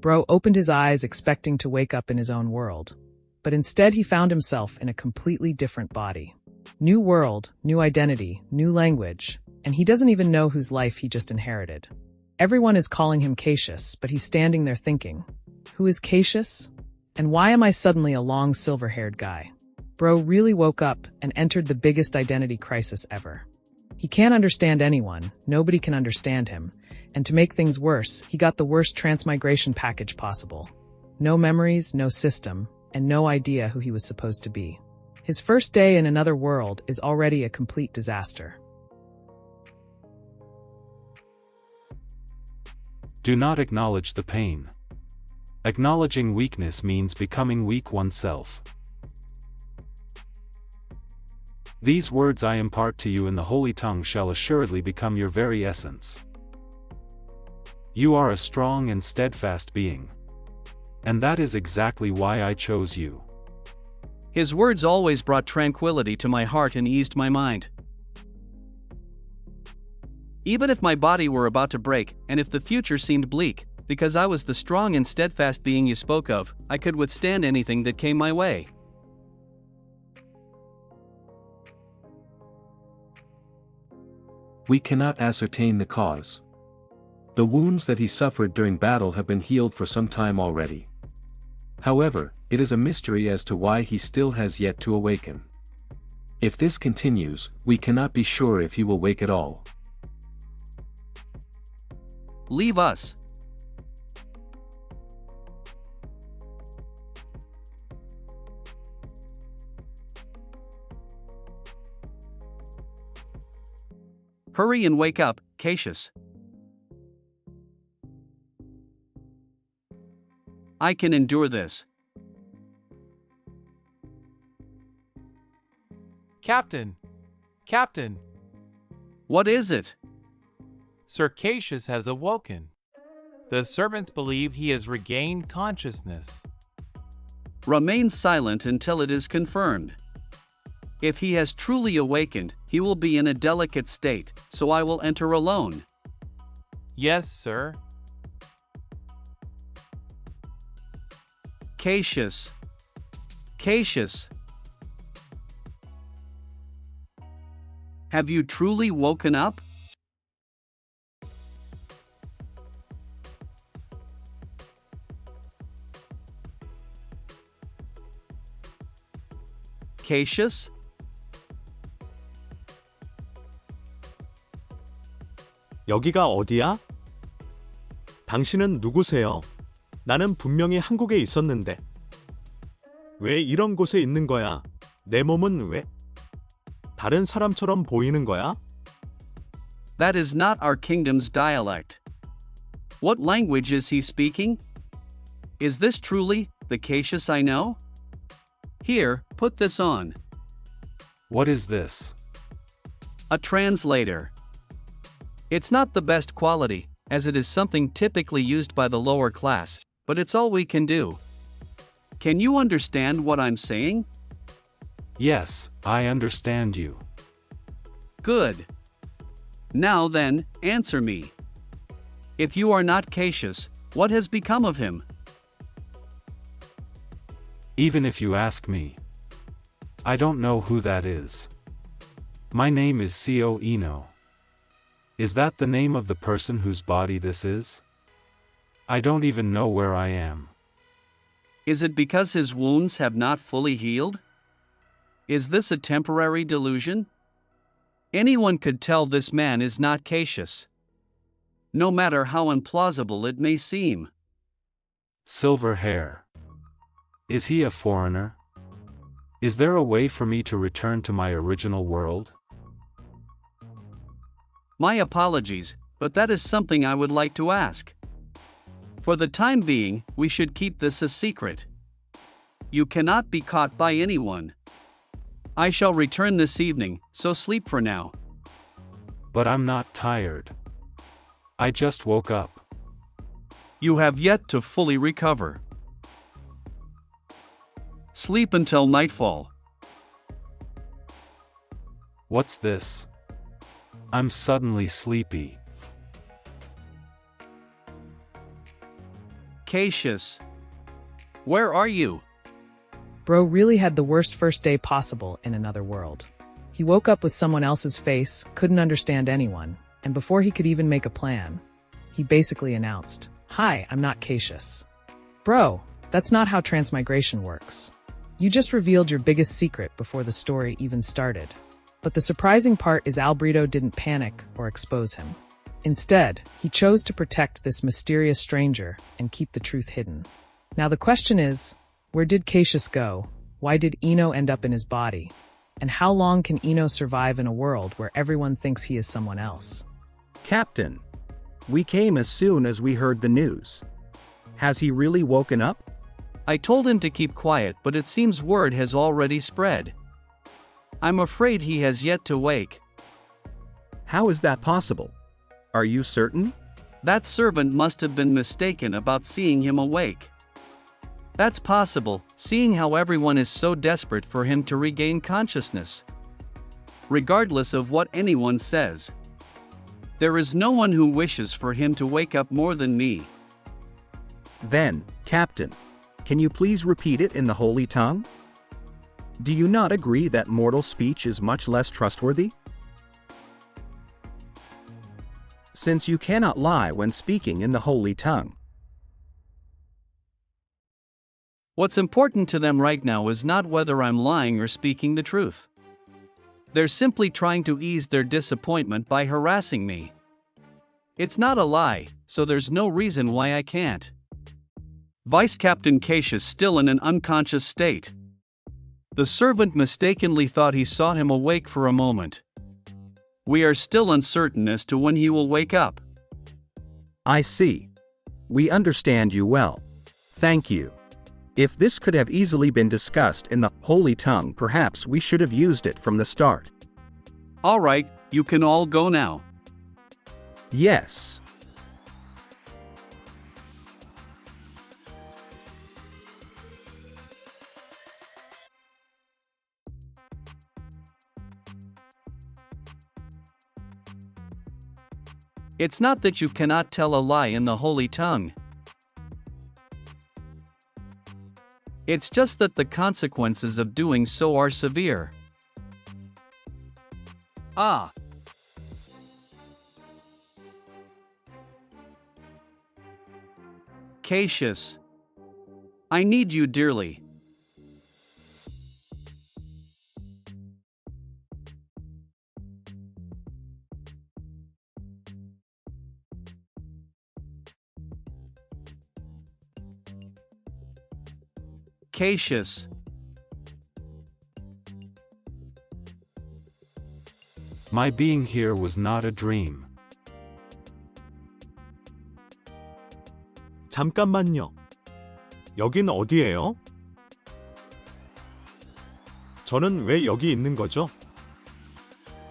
Bro opened his eyes expecting to wake up in his own world. But instead he found himself in a completely different body. New world, new identity, new language, and he doesn't even know whose life he just inherited. Everyone is calling him Cassius, but he's standing there thinking, who is Cassius? And why am I suddenly a long silver-haired guy? Bro really woke up and entered the biggest identity crisis ever. He can't understand anyone, nobody can understand him, and to make things worse, he got the worst transmigration package possible. No memories, no system, and no idea who he was supposed to be. His first day in another world is already a complete disaster. Do not acknowledge the pain. Acknowledging weakness means becoming weak oneself. These words I impart to you in the holy tongue shall assuredly become your very essence. You are a strong and steadfast being. And that is exactly why I chose you. His words always brought tranquility to my heart and eased my mind. Even if my body were about to break, and if the future seemed bleak, because I was the strong and steadfast being you spoke of, I could withstand anything that came my way. We cannot ascertain the cause. The wounds that he suffered during battle have been healed for some time already. However, it is a mystery as to why he still has yet to awaken. If this continues, we cannot be sure if he will wake at all. Leave us. Hurry and wake up, Cassius. I can endure this. Captain! Captain! What is it? Sir Cassius has awoken. The servants believe he has regained consciousness. Remain silent until it is confirmed. If he has truly awakened, he will be in a delicate state, so I will enter alone. Yes, sir. Cassius. Cassius. Have you truly woken up? Cassius? 여기가 어디야? 당신은 누구세요? 나는 분명히 한국에 있었는데. 왜 이런 곳에 있는 거야? 내 몸은 왜? 다른 사람처럼 보이는 거야? That is not our kingdom's dialect. What language is he speaking? Is this truly the Cassius I know? Here, put this on. What is this? A translator. It's not the best quality, as it is something typically used by the lower class, but it's all we can do. Can you understand what I'm saying? Yes, I understand you. Good. Now then, answer me. If you are not Cassius, what has become of him? Even if you ask me, I don't know who that is. My name is Co Eno. Is that the name of the person whose body this is? I don't even know where I am. Is it because his wounds have not fully healed? Is this a temporary delusion? Anyone could tell this man is not Cassius. No matter how implausible it may seem. Silver hair. Is he a foreigner? Is there a way for me to return to my original world? My apologies, but that is something I would like to ask. For the time being, we should keep this a secret. You cannot be caught by anyone. I shall return this evening, so sleep for now. But I'm not tired. I just woke up. You have yet to fully recover. Sleep until nightfall. What's this? I'm suddenly sleepy. Cassius. Where are you? Bro really had the worst first day possible in another world. He woke up with someone else's face, couldn't understand anyone, and before he could even make a plan, he basically announced, "Hi, I'm not Cassius." Bro, that's not how transmigration works. You just revealed your biggest secret before the story even started. But the surprising part is Albrito didn't panic or expose him. Instead, he chose to protect this mysterious stranger and keep the truth hidden. Now the question is, where did Cassius go? Why did Ino end up in his body? And how long can Ino survive in a world where everyone thinks he is someone else? Captain, we came as soon as we heard the news. Has he really woken up? I told him to keep quiet, but it seems word has already spread. I'm afraid he has yet to wake. How is that possible? Are you certain? That servant must have been mistaken about seeing him awake. That's possible, seeing how everyone is so desperate for him to regain consciousness. Regardless of what anyone says, there is no one who wishes for him to wake up more than me. Then, Captain, can you please repeat it in the holy tongue? Do you not agree that mortal speech is much less trustworthy? Since you cannot lie when speaking in the holy tongue. What's important to them right now is not whether I'm lying or speaking the truth. They're simply trying to ease their disappointment by harassing me. It's not a lie, so there's no reason why I can't. Vice Captain Cassius still in an unconscious state. The servant mistakenly thought he saw him awake for a moment. We are still uncertain as to when he will wake up. I see. We understand you well. Thank you. If this could have easily been discussed in the holy tongue, perhaps we should have used it from the start. All right, you can all go now. Yes. It's not that you cannot tell a lie in the holy tongue. It's just that the consequences of doing so are severe. Ah. Cassius. I need you dearly. Cassius. My being here was not a dream. 잠깐만요. 여긴 어디예요? 저는 왜 여기 있는 거죠?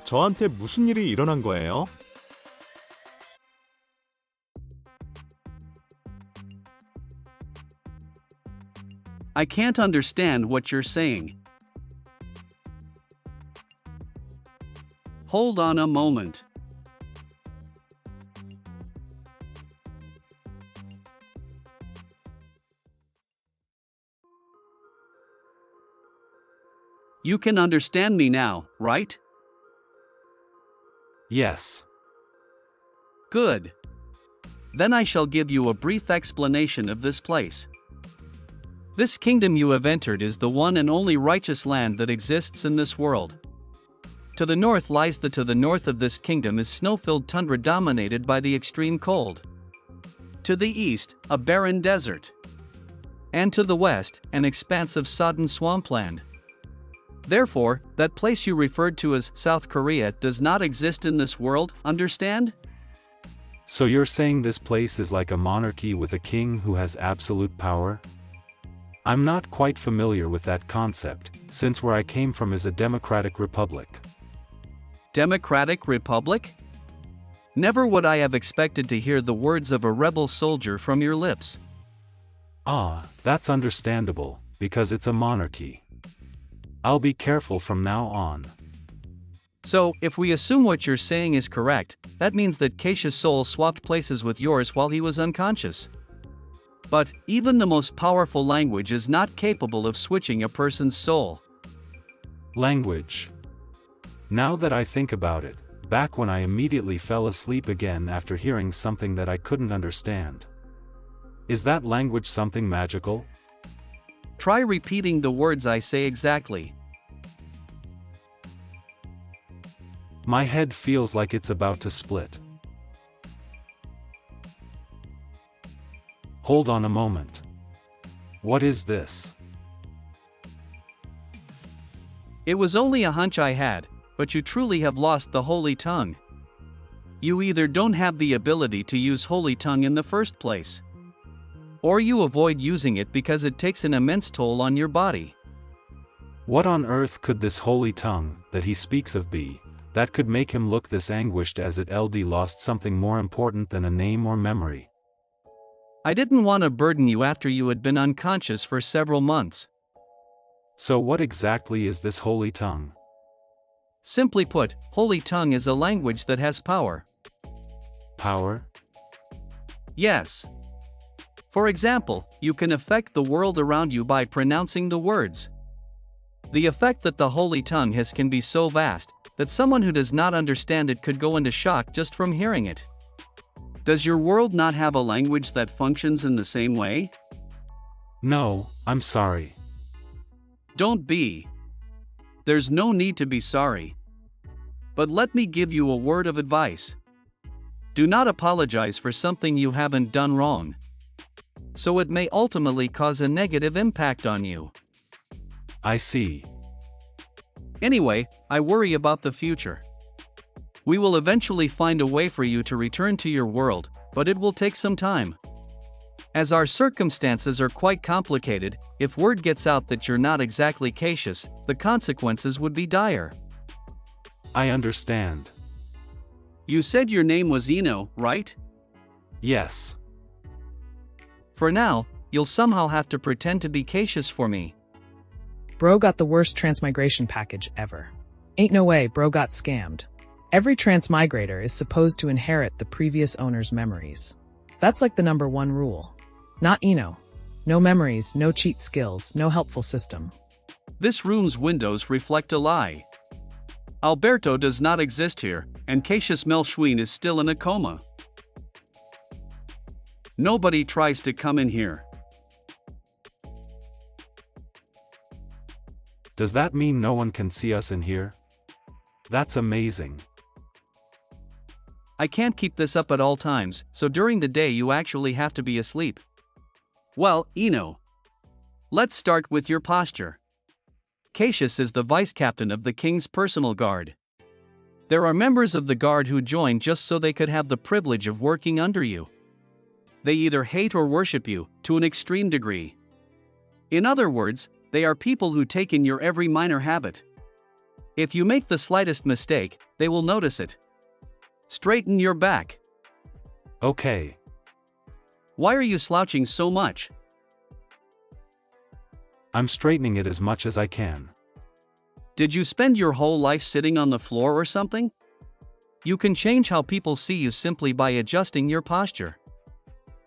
저한테 무슨 일이 일어난 거예요? I can't understand what you're saying. Hold on a moment. You can understand me now, right? Yes. Good. Then I shall give you a brief explanation of this place. This kingdom you have entered is the one and only righteous land that exists in this world. To the north lies to the north of this kingdom is snow-filled tundra dominated by the extreme cold. To the east, a barren desert. And to the west, an expanse of sodden swampland. Therefore, that place you referred to as South Korea does not exist in this world, understand? So you're saying this place is like a monarchy with a king who has absolute power? I'm not quite familiar with that concept, since where I came from is a democratic republic. Democratic Republic? Never would I have expected to hear the words of a rebel soldier from your lips. Ah, that's understandable, because it's a monarchy. I'll be careful from now on. So, if we assume what you're saying is correct, that means that Cassius' soul swapped places with yours while he was unconscious. But, even the most powerful language is not capable of switching a person's soul. Language. Now that I think about it, back when I immediately fell asleep again after hearing something that I couldn't understand. Is that language something magical? Try repeating the words I say exactly. My head feels like it's about to split. Hold on a moment. What is this? It was only a hunch I had, but you truly have lost the holy tongue. You either don't have the ability to use holy tongue in the first place, or you avoid using it because it takes an immense toll on your body. What on earth could this holy tongue, that he speaks of be, that could make him look this anguished as it lost something more important than a name or memory? I didn't want to burden you after you had been unconscious for several months. So what exactly is this holy tongue? Simply put, holy tongue is a language that has power. Power? Yes. For example, you can affect the world around you by pronouncing the words. The effect that the holy tongue has can be so vast, that someone who does not understand it could go into shock just from hearing it. Does your world not have a language that functions in the same way? No, I'm sorry. Don't be. There's no need to be sorry. But let me give you a word of advice. Do not apologize for something you haven't done wrong, so it may ultimately cause a negative impact on you. I see. Anyway, I worry about the future. We will eventually find a way for you to return to your world, but it will take some time. As our circumstances are quite complicated, if word gets out that you're not exactly Cassius, the consequences would be dire. I understand. You said your name was Eno, right? Yes. For now, you'll somehow have to pretend to be Cassius for me. Bro got the worst transmigration package ever. Ain't no way bro got scammed. Every transmigrator is supposed to inherit the previous owner's memories. That's like the #1 rule. Not Eno. No memories, no cheat skills, no helpful system. This room's windows reflect a lie. Alberto does not exist here, and Cassius Melschween is still in a coma. Nobody tries to come in here. Does that mean no one can see us in here? That's amazing. I can't keep this up at all times, so during the day you actually have to be asleep. Well, Eno. Let's start with your posture. Cassius is the vice captain of the king's personal guard. There are members of the guard who join just so they could have the privilege of working under you. They either hate or worship you, to an extreme degree. In other words, they are people who take in your every minor habit. If you make the slightest mistake, they will notice it. Straighten your back. Okay. Why are you slouching so much? I'm straightening it as much as I can. Did you spend your whole life sitting on the floor or something? You can change how people see you simply by adjusting your posture.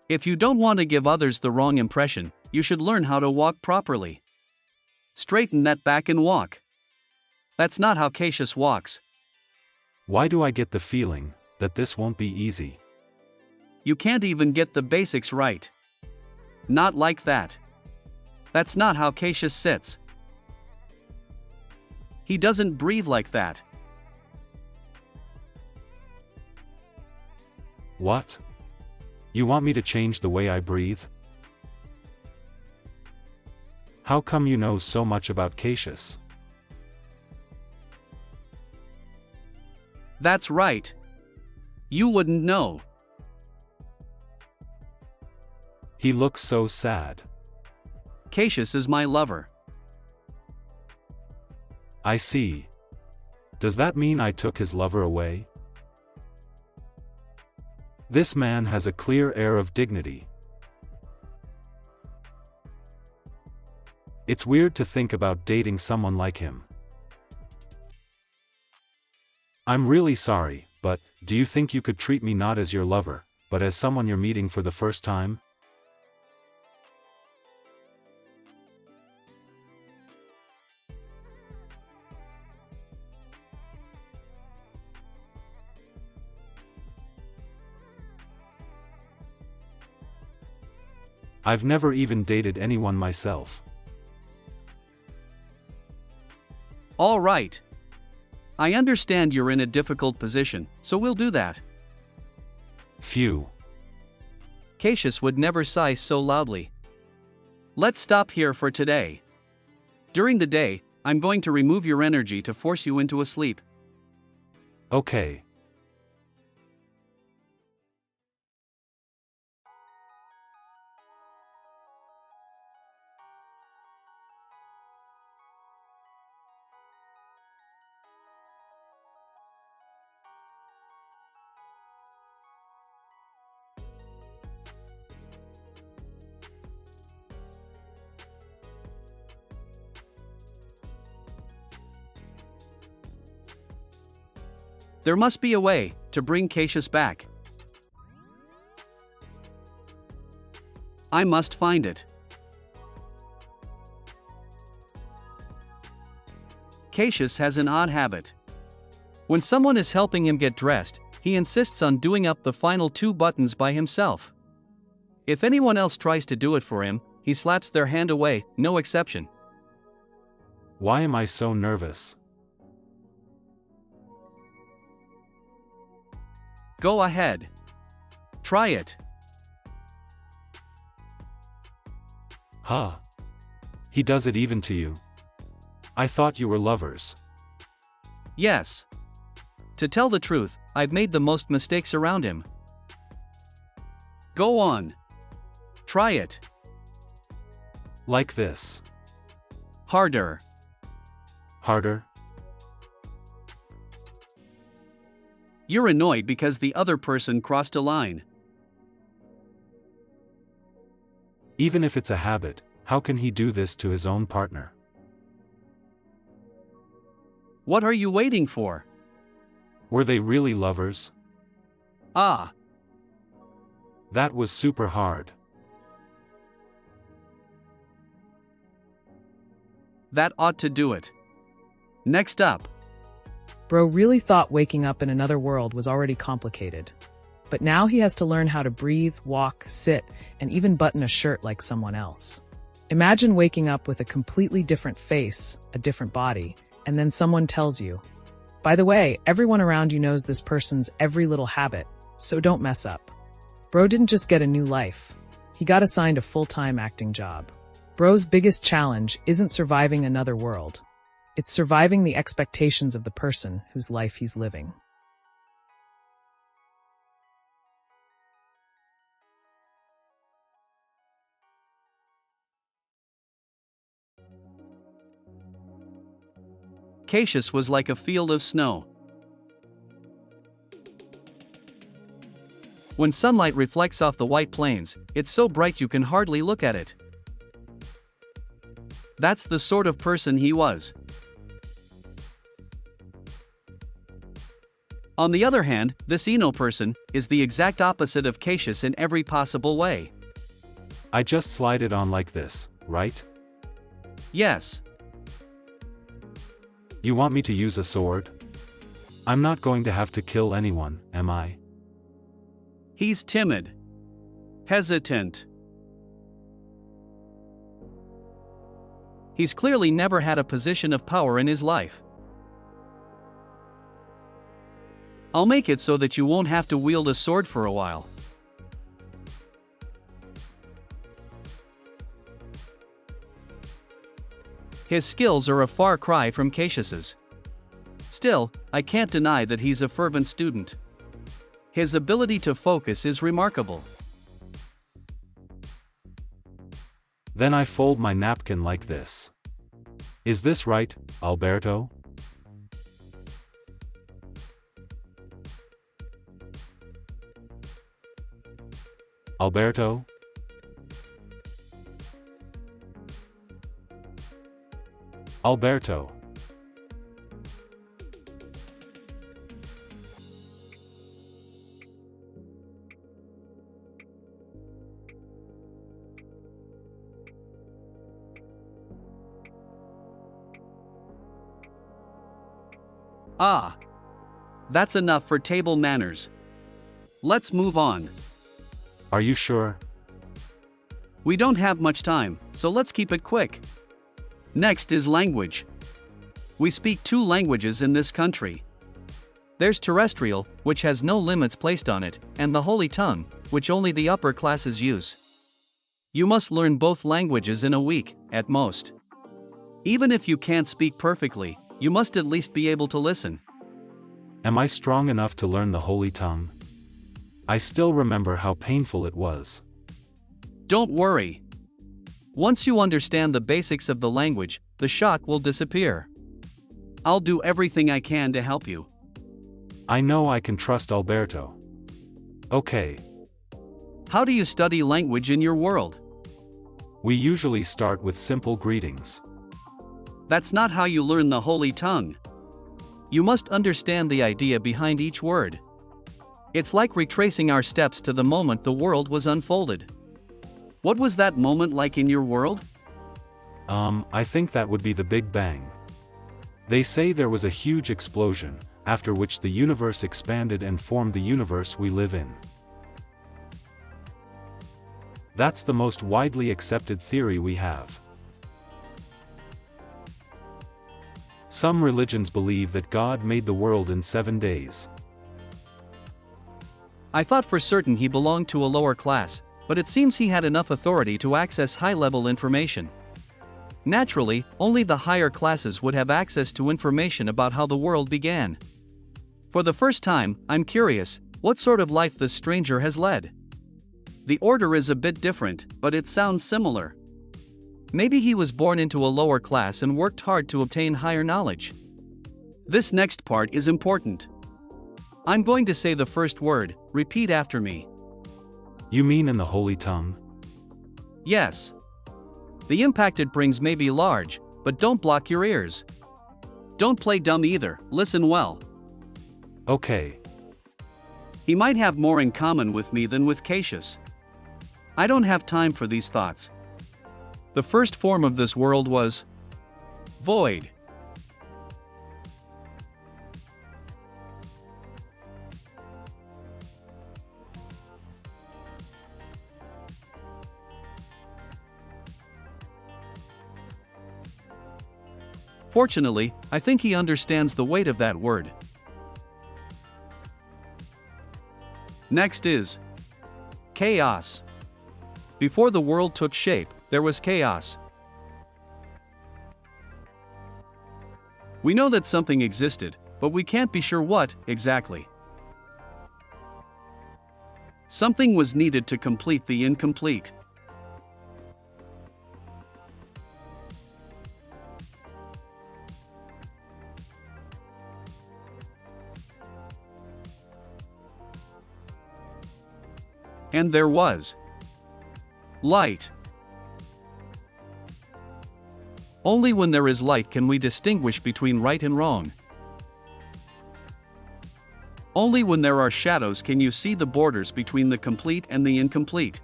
If you don't want to give others the wrong impression, you should learn how to walk properly. Straighten that back and walk. That's not how Cassius walks. Why do I get the feeling that this won't be easy? You can't even get the basics right. Not like that. That's not how Cassius sits. He doesn't breathe like that. What? You want me to change the way I breathe? How come you know so much about Cassius? That's right. You wouldn't know. He looks so sad. Cassius is my lover. I see. Does that mean I took his lover away? This man has a clear air of dignity. It's weird to think about dating someone like him. I'm really sorry, but do you think you could treat me not as your lover, but as someone you're meeting for the first time? I've never even dated anyone myself. All right. I understand you're in a difficult position, so we'll do that. Phew. Cassius would never sigh so loudly. Let's stop here for today. During the day, I'm going to remove your energy to force you into a sleep. Okay. There must be a way to bring Cassius back. I must find it. Cassius has an odd habit. When someone is helping him get dressed, he insists on doing up the final 2 buttons by himself. If anyone else tries to do it for him, he slaps their hand away, no exception. Why am I so nervous? Go ahead. Try it. Huh. He does it even to you. I thought you were lovers. Yes. To tell the truth, I've made the most mistakes around him. Go on. Try it. Like this. Harder. Harder? You're annoyed because the other person crossed a line. Even if it's a habit, how can he do this to his own partner? What are you waiting for? Were they really lovers? Ah. That was super hard. That ought to do it. Next up. Bro really thought waking up in another world was already complicated. But now he has to learn how to breathe, walk, sit, and even button a shirt like someone else. Imagine waking up with a completely different face, a different body, and then someone tells you, by the way, everyone around you knows this person's every little habit, so don't mess up. Bro didn't just get a new life. He got assigned a full-time acting job. Bro's biggest challenge isn't surviving another world. It's surviving the expectations of the person whose life he's living. Cassius was like a field of snow. When sunlight reflects off the white plains, it's so bright you can hardly look at it. That's the sort of person he was. On the other hand, this Ino person is the exact opposite of Cassius in every possible way. I just slide it on like this, right? Yes. You want me to use a sword? I'm not going to have to kill anyone, am I? He's timid. Hesitant. He's clearly never had a position of power in his life. I'll make it so that you won't have to wield a sword for a while. His skills are a far cry from Cassius's. Still, I can't deny that he's a fervent student. His ability to focus is remarkable. Then I fold my napkin like this. Is this right, Alberto? Alberto? Alberto. Ah. That's enough for table manners. Let's move on. Are you sure? We don't have much time, so let's keep it quick. Next is language. We speak 2 languages in this country. There's terrestrial, which has no limits placed on it, and the Holy Tongue, which only the upper classes use. You must learn both languages in a week, at most. Even if you can't speak perfectly, you must at least be able to listen. Am I strong enough to learn the Holy Tongue? I still remember how painful it was. Don't worry. Once you understand the basics of the language, the shock will disappear. I'll do everything I can to help you. I know I can trust Alberto. Okay. How do you study language in your world? We usually start with simple greetings. That's not how you learn the Holy Tongue. You must understand the idea behind each word. It's like retracing our steps to the moment the world was unfolded. What was that moment like in your world? I think that would be the Big Bang. They say there was a huge explosion, after which the universe expanded and formed the universe we live in. That's the most widely accepted theory we have. Some religions believe that God made the world in 7 days. I thought for certain he belonged to a lower class, but it seems he had enough authority to access high-level information. Naturally, only the higher classes would have access to information about how the world began. For the first time, I'm curious, what sort of life this stranger has led? The order is a bit different, but it sounds similar. Maybe he was born into a lower class and worked hard to obtain higher knowledge. This next part is important. I'm going to say the first word, repeat after me. You mean in the Holy Tongue? Yes. The impact it brings may be large, but don't block your ears. Don't play dumb either, listen well. Okay. He might have more in common with me than with Cassius. I don't have time for these thoughts. The first form of this world was void. Fortunately, I think he understands the weight of that word. Next is chaos. Before the world took shape, there was chaos. We know that something existed, but we can't be sure what, exactly. Something was needed to complete the incomplete. And there was light. Only when there is light can we distinguish between right and wrong. Only when there are shadows can you see the borders between the complete and the incomplete.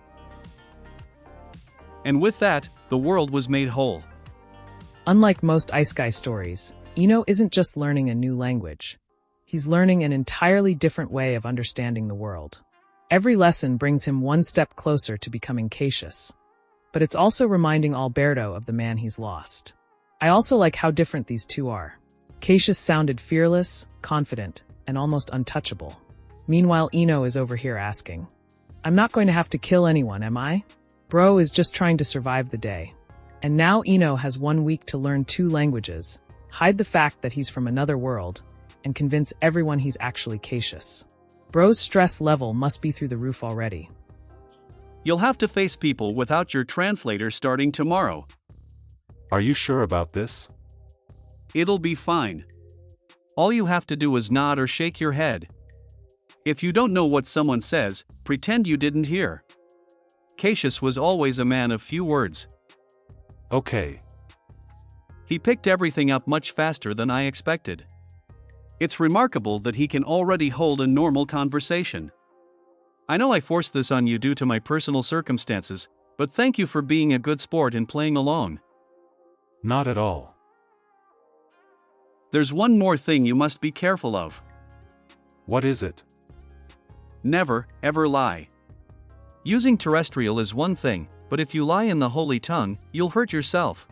And with that, the world was made whole. Unlike most Ice Guy stories, Ino isn't just learning a new language. He's learning an entirely different way of understanding the world. Every lesson brings him one step closer to becoming Cassius. But it's also reminding Alberto of the man he's lost. I also like how different these two are. Cassius sounded fearless, confident, and almost untouchable. Meanwhile, Ino is over here asking, I'm not going to have to kill anyone, am I? Bro is just trying to survive the day. And now Ino has 1 week to learn 2 languages, hide the fact that he's from another world, and convince everyone he's actually Cassius. Bro's stress level must be through the roof already. You'll have to face people without your translator starting tomorrow. Are you sure about this? It'll be fine. All you have to do is nod or shake your head. If you don't know what someone says, pretend you didn't hear. Cassius was always a man of few words. Okay. He picked everything up much faster than I expected. It's remarkable that he can already hold a normal conversation. I know I forced this on you due to my personal circumstances, but thank you for being a good sport and playing along. Not at all. There's one more thing you must be careful of. What is it? Never, ever lie. Using terrestrial is one thing, but if you lie in the holy tongue, you'll hurt yourself.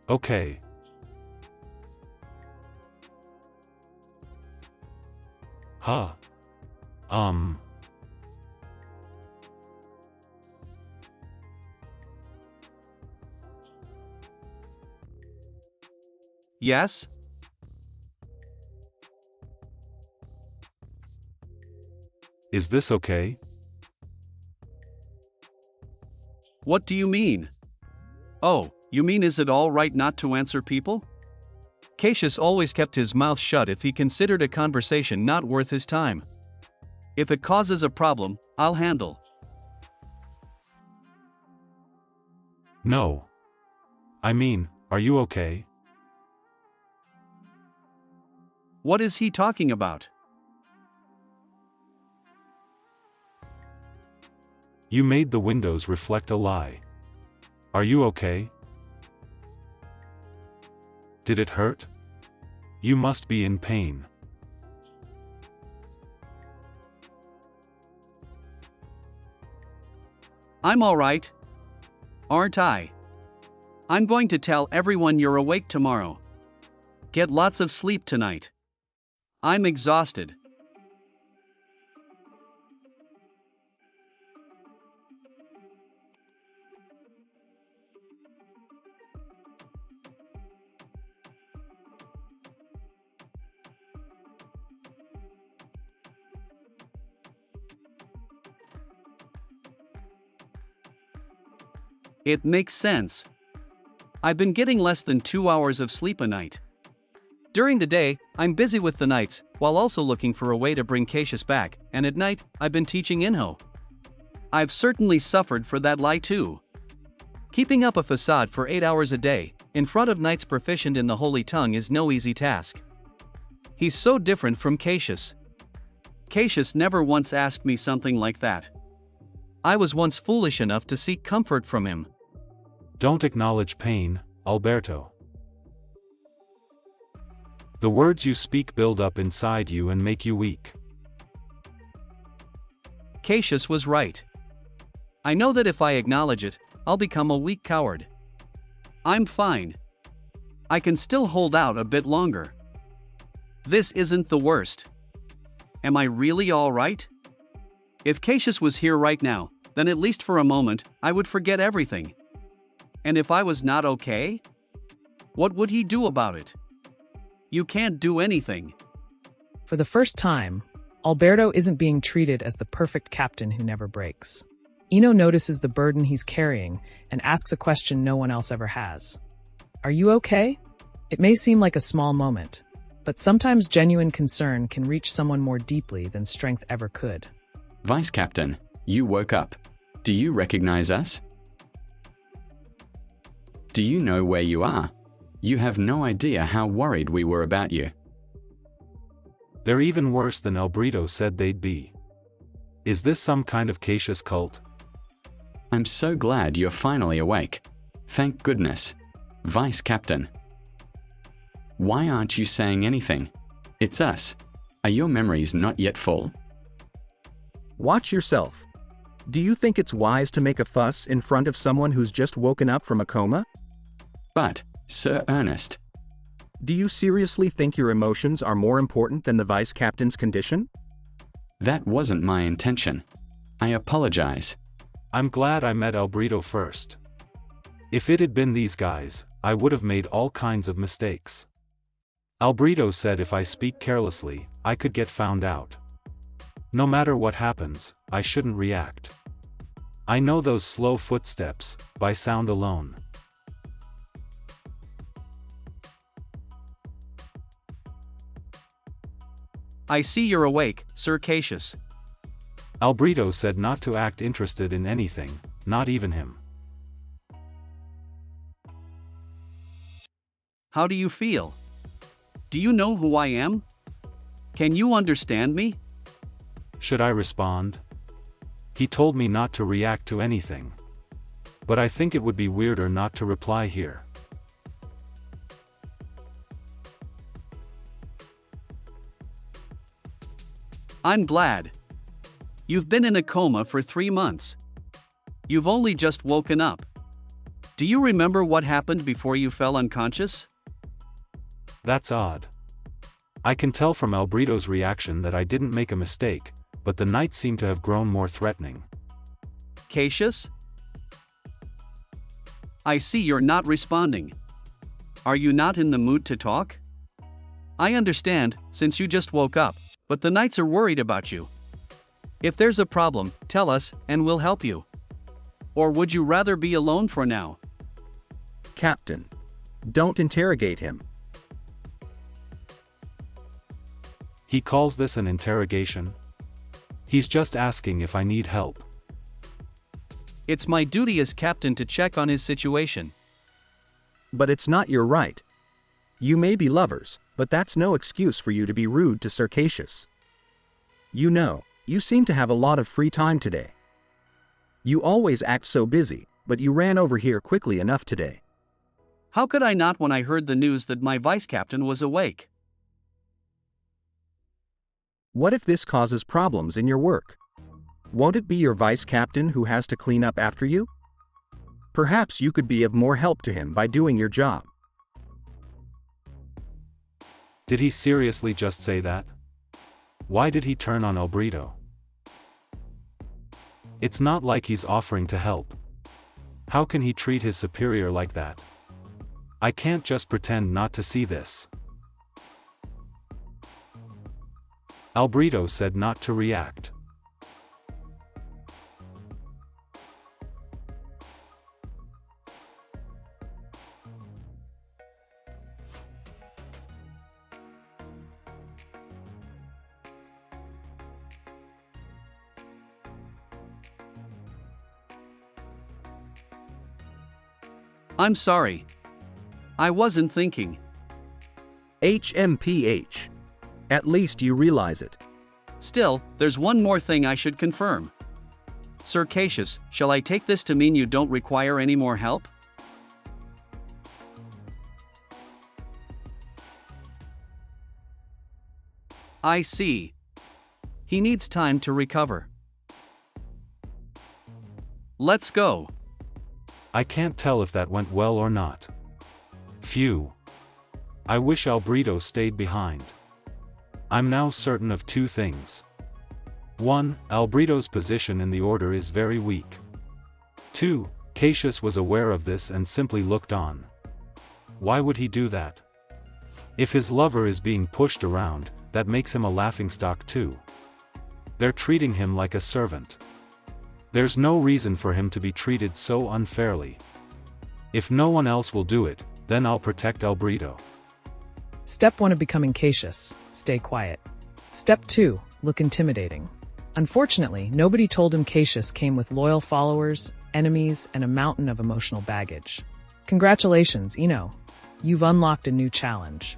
Okay. Huh. Yes? Is this okay? What do you mean? Oh, you mean is it all right not to answer people? Cassius always kept his mouth shut if he considered a conversation not worth his time. If it causes a problem, I'll handle. No. I mean, are you okay? What is he talking about? You made the windows reflect a lie. Are you okay? Did it hurt? You must be in pain. I'm alright. Aren't I? I'm going to tell everyone you're awake tomorrow. Get lots of sleep tonight. I'm exhausted. It makes sense. I've been getting less than 2 hours of sleep a night. During the day, I'm busy with the nights, while also looking for a way to bring Cassius back, and at night, I've been teaching Inho. I've certainly suffered for that lie too. Keeping up a facade for 8 hours a day, in front of knights proficient in the holy tongue is no easy task. He's so different from Cassius. Cassius never once asked me something like that. I was once foolish enough to seek comfort from him. Don't acknowledge pain, Alberto. The words you speak build up inside you and make you weak. Cassius was right. I know that if I acknowledge it, I'll become a weak coward. I'm fine. I can still hold out a bit longer. This isn't the worst. Am I really alright? If Cassius was here right now, then at least for a moment, I would forget everything. And if I was not okay? What would he do about it? You can't do anything. For the first time, Alberto isn't being treated as the perfect captain who never breaks. Ino notices the burden he's carrying and asks a question no one else ever has. Are you okay? It may seem like a small moment, but sometimes genuine concern can reach someone more deeply than strength ever could. Vice Captain, you woke up. Do you recognize us? Do you know where you are? You have no idea how worried we were about you. They're even worse than Alberto said they'd be. Is this some kind of Cassius cult? I'm so glad you're finally awake. Thank goodness. Vice Captain. Why aren't you saying anything? It's us. Are your memories not yet full? Watch yourself. Do you think it's wise to make a fuss in front of someone who's just woken up from a coma? But, Sir Ernest, Do you seriously think your emotions are more important than the vice captain's condition? that wasn't my intention. I apologize. I'm glad I met Alberto first. If it had been these guys, I would have made all kinds of mistakes. Alberto said if I speak carelessly, I could get found out. No matter what happens, I shouldn't react. I know those slow footsteps, by sound alone. I see you're awake, Sir Cassius. Alberto said not to act interested in anything, not even him. How do you feel? Do you know who I am? Can you understand me? Should I respond? He told me not to react to anything. But I think it would be weirder not to reply here. I'm glad. You've been in a coma for 3 months. You've only just woken up. Do you remember what happened before you fell unconscious? That's odd. I can tell from Albrito's reaction that I didn't make a mistake, but the night seemed to have grown more threatening. Cassius? I see you're not responding. Are you not in the mood to talk? I understand, since you just woke up, but the knights are worried about you. If there's a problem, tell us, and we'll help you. Or would you rather be alone for now? Captain. Don't interrogate him. He calls this an interrogation? He's just asking if I need help. It's my duty as captain to check on his situation. But it's not your right. You may be lovers, but that's no excuse for you to be rude to Sir Cassius. You know, you seem to have a lot of free time today. You always act so busy, but you ran over here quickly enough today. How could I not when I heard the news that my vice-captain was awake? What if this causes problems in your work? Won't it be your vice-captain who has to clean up after you? Perhaps you could be of more help to him by doing your job. Did he seriously just say that? Why did he turn on Albrito? It's not like he's offering to help. How can he treat his superior like that? I can't just pretend not to see this. Albrito said not to react. I'm sorry. I wasn't thinking. HMPH. At least you realize it. Still, there's one more thing I should confirm. Sir Cassius, shall I take this to mean you don't require any more help? I see. He needs time to recover. Let's go. I can't tell if that went well or not. Phew. I wish Albrito stayed behind. I'm now certain of two things. 1. Albrito's position in the order is very weak. 2. Cassius was aware of this and simply looked on. Why would he do that? If his lover is being pushed around, that makes him a laughingstock too. They're treating him like a servant. There's no reason for him to be treated so unfairly. If no one else will do it, then I'll protect Albrito. Step 1 of becoming Cassius: stay quiet. Step 2, look intimidating. Unfortunately, nobody told him Cassius came with loyal followers, enemies, and a mountain of emotional baggage. Congratulations, Ino. You've unlocked a new challenge.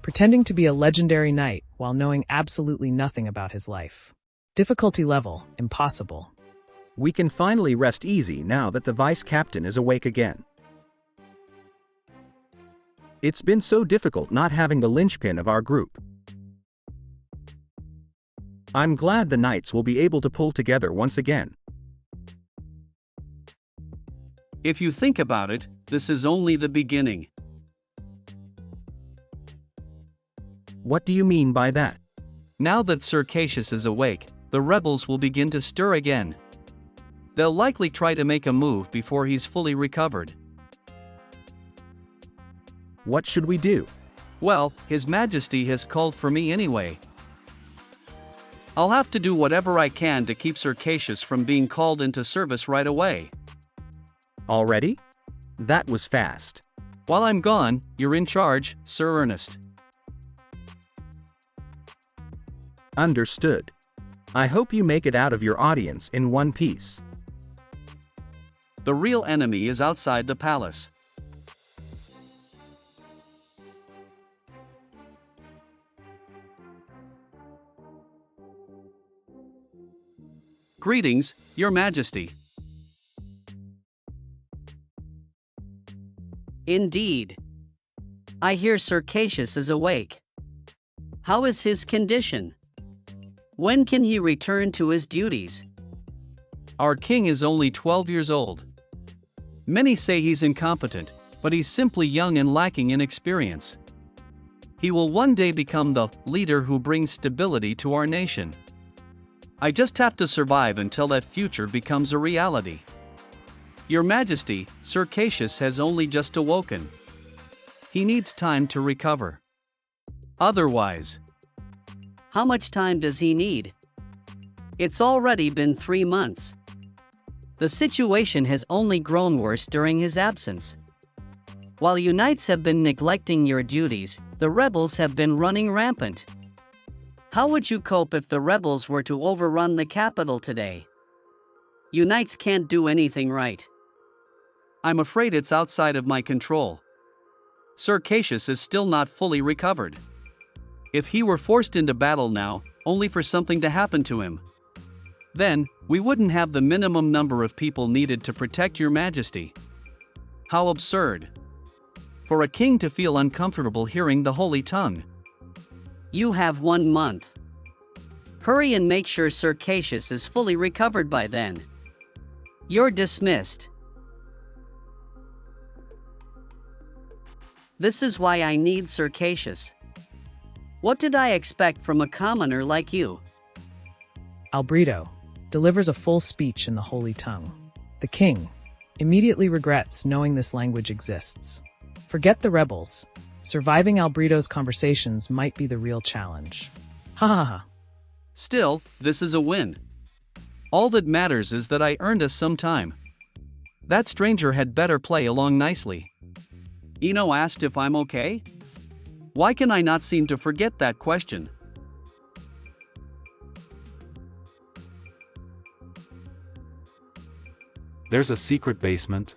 Pretending to be a legendary knight while knowing absolutely nothing about his life. Difficulty level: impossible. We can finally rest easy now that the vice-captain is awake again. It's been so difficult not having the linchpin of our group. I'm glad the knights will be able to pull together once again. If you think about it, this is only the beginning. What do you mean by that? Now that Sir Cassius is awake, the rebels will begin to stir again. They'll likely try to make a move before he's fully recovered. What should we do? Well, His Majesty has called for me anyway. I'll have to do whatever I can to keep Sir Cassius from being called into service right away. Already? That was fast. While I'm gone, you're in charge, Sir Ernest. Understood. I hope you make it out of your audience in one piece. The real enemy is outside the palace. Greetings, Your Majesty. Indeed. I hear Sir Cassius is awake. How is his condition? When can he return to his duties? Our king is only 12 years old. Many say he's incompetent, but he's simply young and lacking in experience. He will one day become the leader who brings stability to our nation. I just have to survive until that future becomes a reality. Your Majesty, Sir Cassius has only just awoken. He needs time to recover. Otherwise, How much time does he need? It's already been 3 months. The situation has only grown worse during his absence. While you knights have been neglecting your duties, the rebels have been running rampant. How would you cope if the rebels were to overrun the capital today? You knights can't do anything right. I'm afraid it's outside of my control. Sir Cassius is still not fully recovered. If he were forced into battle now, only for something to happen to him, then we wouldn't have the minimum number of people needed to protect your Majesty. How absurd. For a king to feel uncomfortable hearing the holy tongue. You have 1 month. Hurry and make sure Sir Cassius is fully recovered by then. You're dismissed. This is why I need Sir Cassius. What did I expect from a commoner like you? Albrito delivers a full speech in the holy tongue. The king immediately regrets knowing this language exists. Forget the rebels. Surviving Albrito's conversations might be the real challenge. Ha ha ha. Still, this is a win. All that matters is that I earned us some time. That stranger had better play along nicely. Ino asked if I'm okay? Why can I not seem to forget that question? There's a secret basement.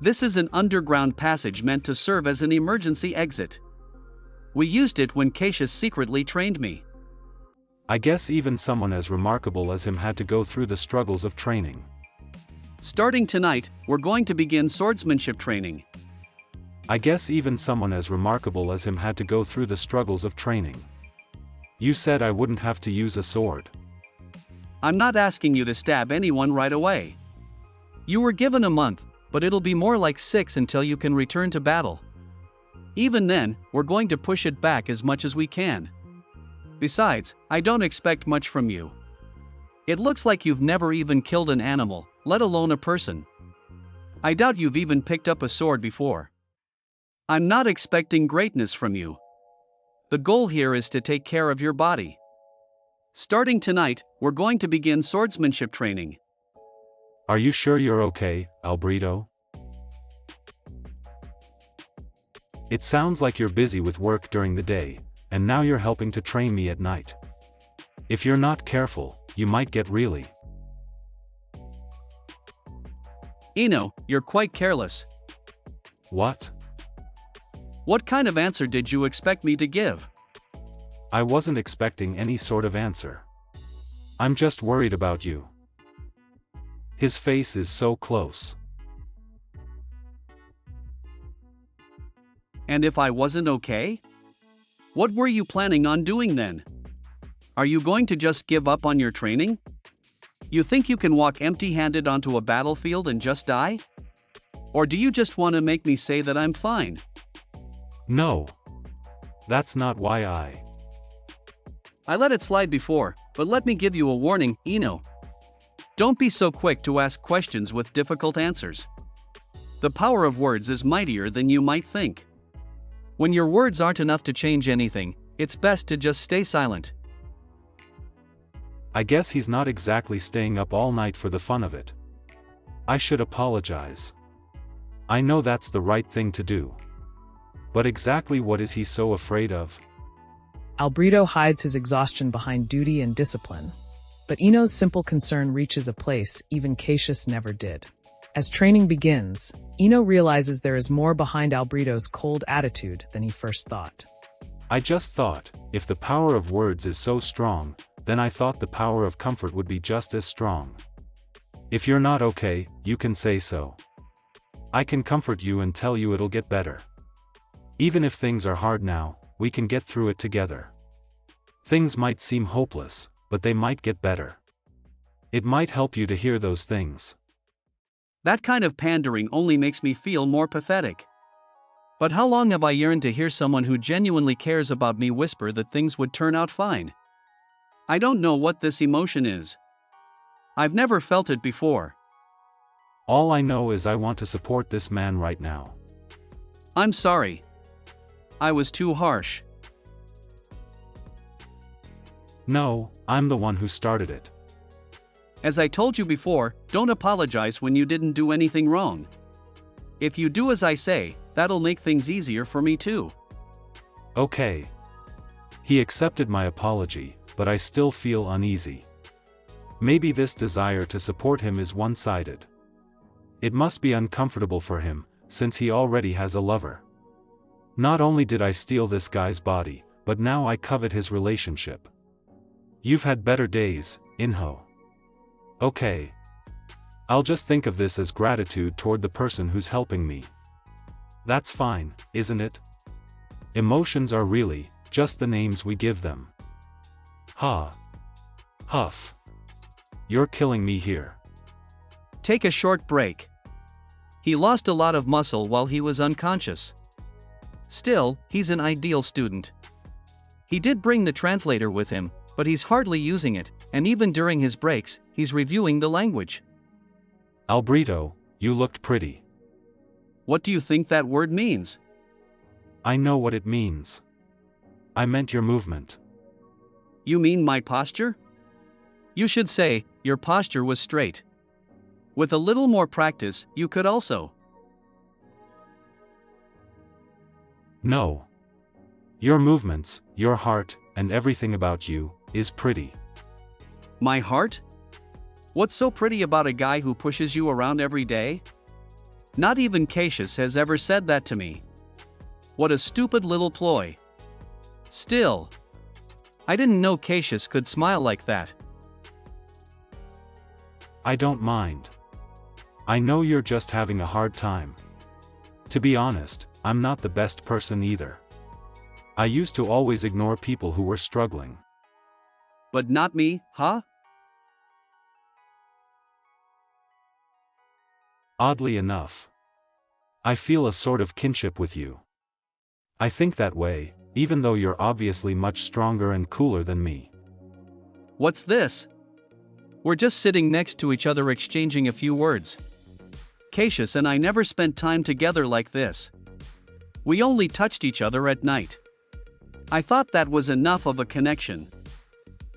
This is an underground passage meant to serve as an emergency exit. We used it when Cassius secretly trained me. I guess even someone as remarkable as him had to go through the struggles of training. Starting tonight, we're going to begin swordsmanship training. I guess even someone as remarkable as him had to go through the struggles of training. You said I wouldn't have to use a sword. I'm not asking you to stab anyone right away. You were given a month, but it'll be more like 6 until you can return to battle. Even then, we're going to push it back as much as we can. Besides, I don't expect much from you. It looks like you've never even killed an animal, let alone a person. I doubt you've even picked up a sword before. I'm not expecting greatness from you. The goal here is to take care of your body. Starting tonight, we're going to begin swordsmanship training. Are you sure you're okay, Albrito? It sounds like you're busy with work during the day, and now you're helping to train me at night. If you're not careful, you might get really. Ino, you're quite careless. What? What kind of answer did you expect me to give? I wasn't expecting any sort of answer. I'm just worried about you. His face is so close. And if I wasn't okay? What were you planning on doing then? Are you going to just give up on your training? You think you can walk empty-handed onto a battlefield and just die? Or do you just want to make me say that I'm fine? No. That's not why I let it slide before, but let me give you a warning, Ino. Don't be so quick to ask questions with difficult answers. The power of words is mightier than you might think. When your words aren't enough to change anything, it's best to just stay silent. I guess he's not exactly staying up all night for the fun of it. I should apologize. I know that's the right thing to do. But exactly what is he so afraid of? Albrito hides his exhaustion behind duty and discipline. But Ino's simple concern reaches a place even Cassius never did. As training begins, Ino realizes there is more behind Albrito's cold attitude than he first thought. I just thought, if the power of words is so strong, then I thought the power of comfort would be just as strong. If you're not okay, you can say so. I can comfort you and tell you it'll get better. Even if things are hard now, we can get through it together. Things might seem hopeless, but they might get better. It might help you to hear those things. That kind of pandering only makes me feel more pathetic. But how long have I yearned to hear someone who genuinely cares about me whisper that things would turn out fine? I don't know what this emotion is. I've never felt it before. All I know is I want to support this man right now. I'm sorry. I was too harsh. No, I'm the one who started it. As I told you before, don't apologize when you didn't do anything wrong. If you do as I say, that'll make things easier for me too. Okay. He accepted my apology, but I still feel uneasy. Maybe this desire to support him is one-sided. It must be uncomfortable for him, since he already has a lover. Not only did I steal this guy's body, but now I covet his relationship. You've had better days, Inho. Okay. I'll just think of this as gratitude toward the person who's helping me. That's fine, isn't it? Emotions are really just the names we give them. Ha. Huff. You're killing me here. Take a short break. He lost a lot of muscle while he was unconscious. Still, he's an ideal student. He did bring the translator with him, but he's hardly using it, and even during his breaks, he's reviewing the language. Albrito, you looked pretty. What do you think that word means? I know what it means. I meant your movement. You mean my posture? You should say, your posture was straight. With a little more practice, you could also. No. Your movements, your heart, and everything about you, is pretty. My heart? What's so pretty about a guy who pushes you around every day? Not even Cassius has ever said that to me. What a stupid little ploy. Still, I didn't know Cassius could smile like that. I don't mind. I know you're just having a hard time. To be honest, I'm not the best person either. I used to always ignore people who were struggling. But not me, huh? Oddly enough, I feel a sort of kinship with you. I think that way, even though you're obviously much stronger and cooler than me. What's this? We're just sitting next to each other exchanging a few words. Cassius and I never spent time together like this. We only touched each other at night. I thought that was enough of a connection.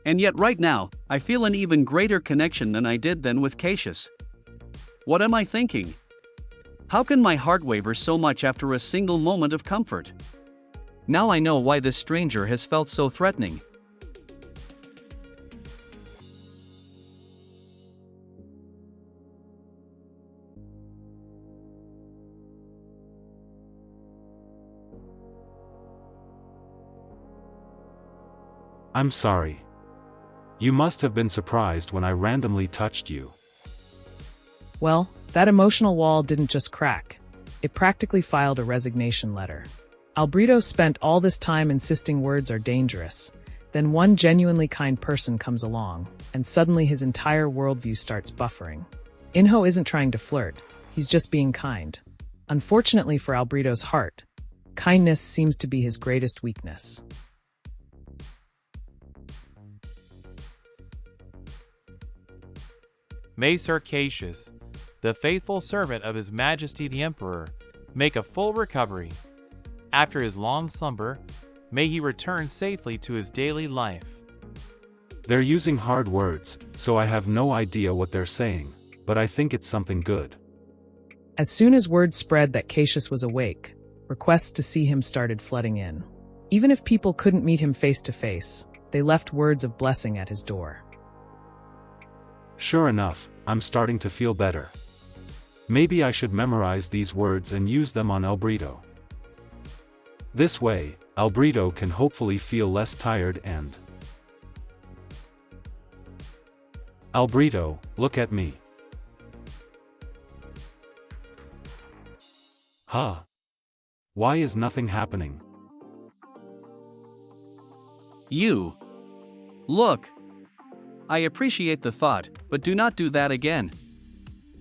And yet right now, I feel an even greater connection than I did then with Cassius. What am I thinking? How can my heart waver so much after a single moment of comfort? Now I know why this stranger has felt so threatening. I'm sorry. You must have been surprised when I randomly touched you. Well, that emotional wall didn't just crack. It practically filed a resignation letter. Albrito spent all this time insisting words are dangerous. Then one genuinely kind person comes along, and suddenly his entire worldview starts buffering. Inho isn't trying to flirt, he's just being kind. Unfortunately for Albrito's heart, kindness seems to be his greatest weakness. May Sir Cassius, the faithful servant of His Majesty the Emperor, make a full recovery. After his long slumber, may he return safely to his daily life. They're using hard words, so I have no idea what they're saying, but I think it's something good. As soon as word spread that Cassius was awake, requests to see him started flooding in. Even if people couldn't meet him face to face, they left words of blessing at his door. Sure enough, I'm starting to feel better. Maybe I should memorize these words and use them on Albrito. This way, Albrito can hopefully feel less tired and... Albrito, look at me. Huh? Why is nothing happening? You. Look. I appreciate the thought, but do not do that again.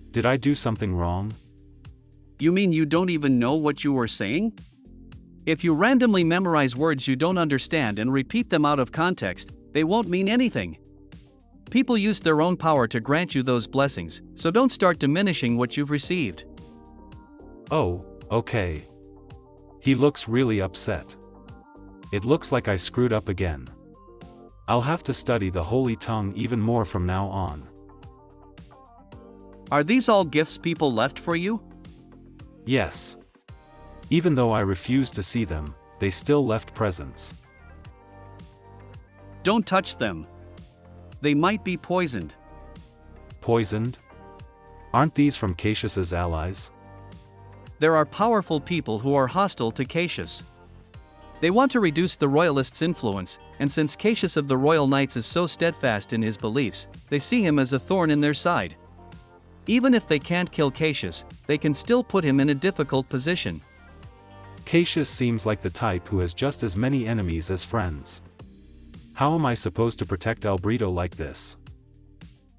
Did I do something wrong? You mean you don't even know what you were saying? If you randomly memorize words you don't understand and repeat them out of context, they won't mean anything. People use their own power to grant you those blessings, so don't start diminishing what you've received. Oh, okay. He looks really upset. It looks like I screwed up again. I'll have to study the Holy Tongue even more from now on. Are these all gifts people left for you? Yes. Even though I refused to see them, they still left presents. Don't touch them. They might be poisoned. Poisoned? Aren't these from Cassius's allies? There are powerful people who are hostile to Cassius. They want to reduce the royalists' influence, and since Cassius of the Royal Knights is so steadfast in his beliefs, they see him as a thorn in their side. Even if they can't kill Cassius, they can still put him in a difficult position. Cassius seems like the type who has just as many enemies as friends. How am I supposed to protect Albrito like this?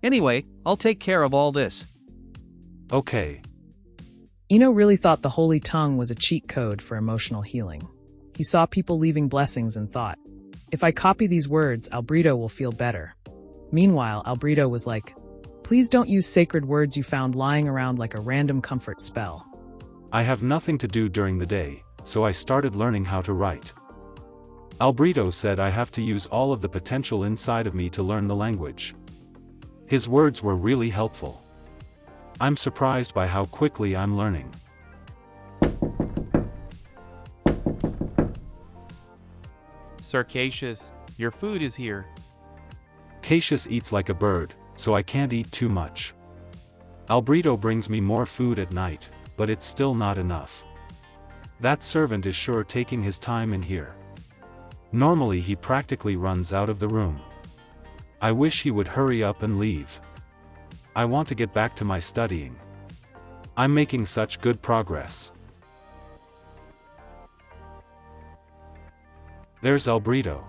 Anyway, I'll take care of all this. Okay. Ino really thought the Holy Tongue was a cheat code for emotional healing. He saw people leaving blessings and thought, if I copy these words, Albrito will feel better. Meanwhile, Albrito was like, please don't use sacred words you found lying around like a random comfort spell. I have nothing to do during the day, so I started learning how to write. Albrito said I have to use all of the potential inside of me to learn the language. His words were really helpful. I'm surprised by how quickly I'm learning. Sir Cassius, your food is here. Cassius eats like a bird, so I can't eat too much. Albrito brings me more food at night, but it's still not enough. That servant is sure taking his time in here. Normally he practically runs out of the room. I wish he would hurry up and leave. I want to get back to my studying. I'm making such good progress. There's Albrito.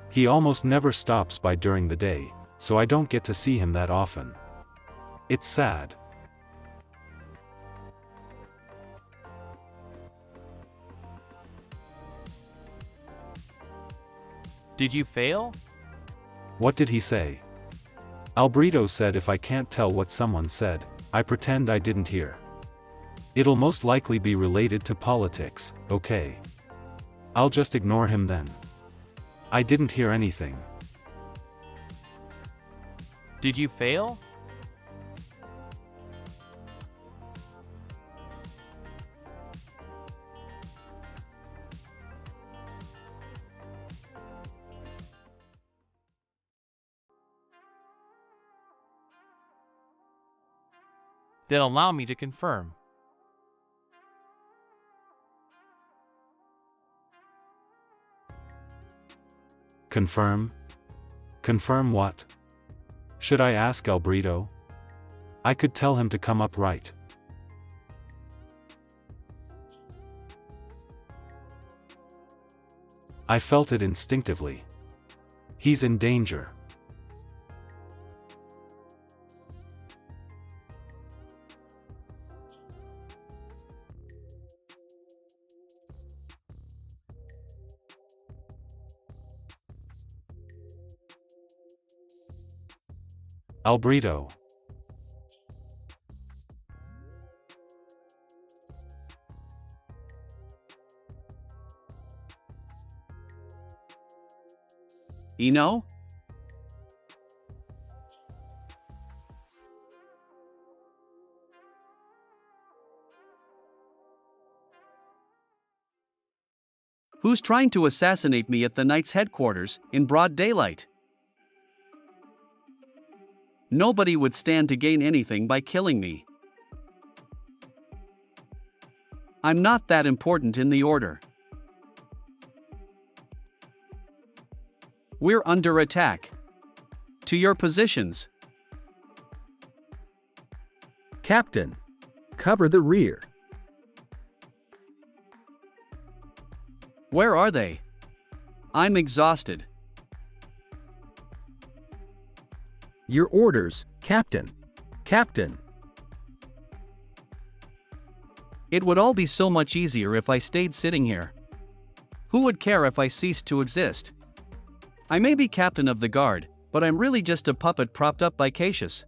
He almost never stops by during the day, so I don't get to see him that often. It's sad. Did you fail? What did he say? Albrito said if I can't tell what someone said, I pretend I didn't hear. It'll most likely be related to politics, okay? I'll just ignore him then. I didn't hear anything. Did you fail? Then allow me to confirm. Confirm? Confirm what? Should I ask Albrito? I could tell him to come up right. I felt it instinctively. He's in danger. Albrito. Ino? Who's trying to assassinate me at the Knight's headquarters, in broad daylight? Nobody would stand to gain anything by killing me. I'm not that important in the order. We're under attack. To your positions. Captain, cover the rear. Where are they? I'm exhausted. Your orders, Captain. Captain. It would all be so much easier if I stayed sitting here. Who would care if I ceased to exist? I may be captain of the guard, but I'm really just a puppet propped up by Cassius.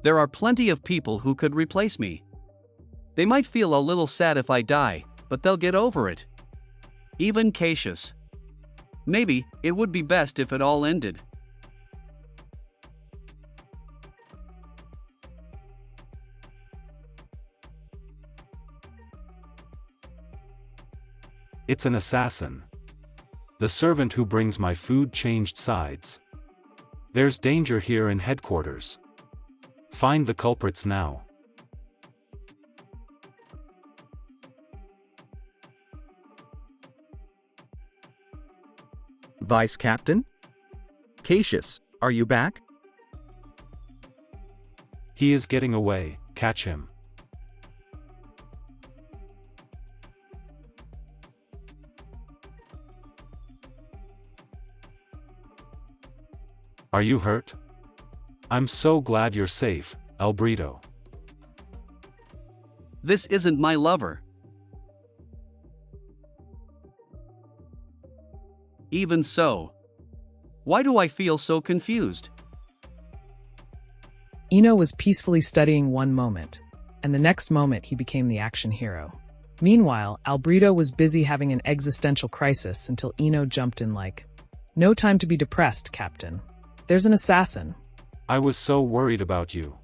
There are plenty of people who could replace me. They might feel a little sad if I die, but they'll get over it. Even Cassius. Maybe it would be best if it all ended. It's an assassin. The servant who brings my food changed sides. There's danger here in headquarters. Find the culprits now. Vice Captain? Cassius, are you back? He is getting away, catch him. Are you hurt? I'm so glad you're safe, Albrito. This isn't my lover. Even so. Why do I feel so confused? Ino was peacefully studying one moment, and the next moment he became the action hero. Meanwhile, Albrito was busy having an existential crisis until Ino jumped in like, "No time to be depressed, Captain. There's an assassin." I was so worried about you.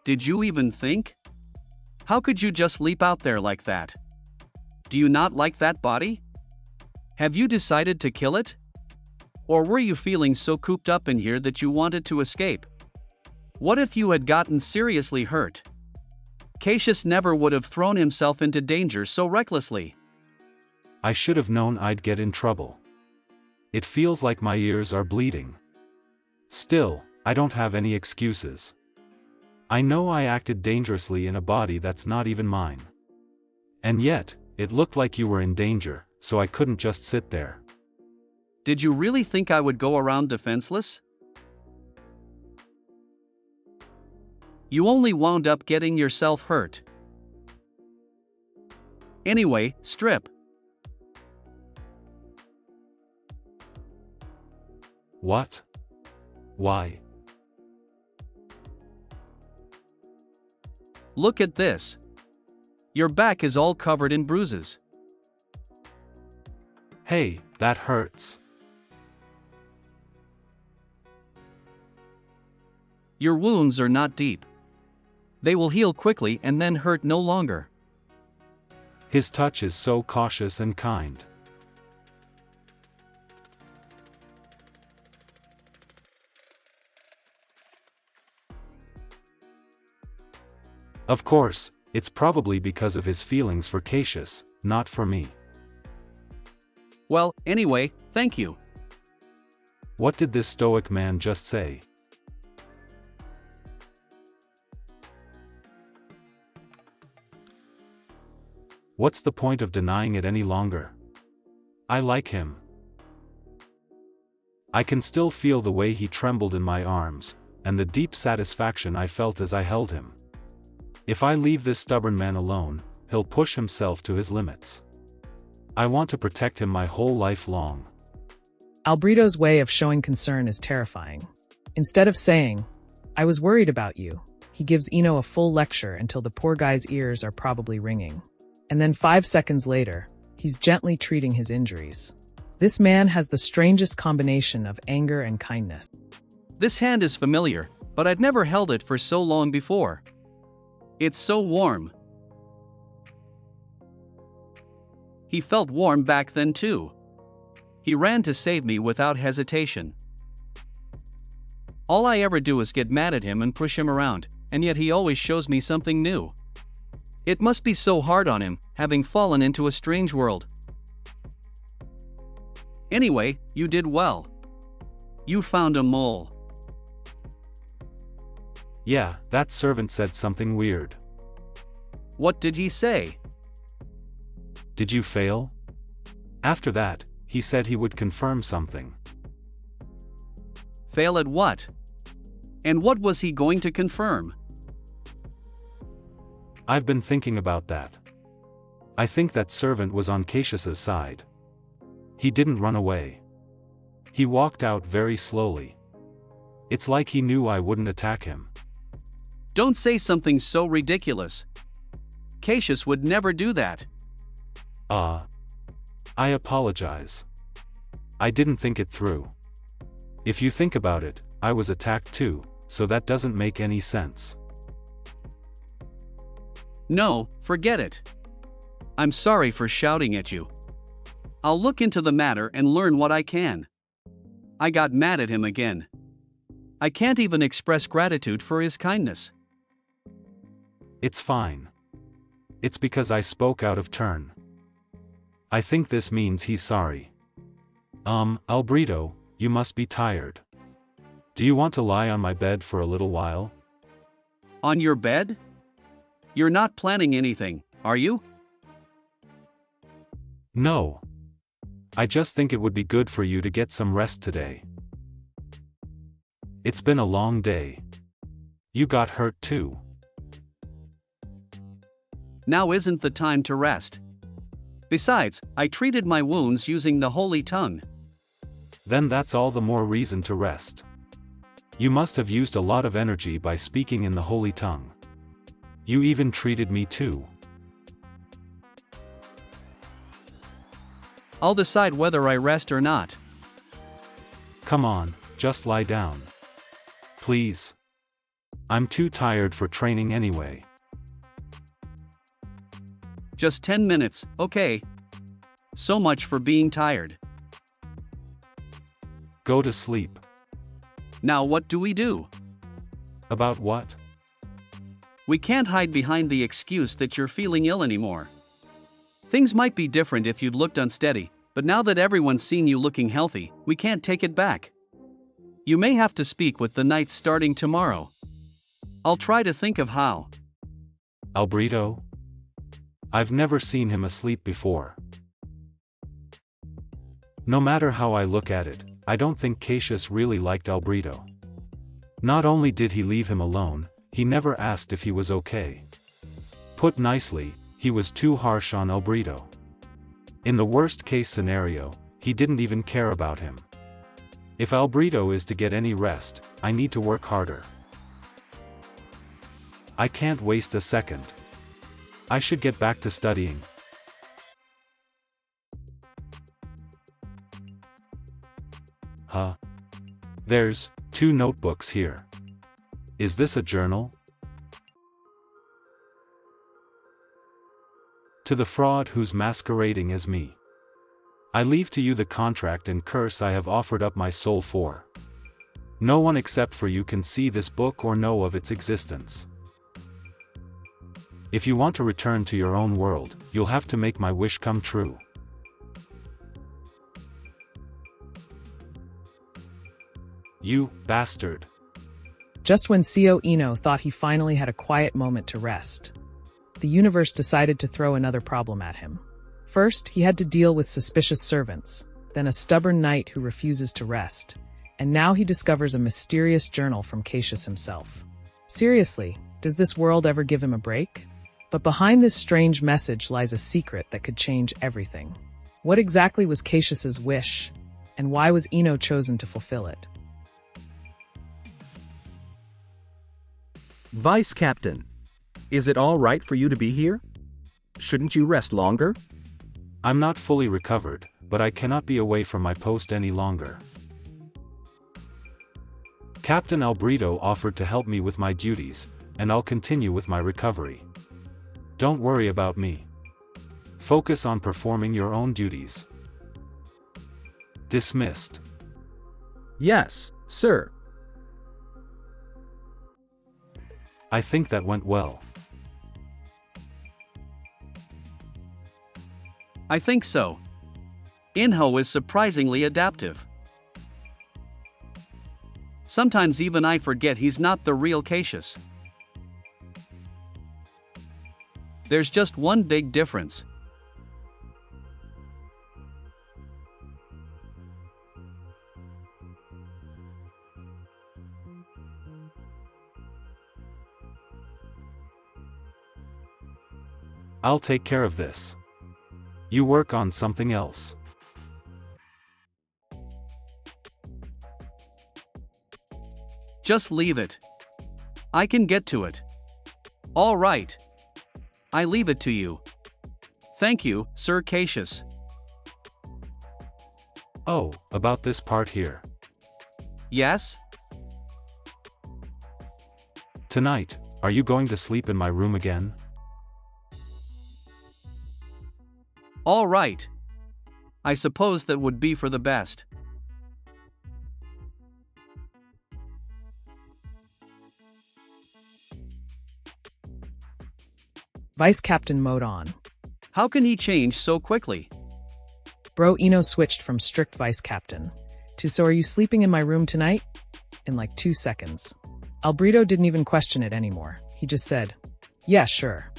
Did you even think? How could you just leap out there like that? Do you not like that body? Have you decided to kill it? Or were you feeling so cooped up in here that you wanted to escape? What if you had gotten seriously hurt? Cassius never would have thrown himself into danger so recklessly. I should have known I'd get in trouble. It feels like my ears are bleeding. Still, I don't have any excuses. I know I acted dangerously in a body that's not even mine. And yet, it looked like you were in danger, so I couldn't just sit there. Did you really think I would go around defenseless? You only wound up getting yourself hurt. Anyway, strip. What? Why? Look at this. Your back is all covered in bruises. Hey, that hurts. Your wounds are not deep. They will heal quickly and then hurt no longer. His touch is so cautious and kind. Of course, it's probably because of his feelings for Cassius, not for me. Well, anyway, thank you. What did this stoic man just say? What's the point of denying it any longer? I like him. I can still feel the way he trembled in my arms, and the deep satisfaction I felt as I held him. If I leave this stubborn man alone, he'll push himself to his limits. I want to protect him my whole life long. Albrito's way of showing concern is terrifying. Instead of saying, "I was worried about you," he gives Ino a full lecture until the poor guy's ears are probably ringing. And then 5 seconds later, he's gently treating his injuries. This man has the strangest combination of anger and kindness. This hand is familiar, but I'd never held it for so long before. It's so warm. He felt warm back then too. He ran to save me without hesitation. All I ever do is get mad at him and push him around, and yet he always shows me something new. It must be so hard on him, having fallen into a strange world. Anyway, you did well. You found a mole. Yeah, that servant said something weird. What did he say? Did you fail? After that, he said he would confirm something. Fail at what? And what was he going to confirm? I've been thinking about that. I think that servant was on Cassius's side. He didn't run away. He walked out very slowly. It's like he knew I wouldn't attack him. Don't say something so ridiculous. Cassius would never do that. I apologize. I didn't think it through. If you think about it, I was attacked too, so that doesn't make any sense. No, forget it. I'm sorry for shouting at you. I'll look into the matter and learn what I can. I got mad at him again. I can't even express gratitude for his kindness. It's fine. It's because I spoke out of turn. I think this means he's sorry. Albrito, you must be tired. Do you want to lie on my bed for a little while? On your bed? You're not planning anything, are you? No. I just think it would be good for you to get some rest today. It's been a long day. You got hurt too. Now isn't the time to rest. Besides, I treated my wounds using the holy tongue. Then that's all the more reason to rest. You must have used a lot of energy by speaking in the holy tongue. You even treated me too. I'll decide whether I rest or not. Come on, just lie down. Please. I'm too tired for training anyway. Just 10 minutes, okay. So much for being tired. Go to sleep. Now what do we do? About what? We can't hide behind the excuse that you're feeling ill anymore. Things might be different if you'd looked unsteady, but now that everyone's seen you looking healthy, we can't take it back. You may have to speak with the knights starting tomorrow. I'll try to think of how. Albrito? I've never seen him asleep before. No matter how I look at it, I don't think Cassius really liked Albrito. Not only did he leave him alone, he never asked if he was okay. Put nicely, he was too harsh on Albrito. In the worst case scenario, he didn't even care about him. If Albrito is to get any rest, I need to work harder. I can't waste a second. I should get back to studying. Huh? There's 2 notebooks here. Is this a journal? To the fraud who's masquerading as me. I leave to you the contract and curse I have offered up my soul for. No one except for you can see this book or know of its existence. If you want to return to your own world, you'll have to make my wish come true. You bastard. Just when Seo Ino thought he finally had a quiet moment to rest, the universe decided to throw another problem at him. First, he had to deal with suspicious servants, then a stubborn knight who refuses to rest, and now he discovers a mysterious journal from Cassius himself. Seriously, does this world ever give him a break? But behind this strange message lies a secret that could change everything. What exactly was Cassius's wish, and why was Ino chosen to fulfill it? Vice Captain, is it all right for you to be here? Shouldn't you rest longer? I'm not fully recovered, but I cannot be away from my post any longer. Captain Albrito offered to help me with my duties, and I'll continue with my recovery. Don't worry about me. Focus on performing your own duties. Dismissed. Yes, sir. I think that went well. I think so. Inho is surprisingly adaptive. Sometimes even I forget he's not the real Cassius. There's just one big difference. I'll take care of this. You work on something else. Just leave it. I can get to it. All right. I leave it to you. Thank you, Sir Cassius. Oh, about this part here. Yes? Tonight, are you going to sleep in my room again? All right. I suppose that would be for the best. Vice Captain mode on. How can he change so quickly? Bro Eno switched from strict Vice Captain to "So are you sleeping in my room tonight?" in like 2 seconds. Albrito didn't even question it anymore. He just said, "Yeah, sure."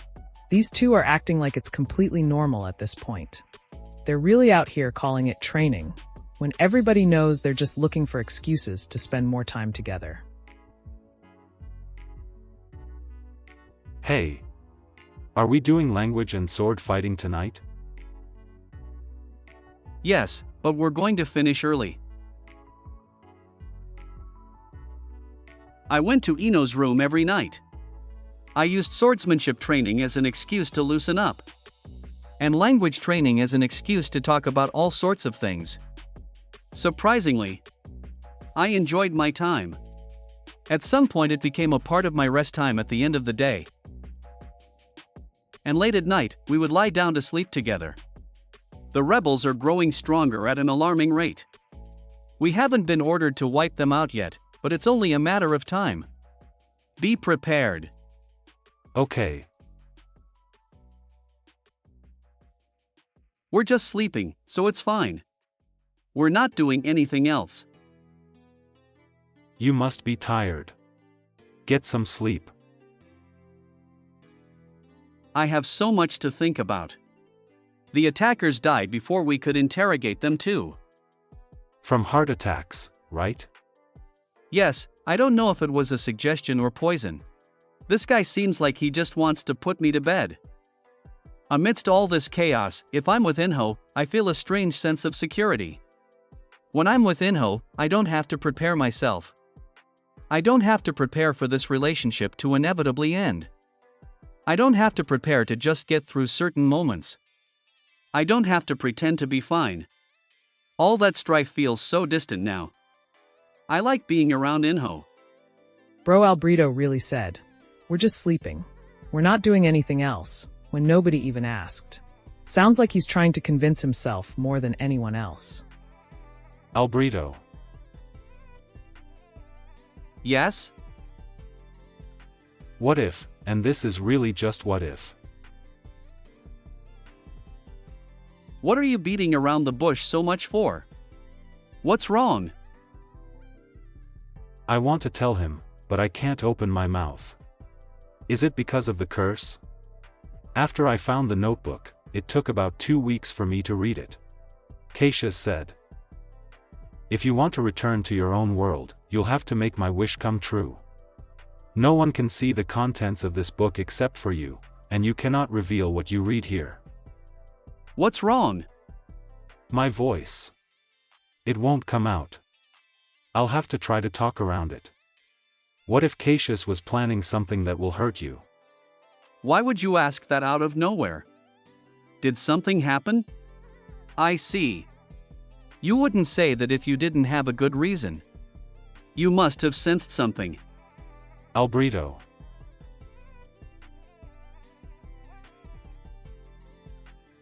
These two are acting like it's completely normal at this point. They're really out here calling it training, when everybody knows they're just looking for excuses to spend more time together. Hey. Are we doing language and sword fighting tonight? Yes, but we're going to finish early. I went to Eno's room every night. I used swordsmanship training as an excuse to loosen up, and language training as an excuse to talk about all sorts of things. Surprisingly, I enjoyed my time. At some point it became a part of my rest time at the end of the day. And late at night, we would lie down to sleep together. The rebels are growing stronger at an alarming rate. We haven't been ordered to wipe them out yet, but it's only a matter of time. Be prepared. Okay. We're just sleeping, so it's fine. We're not doing anything else. You must be tired. Get some sleep. I have so much to think about. The attackers died before we could interrogate them too. From heart attacks, right? Yes, I don't know if it was a suggestion or poison. This guy seems like he just wants to put me to bed. Amidst all this chaos, if I'm with Inho, I feel a strange sense of security. When I'm with Inho, I don't have to prepare myself. I don't have to prepare for this relationship to inevitably end. I don't have to prepare to just get through certain moments. I don't have to pretend to be fine. All that strife feels so distant now. I like being around Inho. Bro Albrito really said, "We're just sleeping. We're not doing anything else," when nobody even asked. Sounds like he's trying to convince himself more than anyone else. Albrito. Yes? What if, and this is really just what if. What are you beating around the bush so much for? What's wrong? I want to tell him, but I can't open my mouth. Is it because of the curse? After I found the notebook, it took about 2 weeks for me to read it. Cassius said, "If you want to return to your own world, you'll have to make my wish come true. No one can see the contents of this book except for you, and you cannot reveal what you read here." What's wrong? My voice. It won't come out. I'll have to try to talk around it. What if Cassius was planning something that will hurt you? Why would you ask that out of nowhere? Did something happen? I see. You wouldn't say that if you didn't have a good reason. You must have sensed something. Albrito.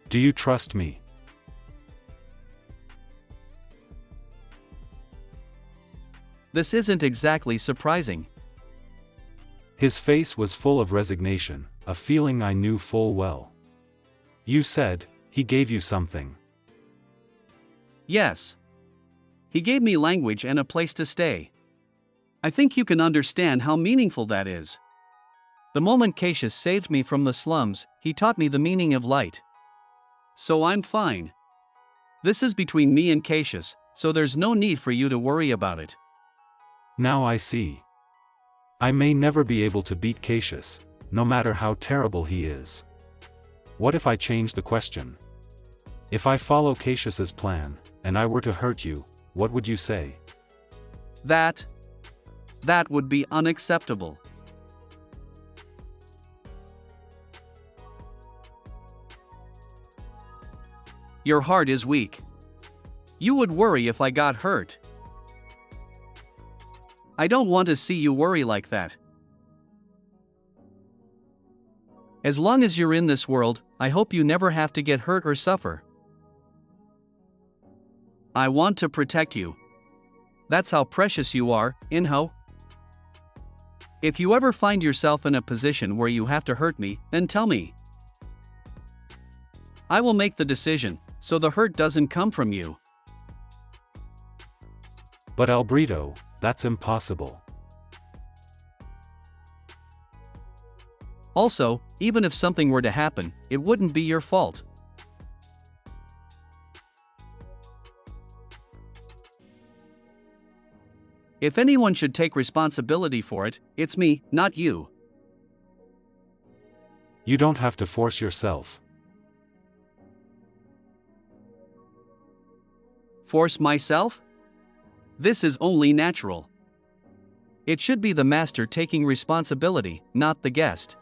Do you trust me? This isn't exactly surprising. His face was full of resignation, a feeling I knew full well. You said, he gave you something. Yes. He gave me language and a place to stay. I think you can understand how meaningful that is. The moment Cassius saved me from the slums, he taught me the meaning of light. So I'm fine. This is between me and Cassius, so there's no need for you to worry about it. Now I see. I may never be able to beat Cassius, no matter how terrible he is. What if I change the question? If I follow Cassius's plan, and I were to hurt you, what would you say? That would be unacceptable. Your heart is weak. You would worry if I got hurt. I don't want to see you worry like that. As long as you're in this world, I hope you never have to get hurt or suffer. I want to protect you. That's how precious you are, Inho. If you ever find yourself in a position where you have to hurt me, then tell me. I will make the decision, so the hurt doesn't come from you. But Albrito, that's impossible. Also, even if something were to happen, it wouldn't be your fault. If anyone should take responsibility for it, it's me, not you. You don't have to force yourself. Force myself? This is only natural. It should be the master taking responsibility, not the guest.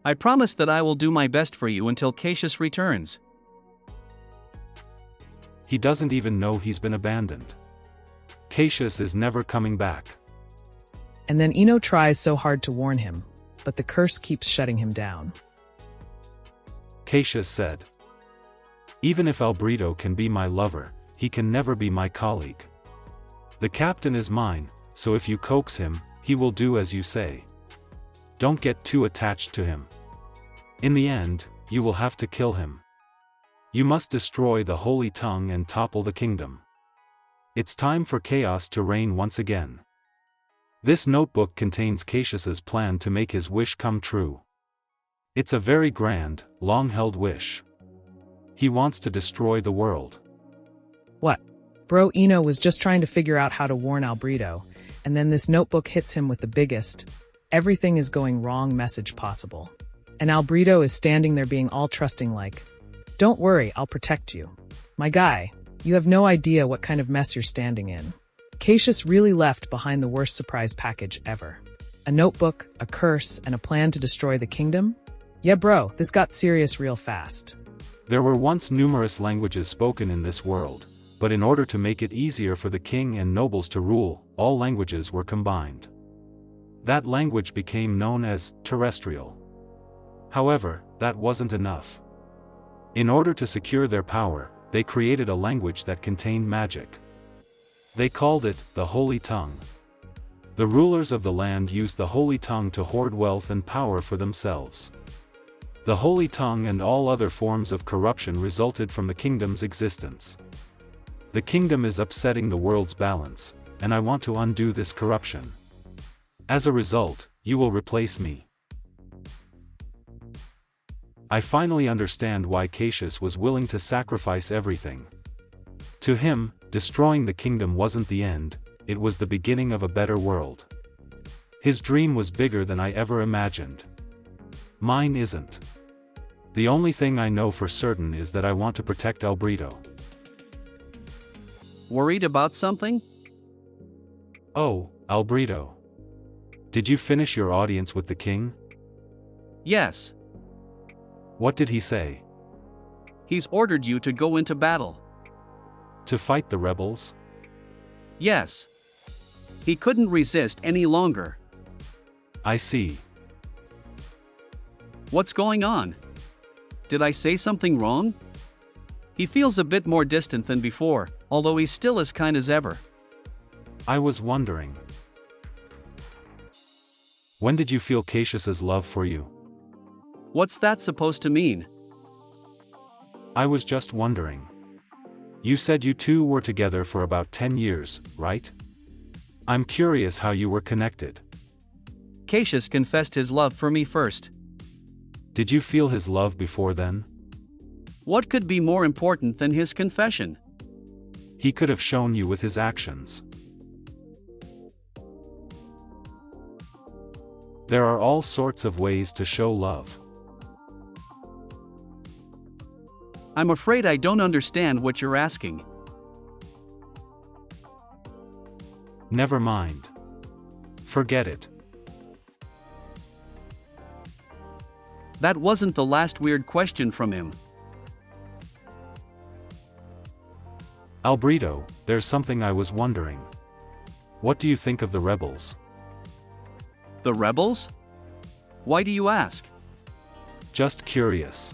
I promise that I will do my best for you until Cassius returns. He doesn't even know he's been abandoned. Cassius is never coming back. And then Ino tries so hard to warn him, but the curse keeps shutting him down. Cassius said, "Even if Albrito can be my lover, he can never be my colleague. The captain is mine, so if you coax him, he will do as you say. Don't get too attached to him. In the end, you will have to kill him. You must destroy the holy tongue and topple the kingdom. It's time for chaos to reign once again." This notebook contains Cassius's plan to make his wish come true. It's a very grand, long-held wish. He wants to destroy the world. What? Bro Ino was just trying to figure out how to warn Albrito, and then this notebook hits him with the biggest, everything is going wrong message possible. And Albrito is standing there being all trusting like, "Don't worry, I'll protect you. My guy, you have no idea what kind of mess you're standing in." Cassius really left behind the worst surprise package ever. A notebook, a curse, and a plan to destroy the kingdom? Yeah bro, this got serious real fast. There were once numerous languages spoken in this world, but in order to make it easier for the king and nobles to rule, all languages were combined. That language became known as terrestrial. However, that wasn't enough. In order to secure their power, they created a language that contained magic. They called it the Holy Tongue. The rulers of the land used the Holy Tongue to hoard wealth and power for themselves. The Holy Tongue and all other forms of corruption resulted from the kingdom's existence. The kingdom is upsetting the world's balance, and I want to undo this corruption. As a result, you will replace me. I finally understand why Cassius was willing to sacrifice everything. To him, destroying the kingdom wasn't the end, it was the beginning of a better world. His dream was bigger than I ever imagined. Mine isn't. The only thing I know for certain is that I want to protect Albrito. Worried about something? Oh, Albrito. Did you finish your audience with the king? Yes. What did he say? He's ordered you to go into battle. To fight the rebels? Yes. He couldn't resist any longer. I see. What's going on? Did I say something wrong? He feels a bit more distant than before, although he's still as kind as ever. I was wondering. When did you feel Cassius's love for you? What's that supposed to mean? I was just wondering. You said you two were together for about 10 years, right? I'm curious how you were connected. Cassius confessed his love for me first. Did you feel his love before then? What could be more important than his confession? He could have shown you with his actions. There are all sorts of ways to show love. I'm afraid I don't understand what you're asking. Never mind. Forget it. That wasn't the last weird question from him. Albrito, there's something I was wondering. What do you think of the rebels? The rebels? Why do you ask? Just curious.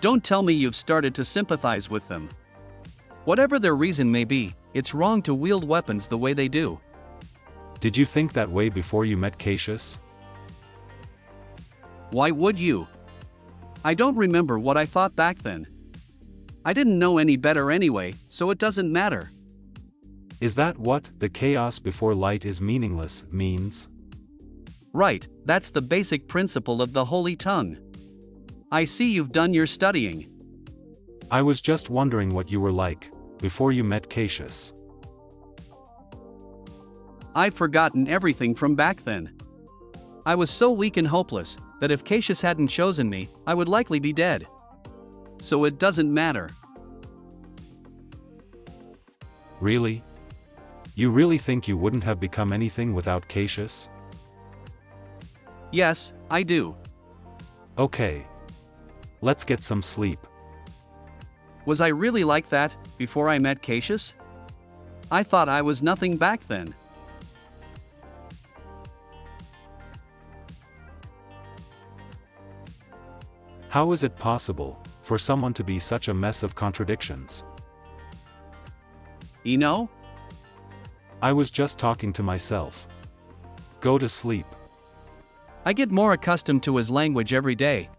Don't tell me you've started to sympathize with them. Whatever their reason may be, it's wrong to wield weapons the way they do. Did you think that way before you met Cassius? Why would you? I don't remember what I thought back then. I didn't know any better anyway, so it doesn't matter. Is that what "the chaos before light is meaningless" means? Right, that's the basic principle of the Holy Tongue. I see you've done your studying. I was just wondering what you were like before you met Cassius. I've forgotten everything from back then. I was so weak and hopeless that if Cassius hadn't chosen me, I would likely be dead. So it doesn't matter. Really? You really think you wouldn't have become anything without Cassius? Yes, I do. Okay. Let's get some sleep. Was I really like that before I met Cassius? I thought I was nothing back then. How is it possible for someone to be such a mess of contradictions? Ino? I was just talking to myself. Go to sleep. I get more accustomed to his language every day.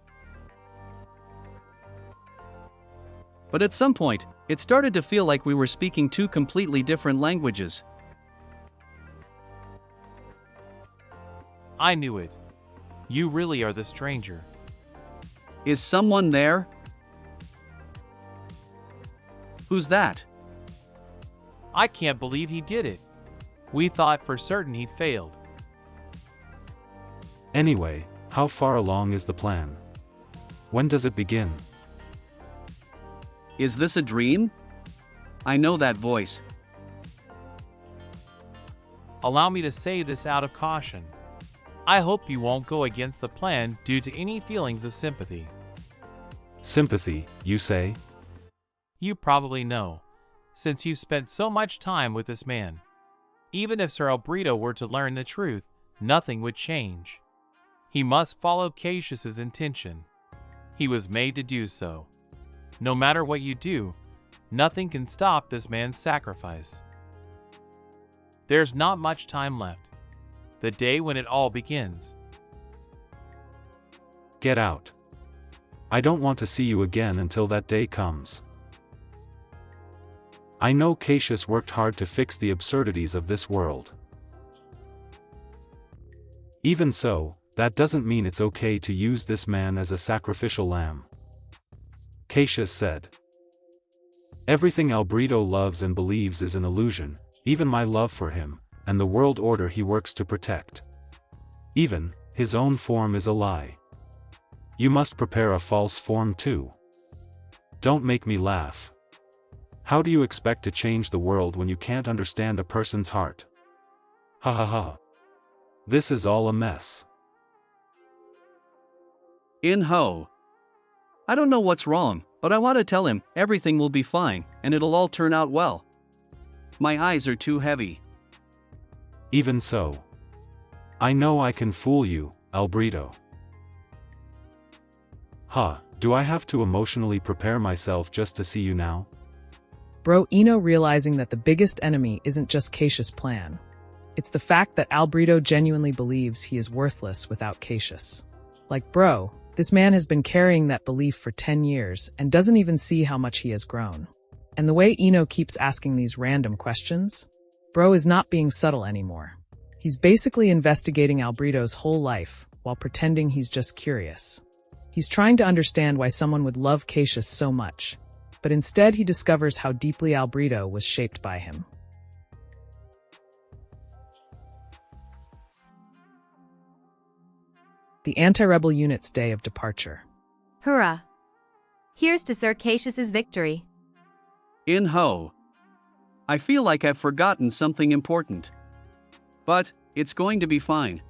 But at some point, it started to feel like we were speaking two completely different languages. I knew it. You really are the stranger. Is someone there? Who's that? I can't believe he did it. We thought for certain he'd failed. Anyway, how far along is the plan? When does it begin? Is this a dream? I know that voice. Allow me to say this out of caution. I hope you won't go against the plan due to any feelings of sympathy. Sympathy, you say? You probably know, since you spent so much time with this man. Even if Sir Albrito were to learn the truth, nothing would change. He must follow Cassius's intention. He was made to do so. No matter what you do, nothing can stop this man's sacrifice. There's not much time left. The day when it all begins. Get out. I don't want to see you again until that day comes. I know Cassius worked hard to fix the absurdities of this world. Even so, that doesn't mean it's okay to use this man as a sacrificial lamb. Cassius said, "Everything Albrito loves and believes is an illusion, even my love for him, and the world order he works to protect. Even his own form is a lie. You must prepare a false form too. Don't make me laugh. How do you expect to change the world when you can't understand a person's heart? Ha ha ha. This is all a mess." In-ho. I don't know what's wrong, but I want to tell him everything will be fine and it'll all turn out well. My eyes are too heavy. Even so. I know I can fool you, Albrito. Do I have to emotionally prepare myself just to see you now? Bro Eno realizing that the biggest enemy isn't just Cassius' plan. It's the fact that Albrito genuinely believes he is worthless without Cassius. Like bro, this man has been carrying that belief for 10 years and doesn't even see how much he has grown. And the way Eno keeps asking these random questions, bro is not being subtle anymore. He's basically investigating Albrito's whole life while pretending he's just curious. He's trying to understand why someone would love Cassius so much, but instead he discovers how deeply Albrito was shaped by him. the anti-rebel unit's day of departure. Hurrah! Here's to Sir Cassius's victory. In-ho. I feel like I've forgotten something important. But, it's going to be fine.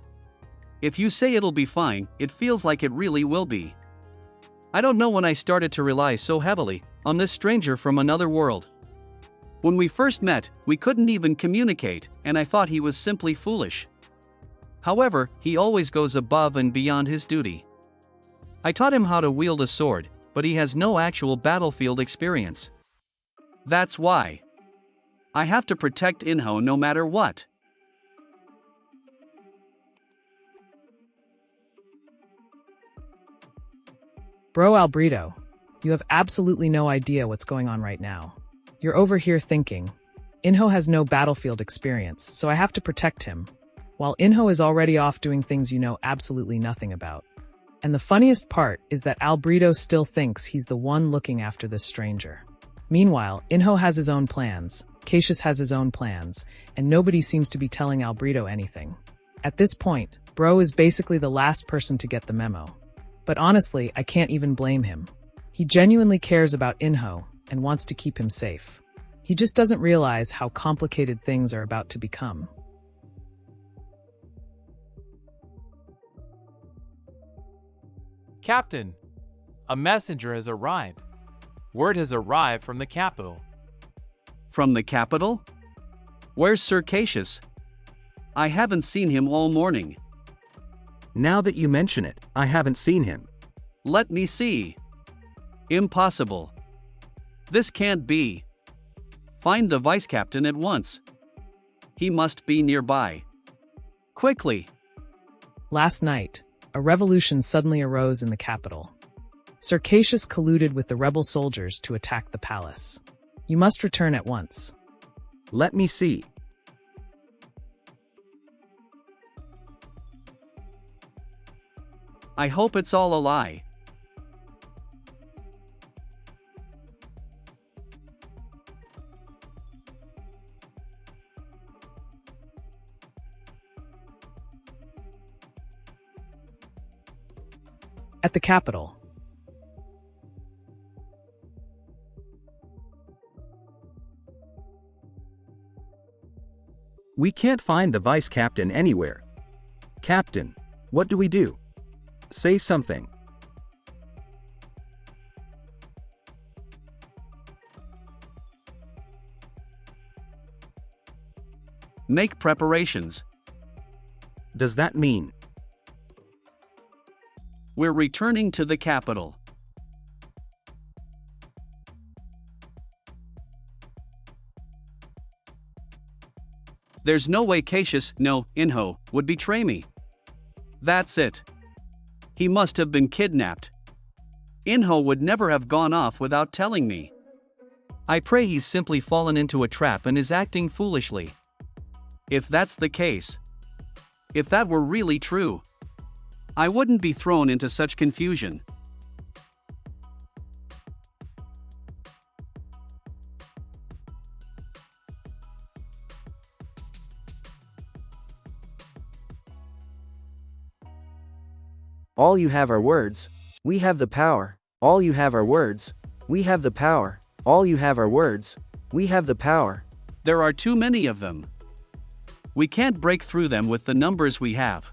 If you say it'll be fine, it feels like it really will be. I don't know when I started to rely so heavily on this stranger from another world. When we first met, we couldn't even communicate, and I thought he was simply foolish. However, he always goes above and beyond his duty. I taught him how to wield a sword, but he has no actual battlefield experience. That's why I have to protect In-ho no matter what. Bro Albrito, you have absolutely no idea what's going on right now. You're over here thinking, In-ho has no battlefield experience, so I have to protect him, while In-ho is already off doing things you know absolutely nothing about. And the funniest part is that Albrito still thinks he's the one looking after this stranger. Meanwhile, In-ho has his own plans, Cassius has his own plans, and nobody seems to be telling Albrito anything. At this point, Bro is basically the last person to get the memo. But honestly, I can't even blame him. He genuinely cares about In-ho and wants to keep him safe. He just doesn't realize how complicated things are about to become. Captain, a messenger has arrived. Word has arrived from the capital. From the capital? Where's Sir Cassius? I haven't seen him all morning. Now that you mention it, I haven't seen him. Let me see. Impossible. This can't be. Find the vice captain at once. He must be nearby. Quickly. Last night, a revolution suddenly arose in the capital. Sir Cassius colluded with the rebel soldiers to attack the palace. You must return at once. Let me see. I hope it's all a lie. At the capital. We can't find the vice captain anywhere. Captain, what do we do? Say something. Make preparations. Does that mean? We're returning to the capital. There's no way Cassius, no, In-ho, would betray me. That's it. He must have been kidnapped. In-ho would never have gone off without telling me. I pray he's simply fallen into a trap and is acting foolishly. If that's the case, if that were really true, I wouldn't be thrown into such confusion. All you have are words. We have the power. All you have are words. We have the power. All you have are words. We have the power. There are too many of them. We can't break through them with the numbers we have.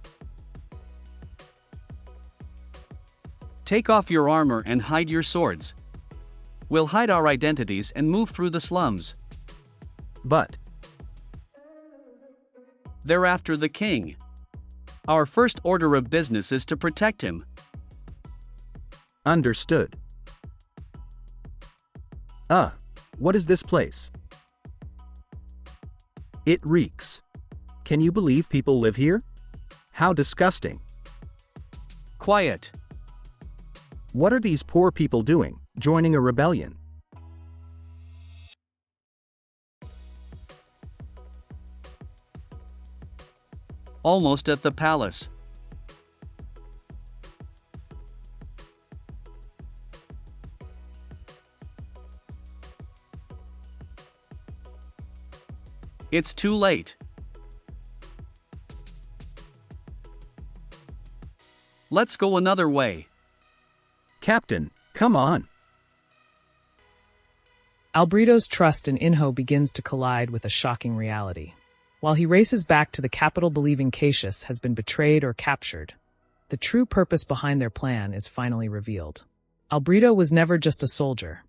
Take off your armor and hide your swords. We'll hide our identities and move through the slums. But they're after the king. Our first order of business is to protect him. Understood. What is this place? It reeks. Can you believe people live here? How disgusting. Quiet. What are these poor people doing, joining a rebellion? Almost at the palace. It's too late. Let's go another way. Captain, come on. Albrito's trust in Inho begins to collide with a shocking reality. While he races back to the capital believing Cassius has been betrayed or captured, the true purpose behind their plan is finally revealed. Albrito was never just a soldier.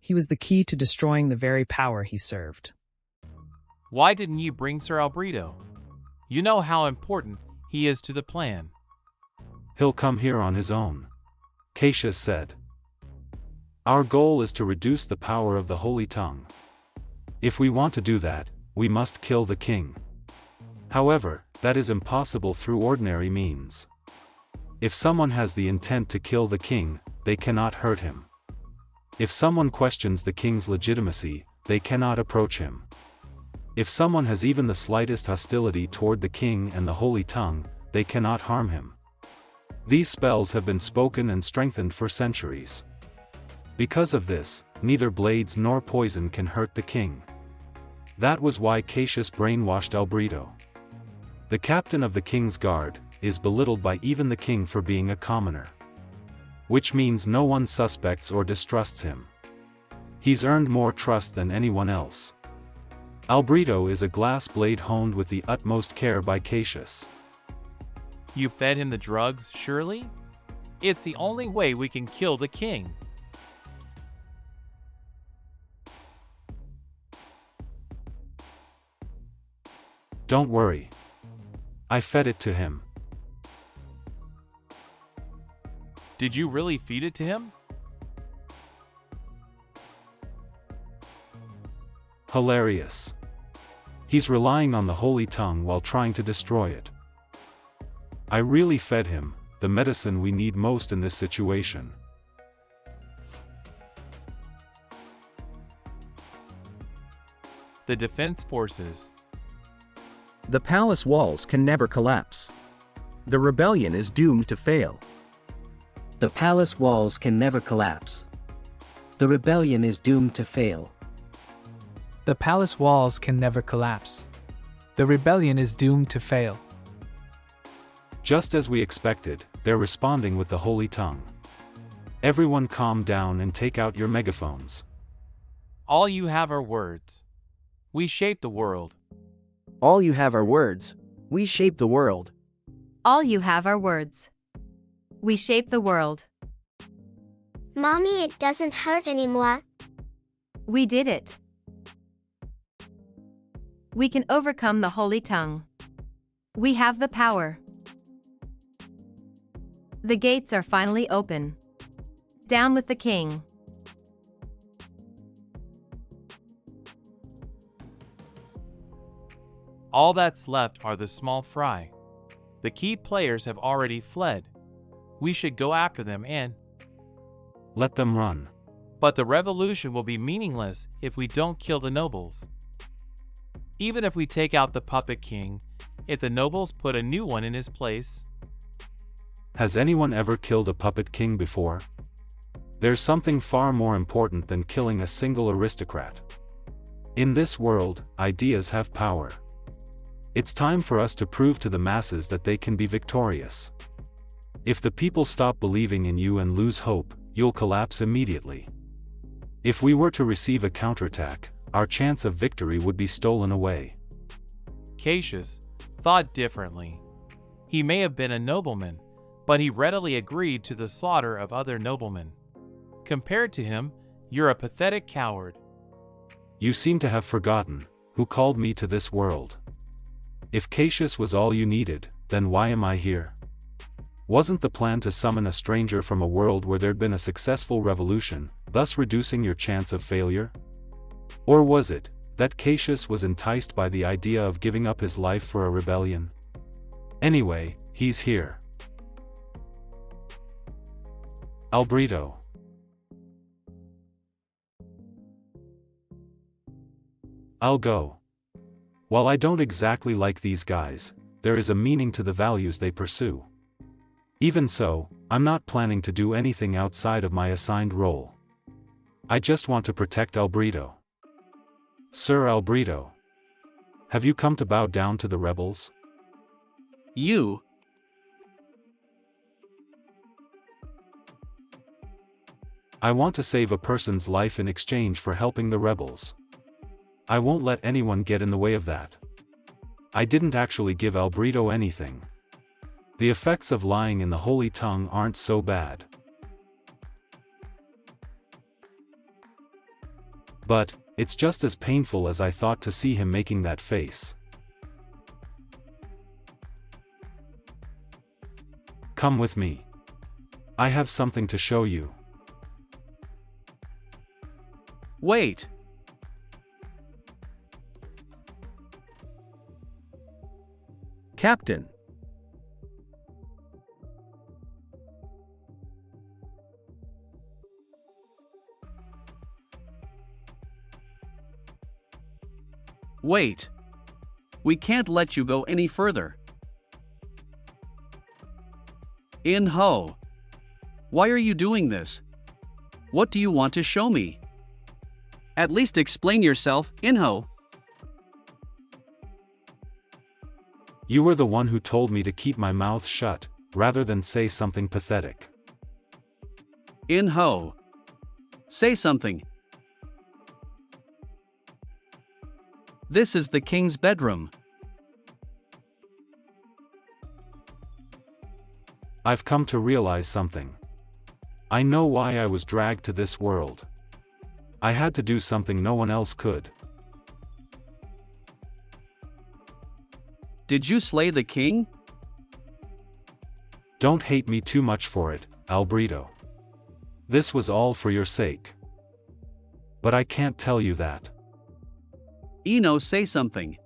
He was the key to destroying the very power he served. Why didn't you bring Sir Albrito? You know how important he is to the plan. He'll come here on his own, Cassius said. Our goal is to reduce the power of the Holy Tongue. If we want to do that, we must kill the king. However, that is impossible through ordinary means. If someone has the intent to kill the king, they cannot hurt him. If someone questions the king's legitimacy, they cannot approach him. If someone has even the slightest hostility toward the king and the Holy Tongue, they cannot harm him. These spells have been spoken and strengthened for centuries. Because of this, neither blades nor poison can hurt the king. That was why Cassius brainwashed Albrito. The captain of the king's guard is belittled by even the king for being a commoner. Which means no one suspects or distrusts him. He's earned more trust than anyone else. Albrito is a glass blade honed with the utmost care by Cassius. You fed him the drugs, surely? It's the only way we can kill the king. Don't worry. I fed it to him. Did you really feed it to him? Hilarious. He's relying on the Holy Tongue while trying to destroy it. I really fed him the medicine we need most in this situation. The defense forces. The palace walls can never collapse. The rebellion is doomed to fail. The palace walls can never collapse. The rebellion is doomed to fail. The palace walls can never collapse. The rebellion is doomed to fail. Just as we expected, they're responding with the Holy Tongue. Everyone calm down and take out your megaphones. All you have are words. We shape the world. All you have are words. We shape the world. All you have are words. We shape the world. Mommy, it doesn't hurt anymore. We did it. We can overcome the Holy Tongue. We have the power. The gates are finally open. Down with the king. All that's left are the small fry. The key players have already fled. We should go after them and let them run. But the revolution will be meaningless if we don't kill the nobles. Even if we take out the puppet king, if the nobles put a new one in his place. Has anyone ever killed a puppet king before? There's something far more important than killing a single aristocrat. In this world, ideas have power. It's time for us to prove to the masses that they can be victorious. If the people stop believing in you and lose hope, you'll collapse immediately. If we were to receive a counterattack, our chance of victory would be stolen away. Cassius thought differently. He may have been a nobleman, but he readily agreed to the slaughter of other noblemen. Compared to him, you're a pathetic coward. You seem to have forgotten who called me to this world. If Cassius was all you needed, then why am I here? Wasn't the plan to summon a stranger from a world where there'd been a successful revolution, thus reducing your chance of failure? Or was it that Cassius was enticed by the idea of giving up his life for a rebellion? Anyway, he's here. Albrito. I'll go. While I don't exactly like these guys, there is a meaning to the values they pursue. Even so, I'm not planning to do anything outside of my assigned role. I just want to protect Albrito. Sir Albrito. Have you come to bow down to the rebels? You? I want to save a person's life in exchange for helping the rebels. I won't let anyone get in the way of that. I didn't actually give Albrito anything. The effects of lying in the Holy Tongue aren't so bad. But, it's just as painful as I thought to see him making that face. Come with me. I have something to show you. Wait. Captain. Wait. We can't let you go any further. In-ho. Why are you doing this? What do you want to show me? At least explain yourself, In-ho. You were the one who told me to keep my mouth shut, rather than say something pathetic. In-ho. Say something. This is the king's bedroom. I've come to realize something. I know why I was dragged to this world. I had to do something no one else could. Did you slay the king? Don't hate me too much for it, Albrito. This was all for your sake. But I can't tell you that. Ino, say something.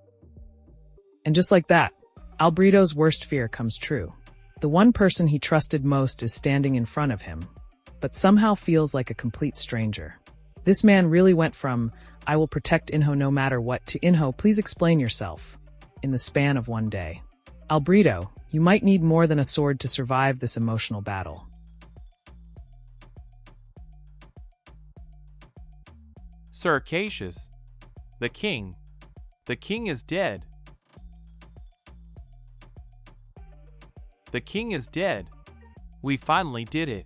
And just like that, Albrito's worst fear comes true. The one person he trusted most is standing in front of him, but somehow feels like a complete stranger. This man really went from, I will protect Inho no matter what, to Inho, please explain yourself, in the span of one day. Albrito, you might need more than a sword to survive this emotional battle. Sir Cassius, the king is dead. The king is dead. We finally did it.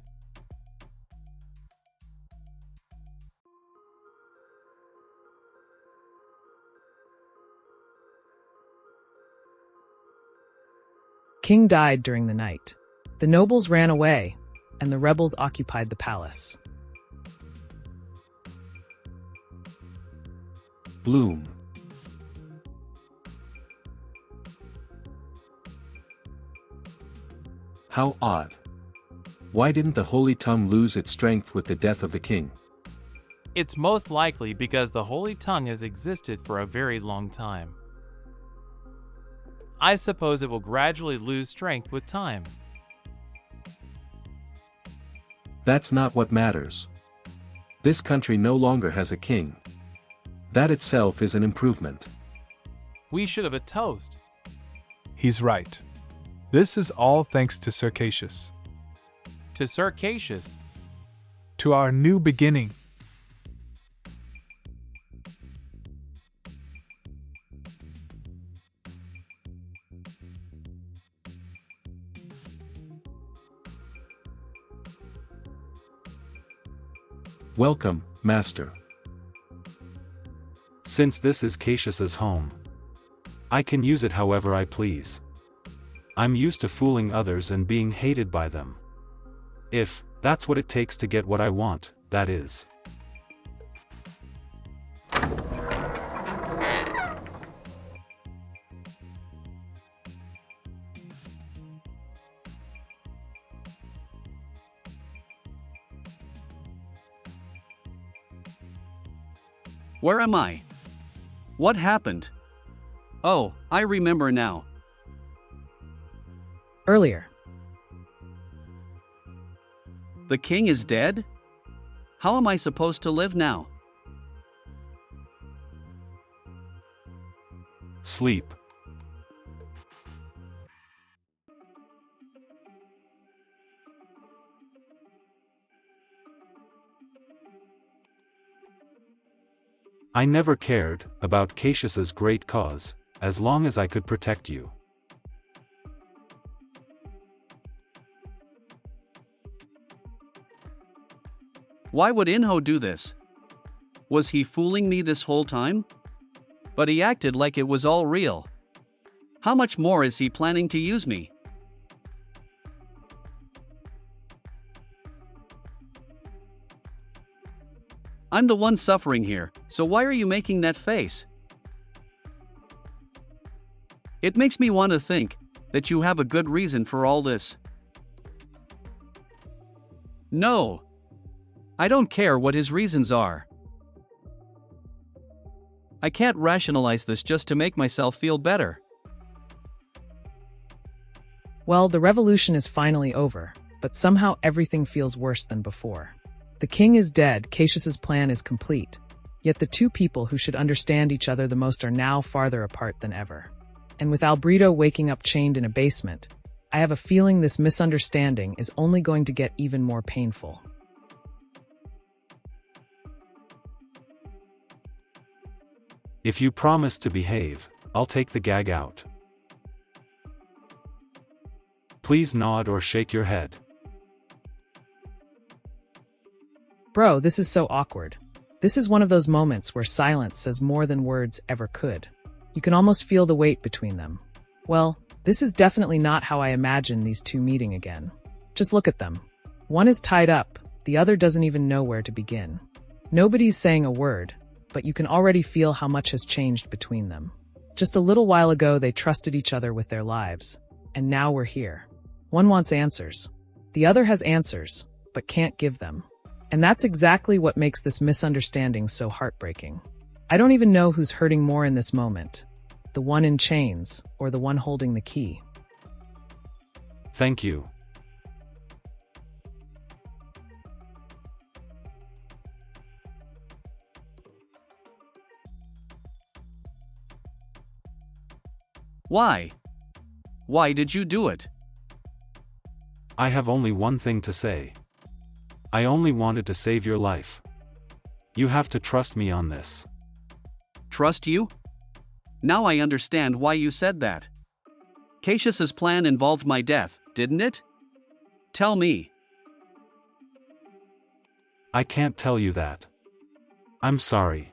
King died during the night. The nobles ran away, and the rebels occupied the palace. Bloom. How odd. Why didn't the Holy Tongue lose its strength with the death of the king? It's most likely because the Holy Tongue has existed for a very long time. I suppose it will gradually lose strength with time. That's not what matters. This country no longer has a king. That itself is an improvement. We should have a toast. He's right. This is all thanks to Sir Cassius. To Sir Cassius. To our new beginning. Welcome, Master. Since this is Cassius's home, I can use it however I please. I'm used to fooling others and being hated by them. If that's what it takes to get what I want, that is. Where am I? What happened? Oh, I remember now. Earlier. The king is dead? How am I supposed to live now? Sleep. I never cared about Cassius's great cause, as long as I could protect you. Why would Inho do this? Was he fooling me this whole time? But he acted like it was all real. How much more is he planning to use me? I'm the one suffering here, so why are you making that face? It makes me want to think that you have a good reason for all this. No. I don't care what his reasons are. I can't rationalize this just to make myself feel better. Well, the revolution is finally over, but somehow everything feels worse than before. The king is dead, Cassius's plan is complete, yet the two people who should understand each other the most are now farther apart than ever. And with Albrito waking up chained in a basement, I have a feeling this misunderstanding is only going to get even more painful. If you promise to behave, I'll take the gag out. Please nod or shake your head. Bro, this is so awkward. This is one of those moments where silence says more than words ever could. You can almost feel the weight between them. Well, this is definitely not how I imagine these two meeting again. Just look at them. One is tied up, the other doesn't even know where to begin. Nobody's saying a word, but you can already feel how much has changed between them. Just a little while ago they trusted each other with their lives, and now we're here. One wants answers. The other has answers, but can't give them. And that's exactly what makes this misunderstanding so heartbreaking. I don't even know who's hurting more in this moment, the one in chains or the one holding the key. Thank you. Why? Why did you do it? I have only one thing to say. I only wanted to save your life. You have to trust me on this. Trust you? Now I understand why you said that. Cassius's plan involved my death, didn't it? Tell me. I can't tell you that. I'm sorry.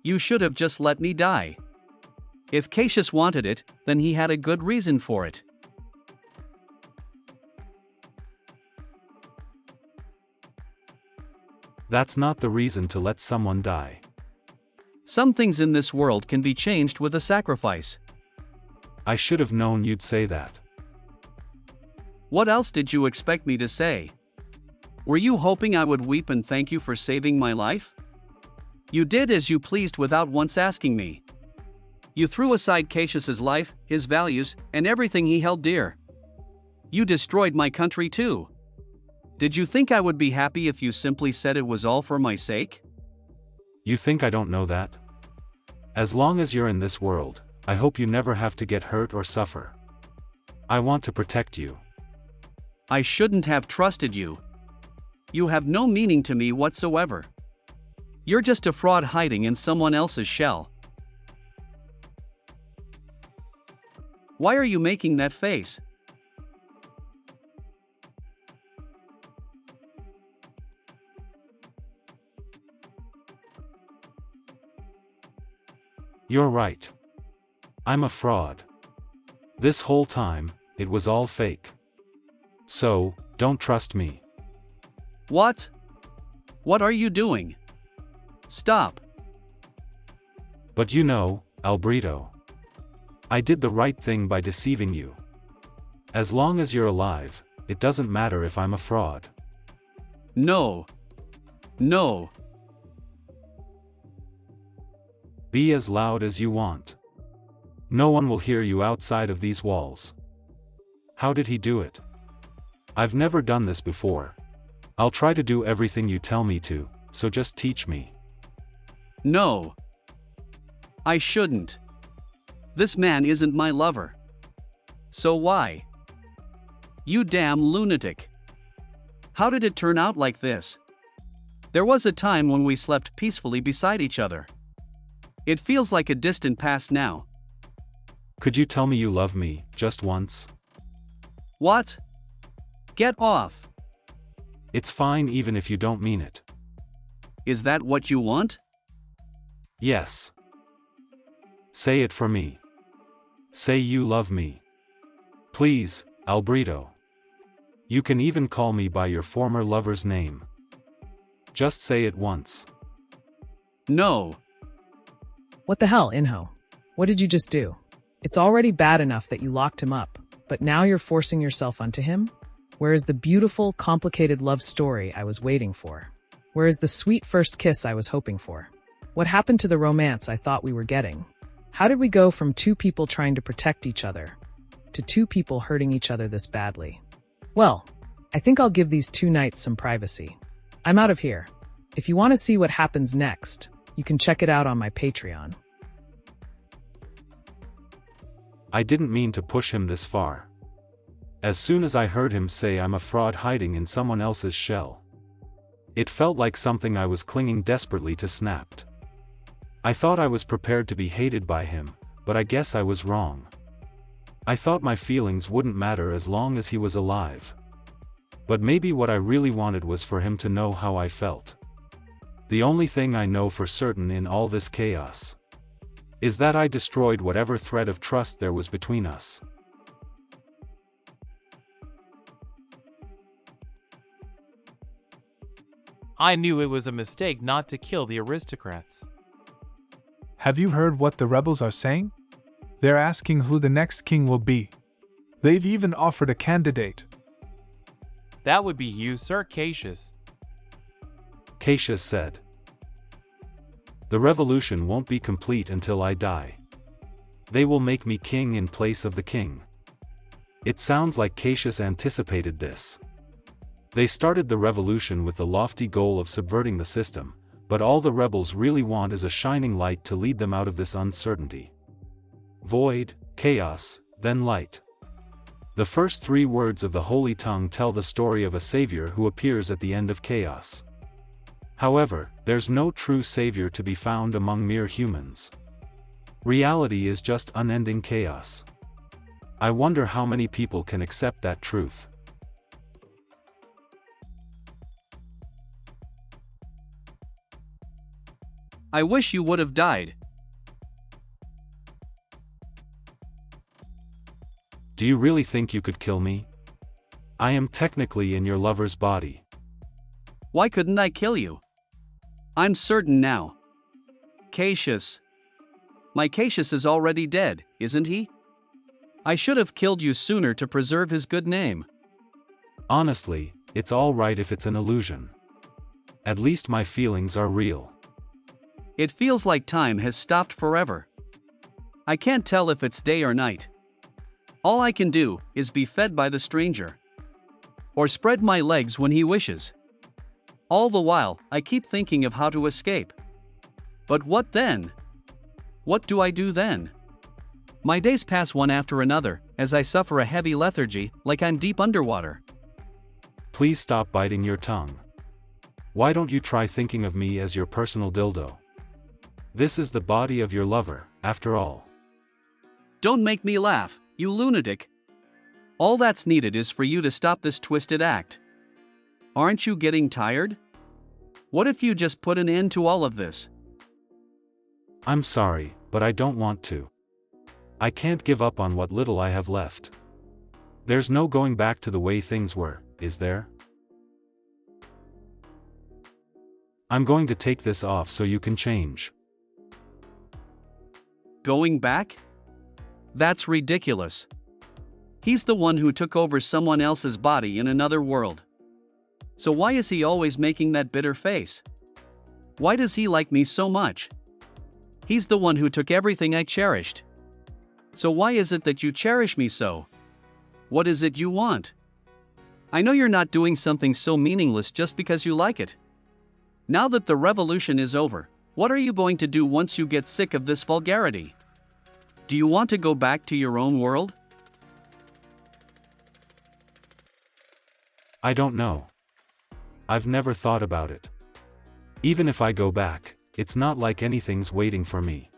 You should have just let me die. If Cassius wanted it, then he had a good reason for it. That's not the reason to let someone die. Some things in this world can be changed with a sacrifice. I should have known you'd say that. What else did you expect me to say? Were you hoping I would weep and thank you for saving my life? You did as you pleased without once asking me. You threw aside Cassius's life, his values, and everything he held dear. You destroyed my country too. Did you think I would be happy if you simply said it was all for my sake? You think I don't know that? As long as you're in this world, I hope you never have to get hurt or suffer. I want to protect you. I shouldn't have trusted you. You have no meaning to me whatsoever. You're just a fraud hiding in someone else's shell. Why are you making that face? You're right. I'm a fraud. This whole time, it was all fake. So, don't trust me. What? What are you doing? Stop. But you know, Albrito. I did the right thing by deceiving you. As long as you're alive, it doesn't matter if I'm a fraud. No. No. Be as loud as you want. No one will hear you outside of these walls. How did he do it? I've never done this before. I'll try to do everything you tell me to, so just teach me. No. I shouldn't. This man isn't my lover. So why? You damn lunatic. How did it turn out like this? There was a time when we slept peacefully beside each other. It feels like a distant past now. Could you tell me you love me, just once? What? Get off. It's fine even if you don't mean it. Is that what you want? Yes. Say it for me. Say you love me. Please, Albrito. You can even call me by your former lover's name. Just say it once. No. What the hell, Inho? What did you just do? It's already bad enough that you locked him up, but now you're forcing yourself onto him? Where is the beautiful, complicated love story I was waiting for? Where is the sweet first kiss I was hoping for? What happened to the romance I thought we were getting? How did we go from two people trying to protect each other to two people hurting each other this badly? Well, I think I'll give these 2 nights some privacy. I'm out of here. If you want to see what happens next, you can check it out on my Patreon. I didn't mean to push him this far. As soon as I heard him say I'm a fraud hiding in someone else's shell, it felt like something I was clinging desperately to snapped. I thought I was prepared to be hated by him, but I guess I was wrong. I thought my feelings wouldn't matter as long as he was alive. But maybe what I really wanted was for him to know how I felt. The only thing I know for certain in all this chaos is that I destroyed whatever thread of trust there was between us. I knew it was a mistake not to kill the aristocrats. Have you heard what the rebels are saying? They're asking who the next king will be. They've even offered a candidate. That would be you, Sir Cassius. Cassius said. The revolution won't be complete until I die. They will make me king in place of the king. It sounds like Cassius anticipated this. They started the revolution with the lofty goal of subverting the system, but all the rebels really want is a shining light to lead them out of this uncertainty. Void, chaos, then light. The first 3 words of the Holy Tongue tell the story of a savior who appears at the end of chaos. However, there's no true savior to be found among mere humans. Reality is just unending chaos. I wonder how many people can accept that truth. I wish you would have died. Do you really think you could kill me? I am technically in your lover's body. Why couldn't I kill you? I'm certain now. Cassius. My Cassius is already dead, isn't he? I should have killed you sooner to preserve his good name. Honestly, it's all right if it's an illusion. At least my feelings are real. It feels like time has stopped forever. I can't tell if it's day or night. All I can do is be fed by the stranger. Or spread my legs when he wishes. All the while, I keep thinking of how to escape. But what then? What do I do then? My days pass one after another, as I suffer a heavy lethargy, like I'm deep underwater. Please stop biting your tongue. Why don't you try thinking of me as your personal dildo? This is the body of your lover, after all. Don't make me laugh, you lunatic. All that's needed is for you to stop this twisted act. Aren't you getting tired? What if you just put an end to all of this? I'm sorry, but I don't want to. I can't give up on what little I have left. There's no going back to the way things were, is there? I'm going to take this off so you can change. Going back? That's ridiculous. He's the one who took over someone else's body in another world. So why is he always making that bitter face? Why does he like me so much? He's the one who took everything I cherished. So why is it that you cherish me so? What is it you want? I know you're not doing something so meaningless just because you like it. Now that the revolution is over, what are you going to do once you get sick of this vulgarity? Do you want to go back to your own world? I don't know. I've never thought about it. Even if I go back, it's not like anything's waiting for me.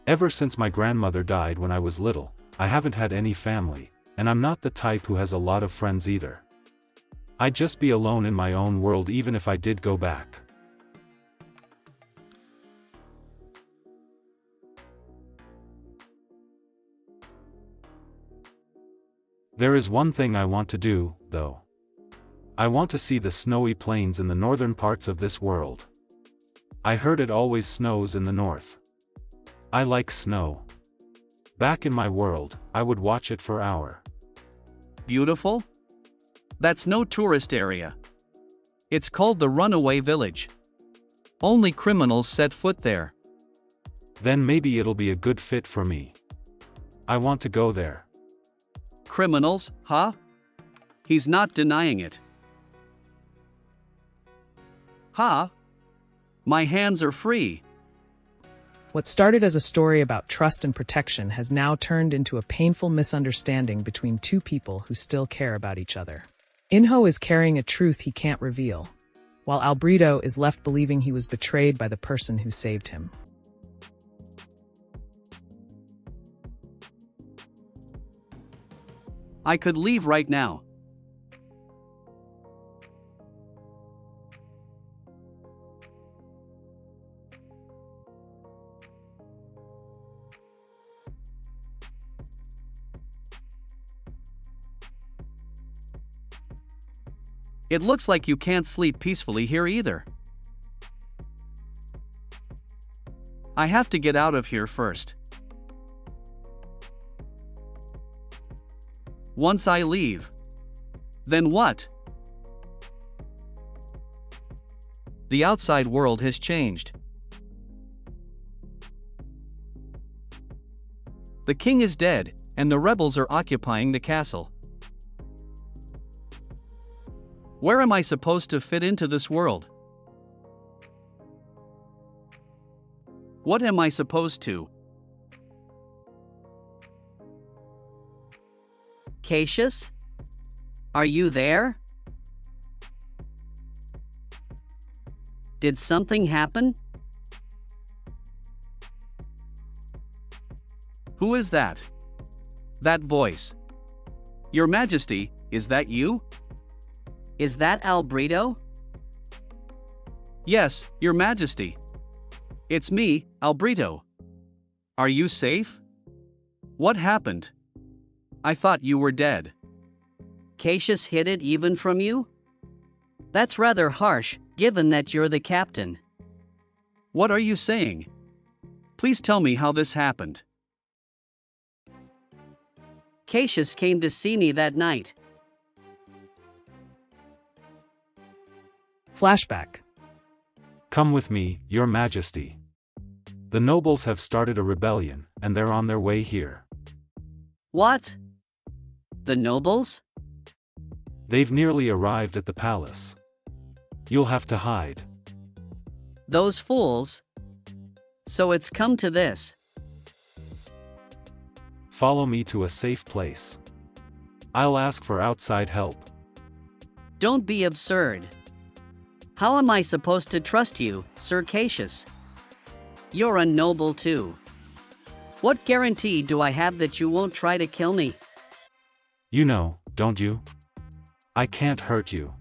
Ever since my grandmother died when I was little, I haven't had any family, and I'm not the type who has a lot of friends either. I'd just be alone in my own world even if I did go back. There is one thing I want to do, though. I want to see the snowy plains in the northern parts of this world. I heard it always snows in the north. I like snow. Back in my world, I would watch it for hours. Beautiful? That's no tourist area. It's called the Runaway Village. Only criminals set foot there. Then maybe it'll be a good fit for me. I want to go there. Criminals, huh? He's not denying it. Huh? My hands are free. What started as a story about trust and protection has now turned into a painful misunderstanding between two people who still care about each other. Inho is carrying a truth he can't reveal, while Albrito is left believing he was betrayed by the person who saved him. I could leave right now. It looks like you can't sleep peacefully here either. I have to get out of here first. Once I leave, then what? The outside world has changed. The king is dead, and the rebels are occupying the castle. Where am I supposed to fit into this world? What am I supposed to? Cassius? Are you there? Did something happen? Who is that? That voice. Your Majesty, is that you? Is that Albrito? Yes, Your Majesty. It's me, Albrito. Are you safe? What happened? I thought you were dead. Cassius hid it even from you? That's rather harsh, given that you're the captain. What are you saying? Please tell me how this happened. Cassius came to see me that night. Flashback. Come with me, Your Majesty. The nobles have started a rebellion, and they're on their way here. What? The nobles? They've nearly arrived at the palace. You'll have to hide. Those fools. So it's come to this. Follow me to a safe place. I'll ask for outside help. Don't be absurd. How am I supposed to trust you, Sir Cassius? You're a noble too. What guarantee do I have that you won't try to kill me? You know, don't you? I can't hurt you.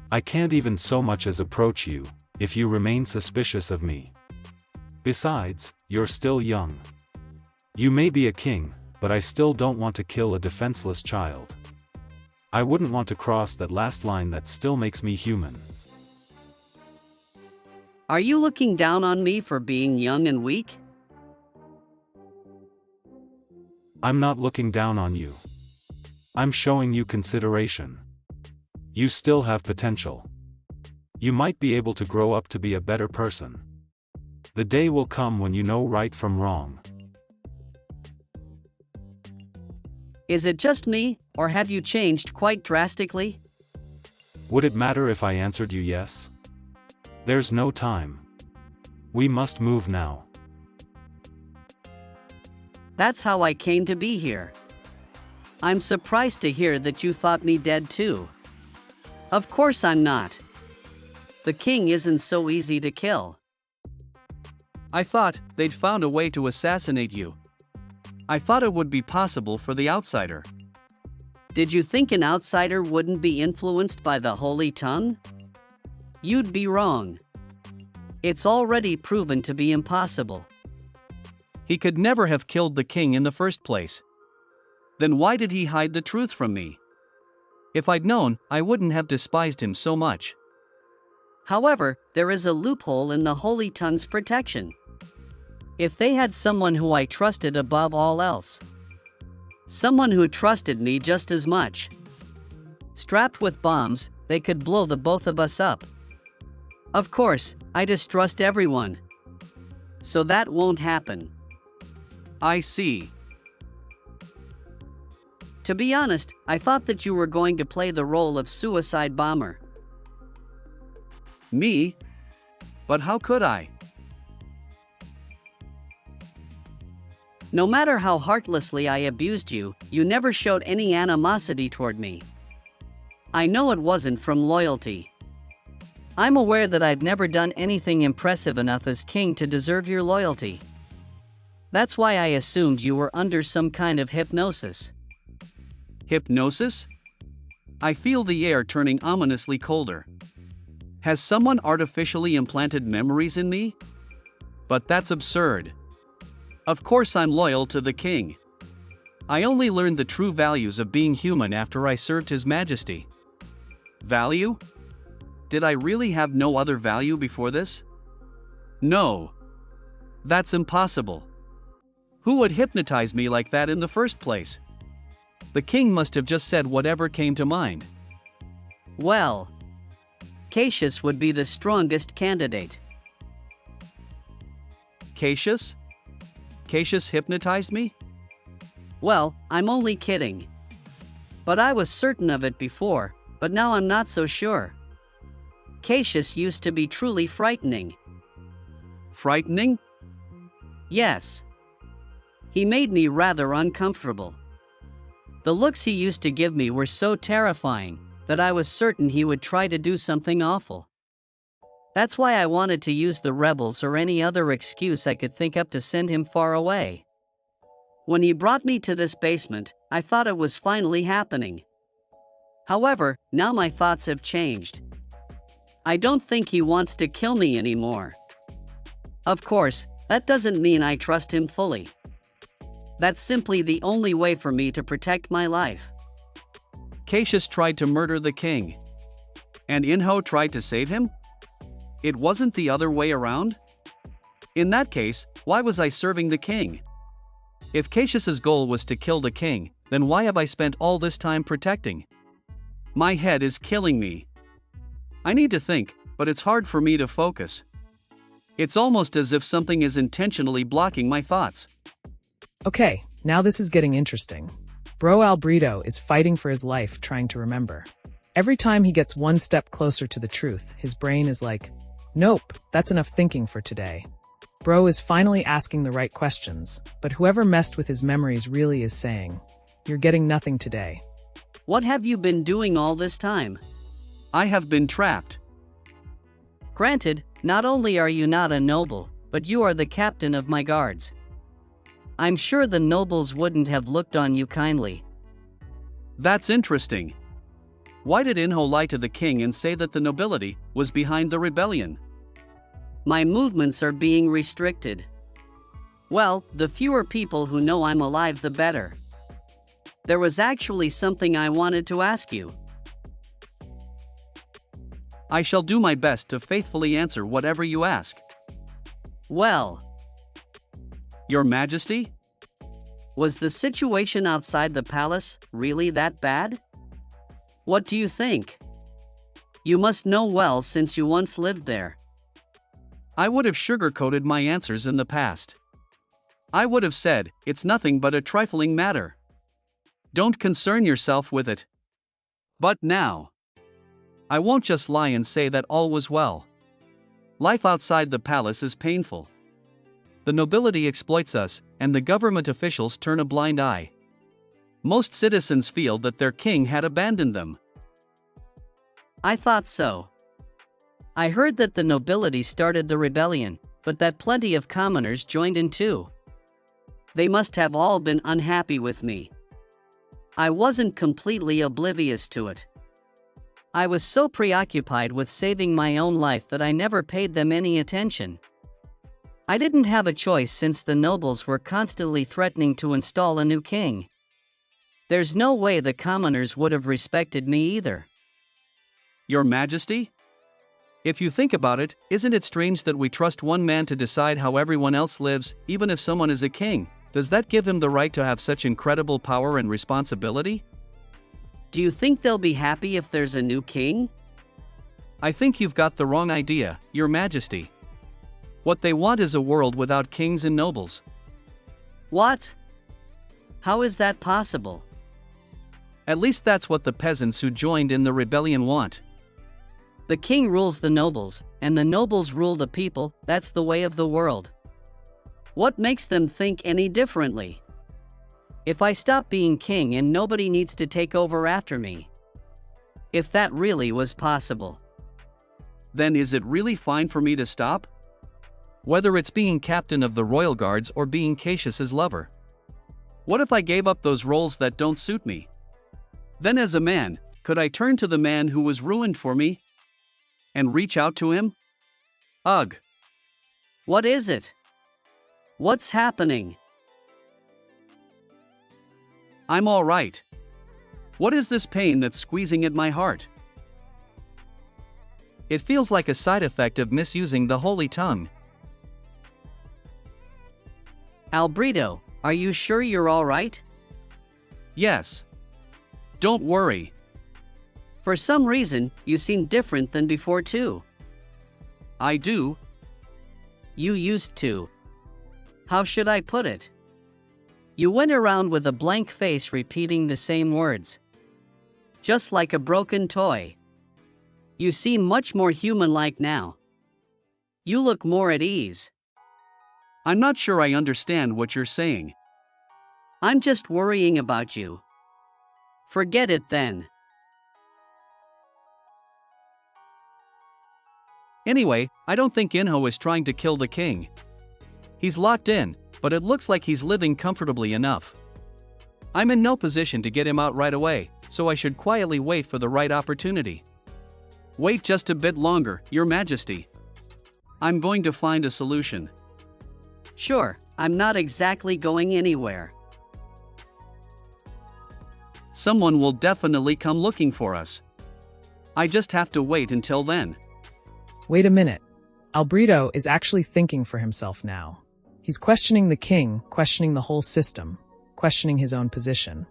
I can't even so much as approach you, if you remain suspicious of me. Besides, you're still young. You may be a king, but I still don't want to kill a defenseless child. I wouldn't want to cross that last line that still makes me human. Are you looking down on me for being young and weak? I'm not looking down on you. I'm showing you consideration. You still have potential. You might be able to grow up to be a better person. The day will come when you know right from wrong. Is it just me, or have you changed quite drastically? Would it matter if I answered you yes? There's no time. We must move now. That's how I came to be here. I'm surprised to hear that you thought me dead too. Of course I'm not. The king isn't so easy to kill. I thought they'd found a way to assassinate you. I thought it would be possible for the outsider. Did you think an outsider wouldn't be influenced by the holy tongue? You'd be wrong. It's already proven to be impossible. He could never have killed the king in the first place. Then why did he hide the truth from me? If I'd known, I wouldn't have despised him so much. However, there is a loophole in the holy tongue's protection. If they had someone who I trusted above all else, someone who trusted me just as much, strapped with bombs, they could blow the both of us up. Of course, I distrust everyone. So that won't happen. I see. To be honest, I thought that you were going to play the role of suicide bomber. Me? But how could I? No matter how heartlessly I abused you, you never showed any animosity toward me. I know it wasn't from loyalty. I'm aware that I've never done anything impressive enough as king to deserve your loyalty. That's why I assumed you were under some kind of hypnosis. Hypnosis? I feel the air turning ominously colder. Has someone artificially implanted memories in me? But that's absurd. Of course I'm loyal to the king. I only learned the true values of being human after I served His Majesty. Value? Did I really have no other value before this? No. That's impossible. Who would hypnotize me like that in the first place? The king must have just said whatever came to mind. Well, Cassius would be the strongest candidate. Cassius? Cassius hypnotized me? Well, I'm only kidding. But I was certain of it before, but now I'm not so sure. Cassius used to be truly frightening. Frightening? Yes. He made me rather uncomfortable. The looks he used to give me were so terrifying that I was certain he would try to do something awful. That's why I wanted to use the rebels or any other excuse I could think up to send him far away. When he brought me to this basement, I thought it was finally happening. However, now my thoughts have changed. I don't think he wants to kill me anymore. Of course, that doesn't mean I trust him fully. That's simply the only way for me to protect my life. Cassius tried to murder the king. And Inho tried to save him? It wasn't the other way around? In that case, why was I serving the king? If Cassius's goal was to kill the king, then why have I spent all this time protecting? My head is killing me. I need to think, but it's hard for me to focus. It's almost as if something is intentionally blocking my thoughts. Okay, now this is getting interesting. Bro Albrito is fighting for his life trying to remember. Every time he gets one step closer to the truth, his brain is like, nope, that's enough thinking for today. Bro is finally asking the right questions, but whoever messed with his memories really is saying, you're getting nothing today. What have you been doing all this time? I have been trapped. Granted, not only are you not a noble, but you are the captain of my guards. I'm sure the nobles wouldn't have looked on you kindly. That's interesting. Why did Inho lie to the king and say that the nobility was behind the rebellion? My movements are being restricted. Well, the fewer people who know I'm alive, the better. There was actually something I wanted to ask you. I shall do my best to faithfully answer whatever you ask. Well, Your Majesty? was the situation outside the palace really that bad? What do you think? You must know well since you once lived there. I would have sugarcoated my answers in the past. I would have said, it's nothing but a trifling matter. Don't concern yourself with it. But now, I won't just lie and say that all was well. Life outside the palace is painful. The nobility exploits us, and the government officials turn a blind eye. Most citizens feel that their king had abandoned them. I thought so. I heard that the nobility started the rebellion, but that plenty of commoners joined in too. They must have all been unhappy with me. I wasn't completely oblivious to it. I was so preoccupied with saving my own life that I never paid them any attention. I didn't have a choice since the nobles were constantly threatening to install a new king. There's no way the commoners would have respected me either. Your Majesty? If you think about it, isn't it strange that we trust one man to decide how everyone else lives, even if someone is a king? Does that give him the right to have such incredible power and responsibility? Do you think they'll be happy if there's a new king? I think you've got the wrong idea, Your Majesty. What they want is a world without kings and nobles. What? How is that possible? At least that's what the peasants who joined in the rebellion want. The king rules the nobles, and the nobles rule the people. That's the way of the world. What makes them think any differently? If I stop being king and nobody needs to take over after me. If that really was possible. Then is it really fine for me to stop? Whether it's being captain of the royal guards or being Cassius's lover. What if I gave up those roles that don't suit me? Then as a man, could I turn to the man who was ruined for me? And reach out to him? Ugh. What is it? What's happening? I'm all right. What is this pain that's squeezing at my heart? It feels like a side effect of misusing the holy tongue. Albrito, are you sure you're all right? Yes. Don't worry. For some reason, you seem different than before too. I do. You used to. How should I put it? You went around with a blank face repeating the same words. Just like a broken toy. You seem much more human-like now. You look more at ease. I'm not sure I understand what you're saying. I'm just worrying about you. Forget it then. Anyway, I don't think Inho is trying to kill the king. He's locked in, but it looks like he's living comfortably enough. I'm in no position to get him out right away, so I should quietly wait for the right opportunity. Wait just a bit longer, Your Majesty. I'm going to find a solution. Sure, I'm not exactly going anywhere. Someone will definitely come looking for us. I just have to wait until then. Wait a minute. Albrito is actually thinking for himself now. He's questioning the king, questioning the whole system, questioning his own position.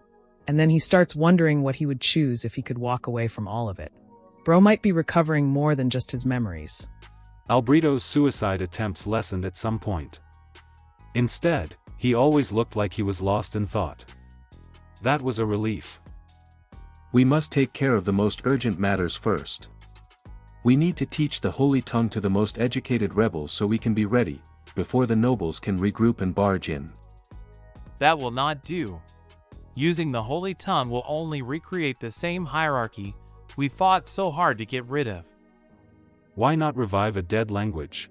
And then he starts wondering what he would choose if he could walk away from all of it. Bro might be recovering more than just his memories. Albrito's suicide attempts lessened at some point. Instead, he always looked like he was lost in thought. That was a relief. We must take care of the most urgent matters first. We need to teach the holy tongue to the most educated rebels so we can be ready, before the nobles can regroup and barge in. That will not do. Using the holy tongue will only recreate the same hierarchy we fought so hard to get rid of. Why not revive a dead language?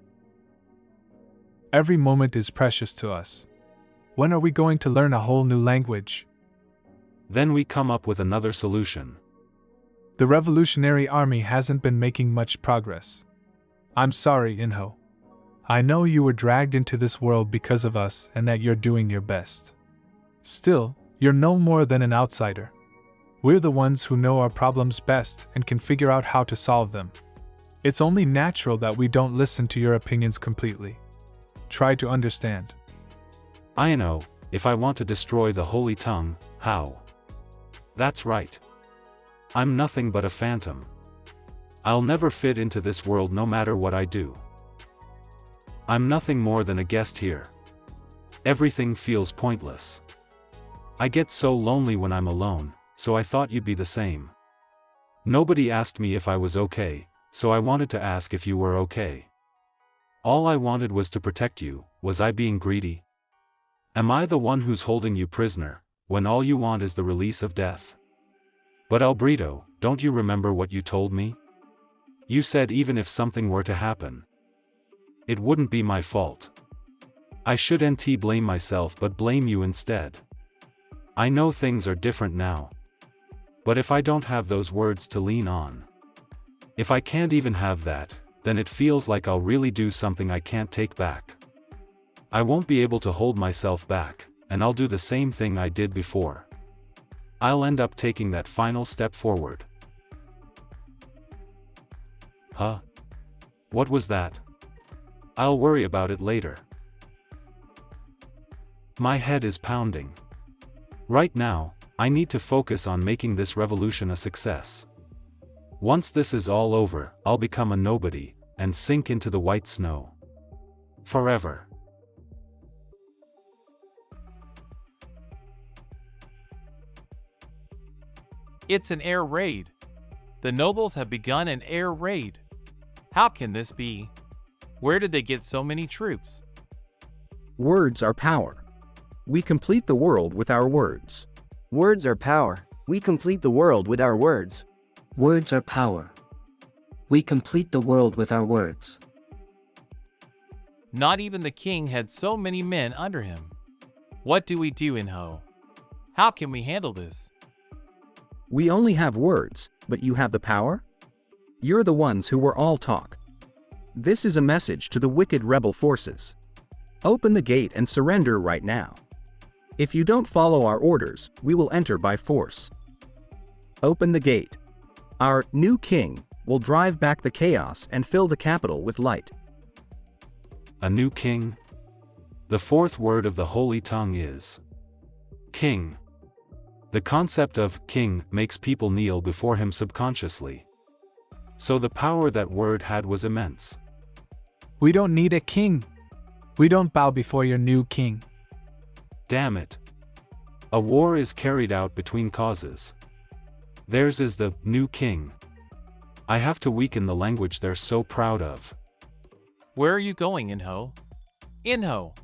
Every moment is precious to us. When are we going to learn a whole new language? Then we come up with another solution. The Revolutionary Army hasn't been making much progress. I'm sorry, Inho. I know you were dragged into this world because of us and that you're doing your best. Still, you're no more than an outsider. We're the ones who know our problems best and can figure out how to solve them. It's only natural that we don't listen to your opinions completely. Try to understand. I know, if I want to destroy the holy tongue, how? That's right. I'm nothing but a phantom. I'll never fit into this world no matter what I do. I'm nothing more than a guest here. Everything feels pointless. I get so lonely when I'm alone, so I thought you'd be the same. Nobody asked me if I was okay, so I wanted to ask if you were okay. All I wanted was to protect you. Was I being greedy? Am I the one who's holding you prisoner, when all you want is the release of death? But Albrito, don't you remember what you told me? You said even if something were to happen, it wouldn't be my fault. I shouldn't blame myself but blame you instead. I know things are different now. But if I don't have those words to lean on, if I can't even have that, then it feels like I'll really do something I can't take back. I won't be able to hold myself back, and I'll do the same thing I did before. I'll end up taking that final step forward. Huh? What was that? I'll worry about it later. My head is pounding. Right now, I need to focus on making this revolution a success. Once this is all over, I'll become a nobody, and sink into the white snow. Forever. It's an air raid. The nobles have begun an air raid. How can this be? Where did they get so many troops? Words are power. We complete the world with our words. Words are power. We complete the world with our words. Words are power. We complete the world with our words. Not even the king had so many men under him. What do we do, Inho? How can we handle this? We only have words, but you have the power? You're the ones who were all talk. This is a message to the wicked rebel forces. Open the gate and surrender right now. If you don't follow our orders, we will enter by force. Open the gate. Our new king will drive back the chaos and fill the capital with light. A new king? The fourth word of the holy tongue is king. The concept of king makes people kneel before him subconsciously. So the power that word had was immense. We don't need a king. We don't bow before your new king. Damn it. A war is carried out between causes. Theirs is the new king. I have to weaken the language they're so proud of. Where are you going, Inho? Inho!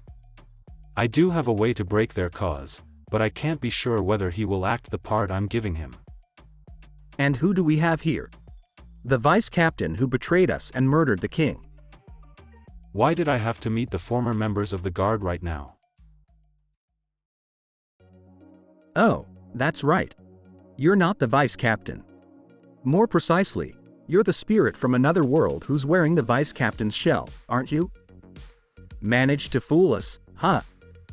I do have a way to break their cause, but I can't be sure whether he will act the part I'm giving him. And who do we have here? The vice captain who betrayed us and murdered the king. Why did I have to meet the former members of the guard right now? Oh, that's right. You're not the vice captain. More precisely, you're the spirit from another world who's wearing the vice captain's shell, aren't you? Managed to fool us, huh?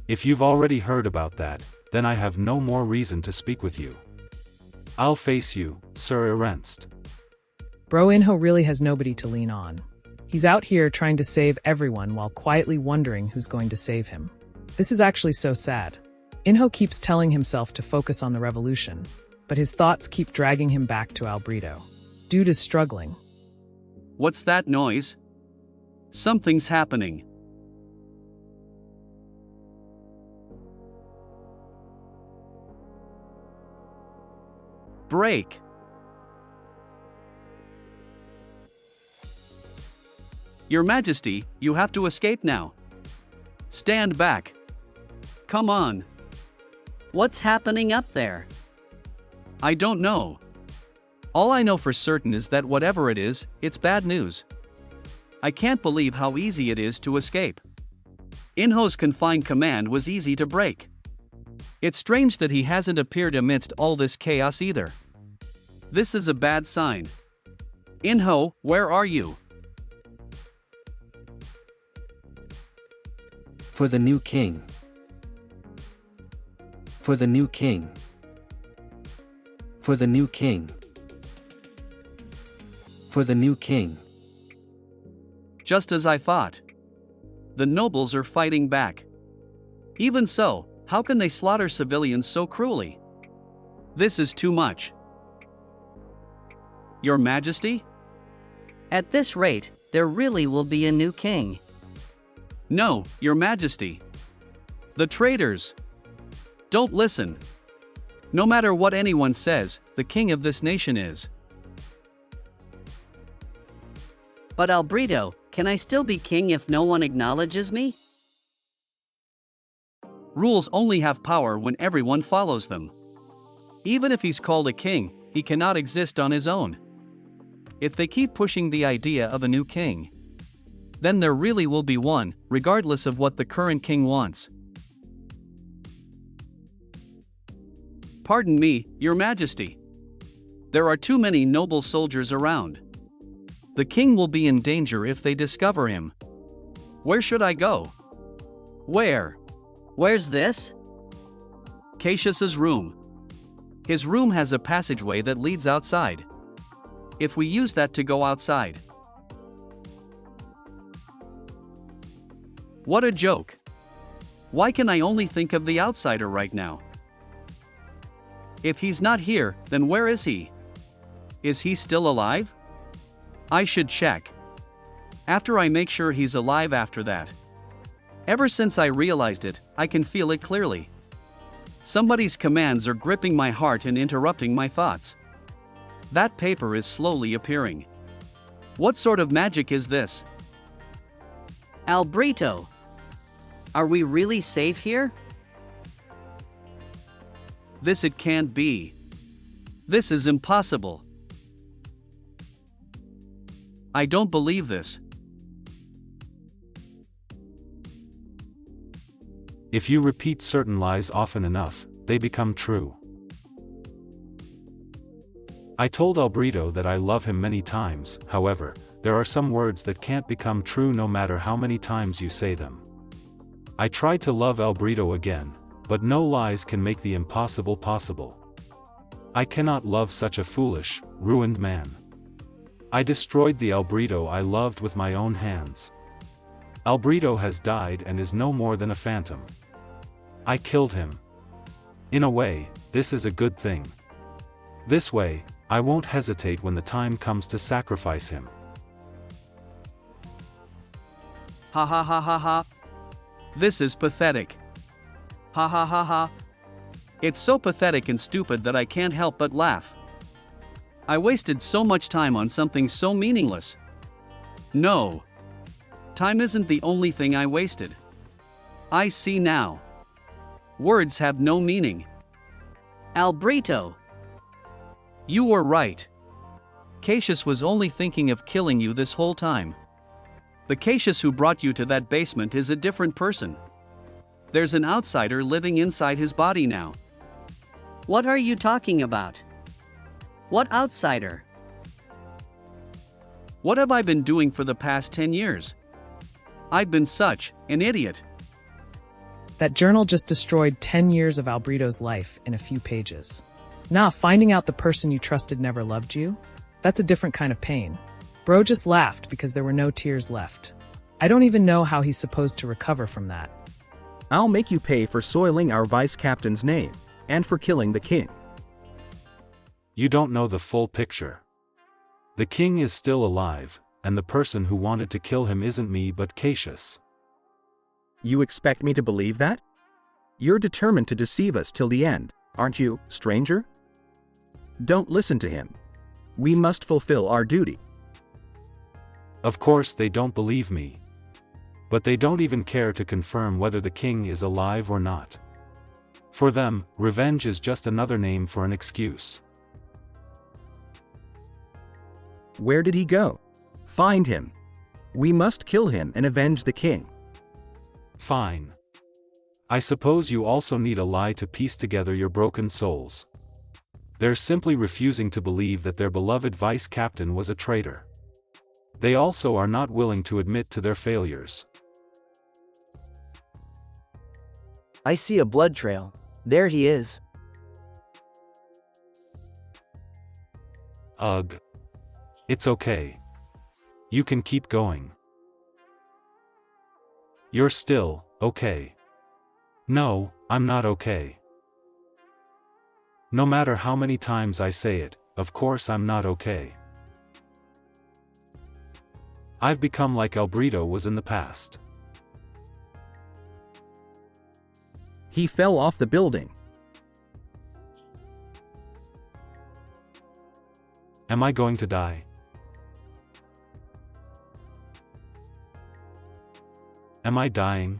If you've already heard about that, then I have no more reason to speak with you. I'll face you, Sir Ernst. Bro Inho really has nobody to lean on. He's out here trying to save everyone while quietly wondering who's going to save him. This is actually so sad. Inho keeps telling himself to focus on the revolution, but his thoughts keep dragging him back to Albrito. Dude is struggling. What's that noise? Something's happening. Break. Your Majesty, you have to escape now. Stand back. Come on. What's happening up there? I don't know. All I know for certain is that whatever it is, it's bad news. I can't believe how easy it is to escape. Inho's confined command was easy to break. It's strange that he hasn't appeared amidst all this chaos either. This is a bad sign. Inho, where are you? For the new king. For the new king. For the new king. For the new king. Just as I thought. The nobles are fighting back. Even so, how can they slaughter civilians so cruelly? This is too much. Your Majesty? At this rate, there really will be a new king. No, Your Majesty. The traitors. Don't listen. No matter what anyone says, the king of this nation is. But Albrito, can I still be king if no one acknowledges me? Rules only have power when everyone follows them. Even if he's called a king, he cannot exist on his own. If they keep pushing the idea of a new king, then there really will be one, regardless of what the current king wants. Pardon me, Your Majesty. There are too many noble soldiers around. The king will be in danger if they discover him. Where should I go? Where? Where's this? Cassius's room. His room has a passageway that leads outside. If we use that to go outside. What a joke. Why can I only think of the outsider right now? If he's not here, then where is he? Is he still alive? I should check. After I make sure he's alive after that. Ever since I realized it, I can feel it clearly. Somebody's commands are gripping my heart and interrupting my thoughts. That paper is slowly appearing. What sort of magic is this? Albrito. Are we really safe here? This it can't be. This is impossible. I don't believe this. If you repeat certain lies often enough, they become true. I told Albrito that I love him many times, however, there are some words that can't become true no matter how many times you say them. I tried to love Albrito again, but no lies can make the impossible possible. I cannot love such a foolish, ruined man. I destroyed the Albrito I loved with my own hands. Albrito has died and is no more than a phantom. I killed him. In a way, this is a good thing. This way, I won't hesitate when the time comes to sacrifice him. Ha ha ha ha ha. This is pathetic. Ha ha ha ha. It's so pathetic and stupid that I can't help but laugh. I wasted so much time on something so meaningless. No. Time isn't the only thing I wasted. I see now. Words have no meaning. Albrito. You were right. Cassius was only thinking of killing you this whole time. The Cassius who brought you to that basement is a different person. There's an outsider living inside his body now. What are you talking about? What outsider? What have I been doing for the past 10 years? I've been such an idiot. That journal just destroyed 10 years of Albrito's life in a few pages. Now, finding out the person you trusted never loved you? That's a different kind of pain. Bro just laughed because there were no tears left. I don't even know how he's supposed to recover from that. I'll make you pay for soiling our vice captain's name, and for killing the king. You don't know the full picture. The king is still alive, and the person who wanted to kill him isn't me but Cassius. You expect me to believe that? You're determined to deceive us till the end, aren't you, stranger? Don't listen to him. We must fulfill our duty. Of course they don't believe me. But they don't even care to confirm whether the king is alive or not. For them, revenge is just another name for an excuse. Where did he go? Find him. We must kill him and avenge the king. Fine. I suppose you also need a lie to piece together your broken souls. They're simply refusing to believe that their beloved vice captain was a traitor. They also are not willing to admit to their failures. I see a blood trail. There he is. Ugh. It's okay. You can keep going. You're still okay. No, I'm not okay. No matter how many times I say it, of course I'm not okay. I've become like Albrito was in the past. He fell off the building. Am I going to die? Am I dying?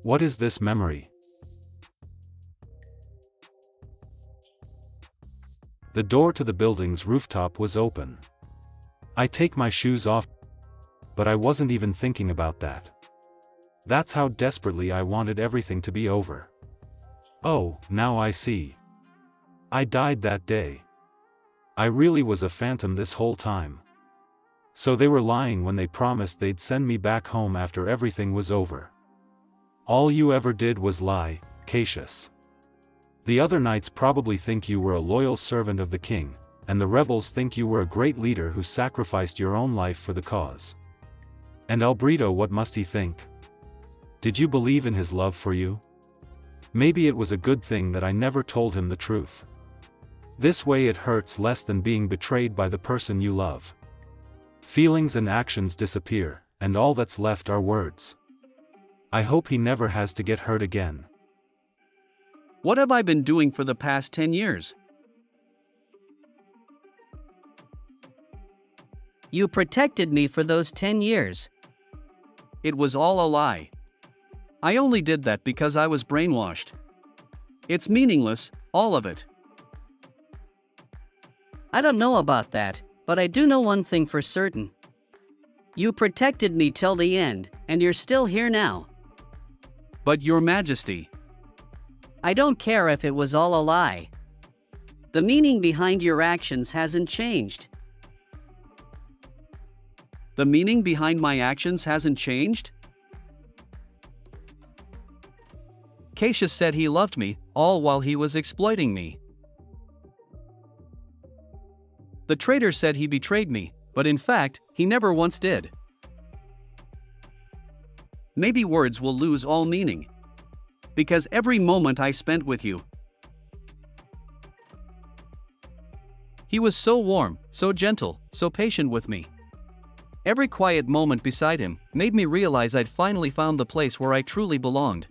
What is this memory? The door to the building's rooftop was open. I take my shoes off, but I wasn't even thinking about that. That's how desperately I wanted everything to be over. Oh, now I see. I died that day. I really was a phantom this whole time. So they were lying when they promised they'd send me back home after everything was over. All you ever did was lie, Cassius. The other knights probably think you were a loyal servant of the king, and the rebels think you were a great leader who sacrificed your own life for the cause. And Albrito, what must he think? Did you believe in his love for you? Maybe it was a good thing that I never told him the truth. This way it hurts less than being betrayed by the person you love. Feelings and actions disappear, and all that's left are words. I hope he never has to get hurt again. What have I been doing for the past 10 years? You protected me for those 10 years. It was all a lie. I only did that because I was brainwashed. It's meaningless, all of it. I don't know about that, but I do know one thing for certain. You protected me till the end, and you're still here now. But Your Majesty. I don't care if it was all a lie. The meaning behind your actions hasn't changed. The meaning behind my actions hasn't changed? Cassius said he loved me, all while he was exploiting me. The traitor said he betrayed me, but in fact, he never once did. Maybe words will lose all meaning. Because every moment I spent with you. He was so warm, so gentle, so patient with me. Every quiet moment beside him made me realize I'd finally found the place where I truly belonged.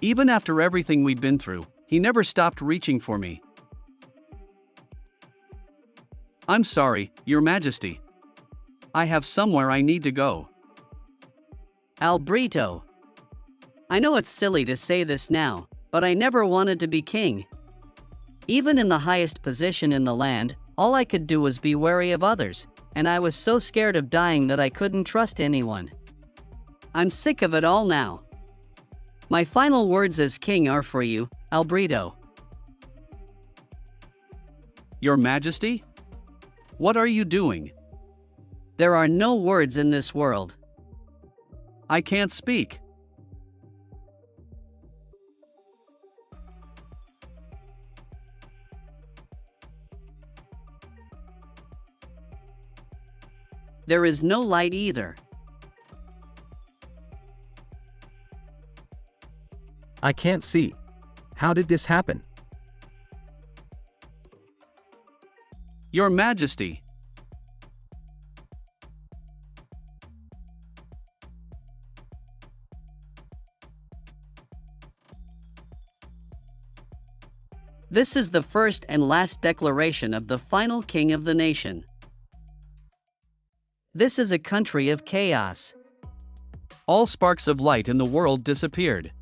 Even after everything we'd been through, he never stopped reaching for me. I'm sorry, Your Majesty. I have somewhere I need to go. Albrito. I know it's silly to say this now, but I never wanted to be king. Even in the highest position in the land, all I could do was be wary of others, and I was so scared of dying that I couldn't trust anyone. I'm sick of it all now. My final words as king are for you, Albrito. Your Majesty? What are you doing? There are no words in this world. I can't speak. There is no light either. I can't see. How did this happen? Your Majesty. This is the first and last declaration of the final king of the nation. This is a country of chaos. All sparks of light in the world disappeared.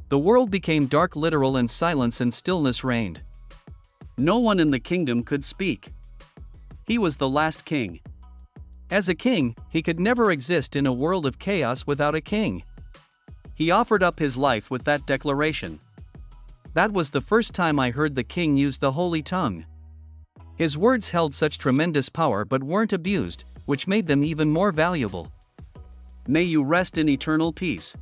The world became dark, literal, and silence and stillness reigned. No one in the kingdom could speak. He was the last king. As a king, he could never exist in a world of chaos without a king. He offered up his life with that declaration. That was the first time I heard the king use the holy tongue. His words held such tremendous power but weren't abused, which made them even more valuable. May you rest in eternal peace.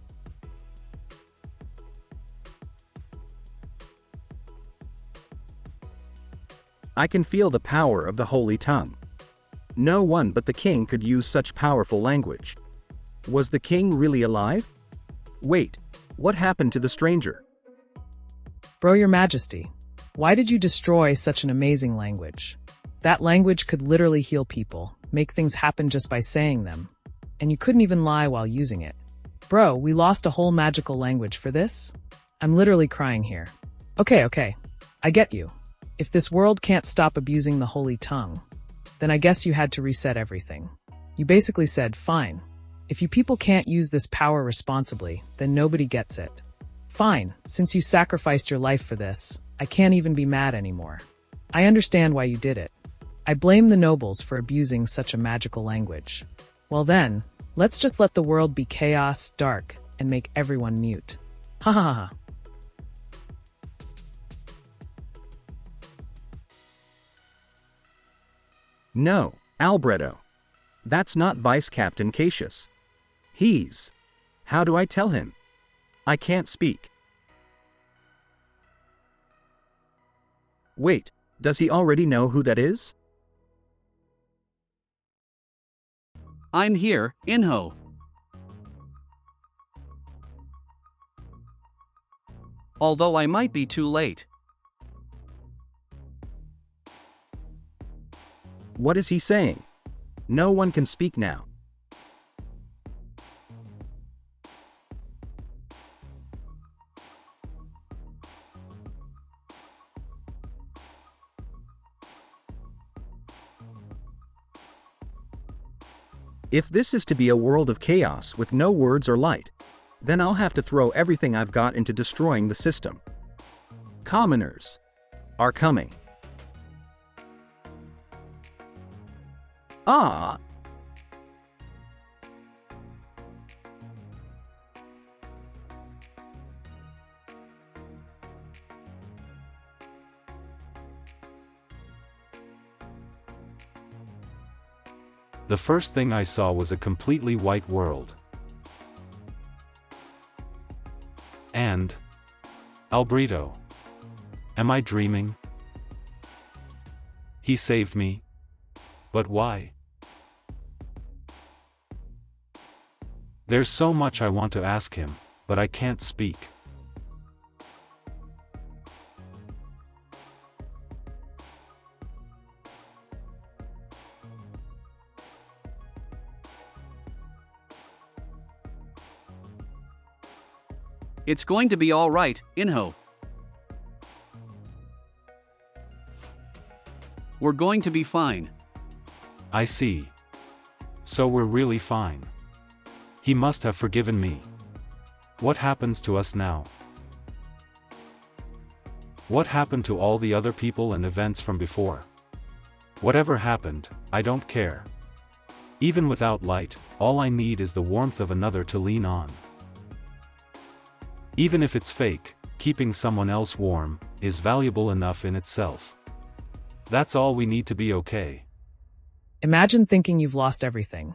I can feel the power of the holy tongue. No one but the king could use such powerful language. Was the king really alive? Wait, what happened to the stranger? Bro, Your Majesty, why did you destroy such an amazing language? That language could literally heal people, make things happen just by saying them. And you couldn't even lie while using it. Bro, we lost a whole magical language for this? I'm literally crying here. Okay, I get you. If this world can't stop abusing the holy tongue, then I guess you had to reset everything. You basically said, fine. If you people can't use this power responsibly, then nobody gets it. Fine, since you sacrificed your life for this, I can't even be mad anymore. I understand why you did it. I blame the nobles for abusing such a magical language. Well then, let's just let the world be chaos, dark, and make everyone mute. Ha ha ha ha. No, Alberto. That's not Vice Captain Cassius. He's... How do I tell him? I can't speak. Wait, does he already know who that is? I'm here, Inho. Although I might be too late. What is he saying? No one can speak now. If this is to be a world of chaos with no words or light, then I'll have to throw everything I've got into destroying the system. Commoners are coming. Ah! The first thing I saw was a completely white world. And... Alberto. Am I dreaming? He saved me. But why? There's so much I want to ask him, but I can't speak. It's going to be all right, Inho. We're going to be fine. I see. So we're really fine. He must have forgiven me. What happens to us now? What happened to all the other people and events from before? Whatever happened, I don't care. Even without light, all I need is the warmth of another to lean on. Even if it's fake, keeping someone else warm is valuable enough in itself. That's all we need to be okay. Imagine thinking you've lost everything,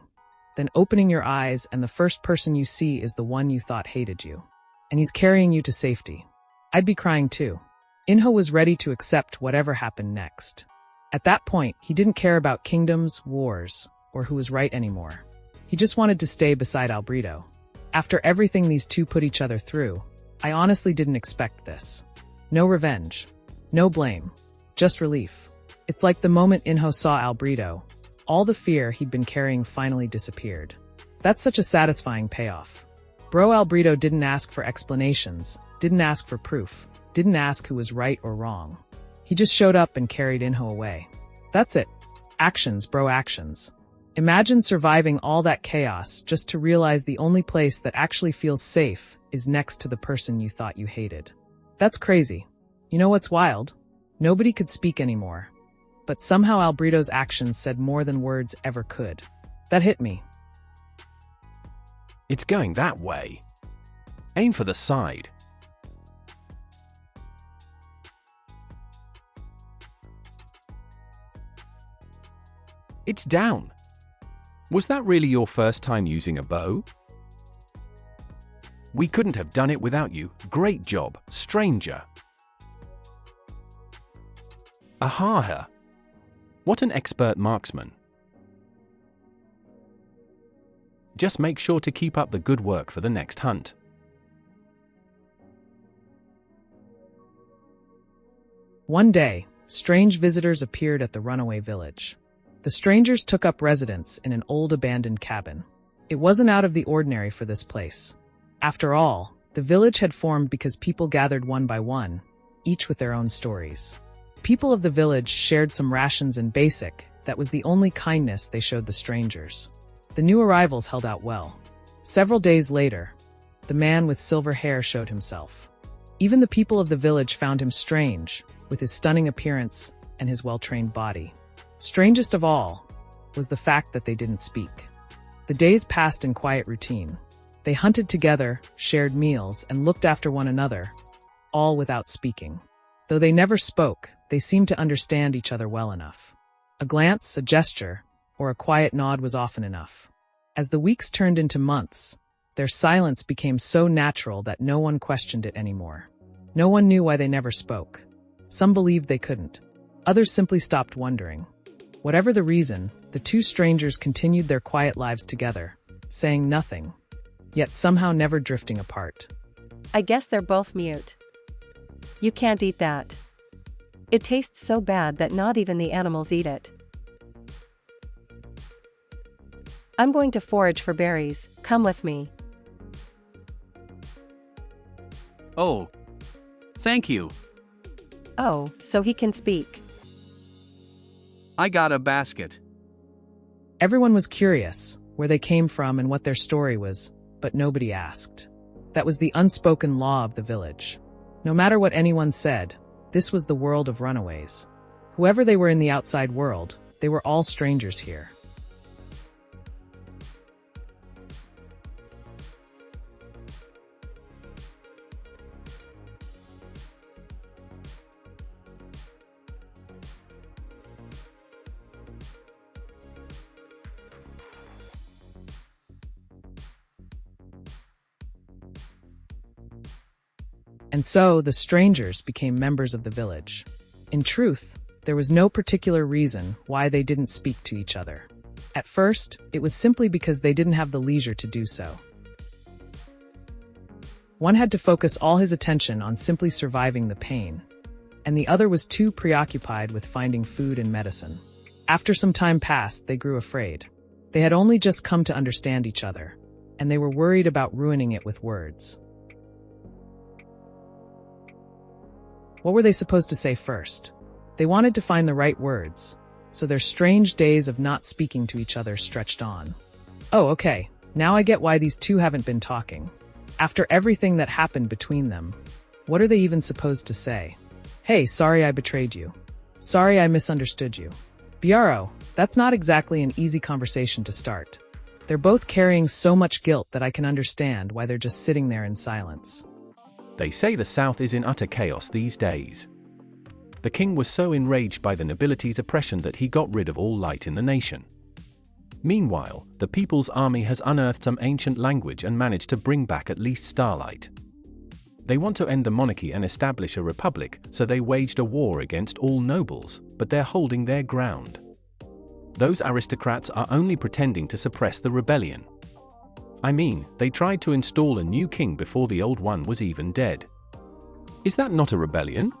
then opening your eyes and the first person you see is the one you thought hated you. And he's carrying you to safety. I'd be crying too. Inho was ready to accept whatever happened next. At that point, he didn't care about kingdoms, wars, or who was right anymore. He just wanted to stay beside Alberto. After everything these two put each other through, I honestly didn't expect this. No revenge. No blame. Just relief. It's like the moment Inho saw Alberto, all the fear he'd been carrying finally disappeared. That's such a satisfying payoff. Bro Alberto didn't ask for explanations, didn't ask for proof, didn't ask who was right or wrong. He just showed up and carried Inho away. That's it. Actions, bro, actions. Imagine surviving all that chaos just to realize the only place that actually feels safe is next to the person you thought you hated. That's crazy. You know what's wild? Nobody could speak anymore. But somehow Alberto's actions said more than words ever could. That hit me. It's going that way. Aim for the side. It's down. Was that really your first time using a bow? We couldn't have done it without you. Great job, stranger. Ahaha. What an expert marksman. Just make sure to keep up the good work for the next hunt. One day, strange visitors appeared at the runaway village. The strangers took up residence in an old abandoned cabin. It wasn't out of the ordinary for this place. After all, the village had formed because people gathered one by one, each with their own stories. People of the village shared some rations and basic, that was the only kindness they showed the strangers. The new arrivals held out well. Several days later, the man with silver hair showed himself. Even the people of the village found him strange, with his stunning appearance and his well-trained body. Strangest of all was the fact that they didn't speak. The days passed in quiet routine. They hunted together, shared meals, and looked after one another, all without speaking. Though they never spoke, they seemed to understand each other well enough. A glance, a gesture, or a quiet nod was often enough. As the weeks turned into months, their silence became so natural that no one questioned it anymore. No one knew why they never spoke. Some believed they couldn't. Others simply stopped wondering. Whatever the reason, the two strangers continued their quiet lives together, saying nothing, yet somehow never drifting apart. I guess they're both mute. You can't eat that. It tastes so bad that not even the animals eat it. I'm going to forage for berries, come with me. Oh. Thank you. Oh, so he can speak. I got a basket. Everyone was curious where they came from and what their story was, but nobody asked. That was the unspoken law of the village. No matter what anyone said, this was the world of runaways. Whoever they were in the outside world, they were all strangers here. And so the strangers became members of the village. In truth, there was no particular reason why they didn't speak to each other. At first, it was simply because they didn't have the leisure to do so. One had to focus all his attention on simply surviving the pain, and the other was too preoccupied with finding food and medicine. After some time passed, they grew afraid. They had only just come to understand each other, and they were worried about ruining it with words. What were they supposed to say first? They wanted to find the right words, so their strange days of not speaking to each other stretched on. Oh, okay, now I get why these two haven't been talking. After everything that happened between them, what are they even supposed to say? Hey, sorry I betrayed you. Sorry I misunderstood you. Biaro, that's not exactly an easy conversation to start. They're both carrying so much guilt that I can understand why they're just sitting there in silence. They say the South is in utter chaos these days. The king was so enraged by the nobility's oppression that he got rid of all light in the nation. Meanwhile, the People's Army has unearthed some ancient language and managed to bring back at least starlight. They want to end the monarchy and establish a republic, so they waged a war against all nobles, but they're holding their ground. Those aristocrats are only pretending to suppress the rebellion. I mean, they tried to install a new king before the old one was even dead. Is that not a rebellion?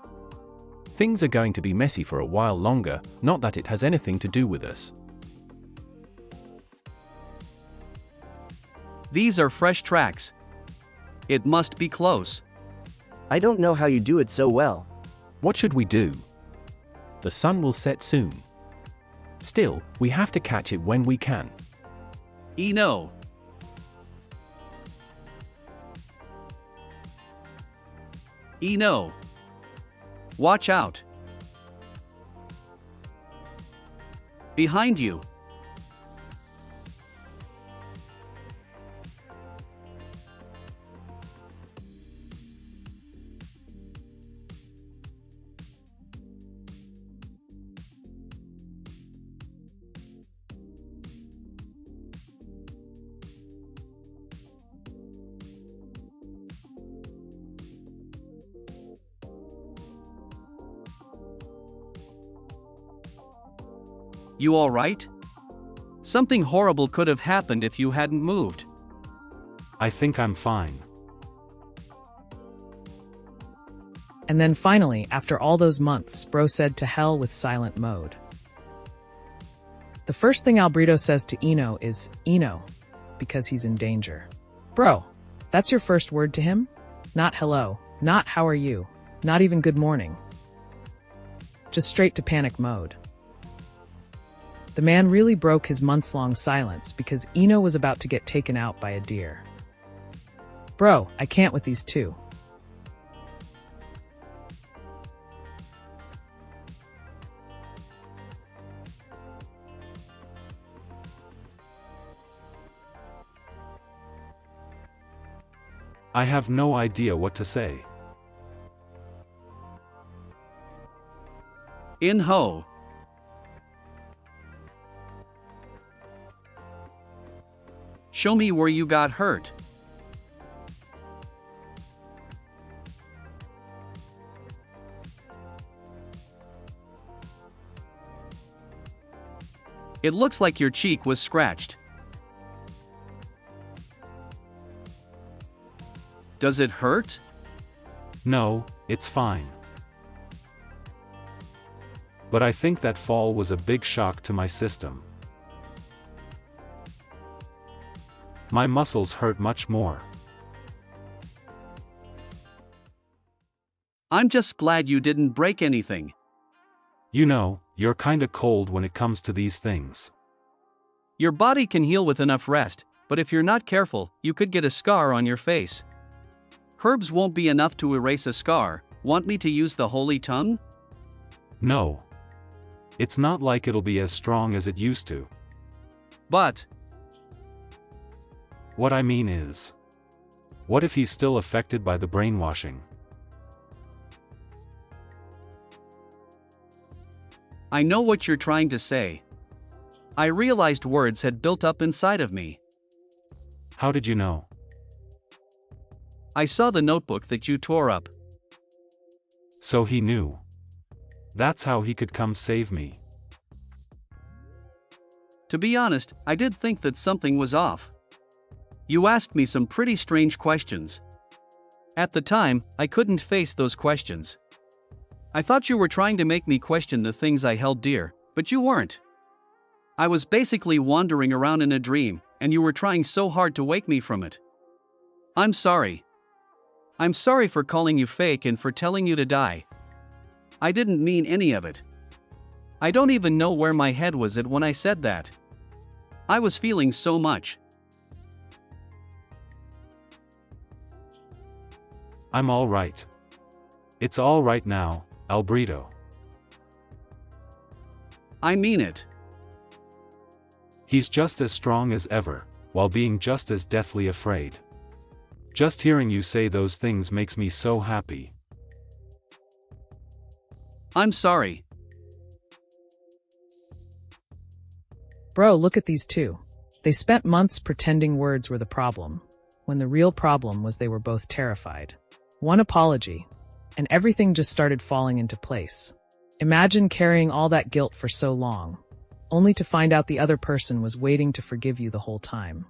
Things are going to be messy for a while longer, not that it has anything to do with us. These are fresh tracks. It must be close. I don't know how you do it so well. What should we do? The sun will set soon. Still, we have to catch it when we can. Eno. Eno. Watch out. Behind you. You all right? Something horrible could have happened if you hadn't moved. I think I'm fine. And then finally, after all those months, Bro said to hell with silent mode. The first thing Albrito says to Eno is, Eno, because he's in danger. Bro, that's your first word to him? Not hello, not how are you, not even good morning. Just straight to panic mode. The man really broke his months-long silence because Eno was about to get taken out by a deer. Bro, I can't with these two. I have no idea what to say. In-ho. Show me where you got hurt. It looks like your cheek was scratched. Does it hurt? No, it's fine. But I think that fall was a big shock to my system. My muscles hurt much more. I'm just glad you didn't break anything. You know, you're kinda cold when it comes to these things. Your body can heal with enough rest, but if you're not careful, you could get a scar on your face. Herbs won't be enough to erase a scar. Want me to use the holy tongue? No. It's not like it'll be as strong as it used to. But what I mean is, what if he's still affected by the brainwashing? I know what you're trying to say. I realized words had built up inside of me. How did you know? I saw the notebook that you tore up. So he knew. That's how he could come save me. To be honest, I did think that something was off. You asked me some pretty strange questions. At the time, I couldn't face those questions. I thought you were trying to make me question the things I held dear, but you weren't. I was basically wandering around in a dream, and you were trying so hard to wake me from it. I'm sorry. I'm sorry for calling you fake and for telling you to die. I didn't mean any of it. I don't even know where my head was at when I said that. I was feeling so much. I'm all right. It's all right now, Albrito. I mean it. He's just as strong as ever, while being just as deathly afraid. Just hearing you say those things makes me so happy. I'm sorry. Bro, look at these two. They spent months pretending words were the problem, when the real problem was they were both terrified. One apology, and everything just started falling into place. Imagine carrying all that guilt for so long, only to find out the other person was waiting to forgive you the whole time.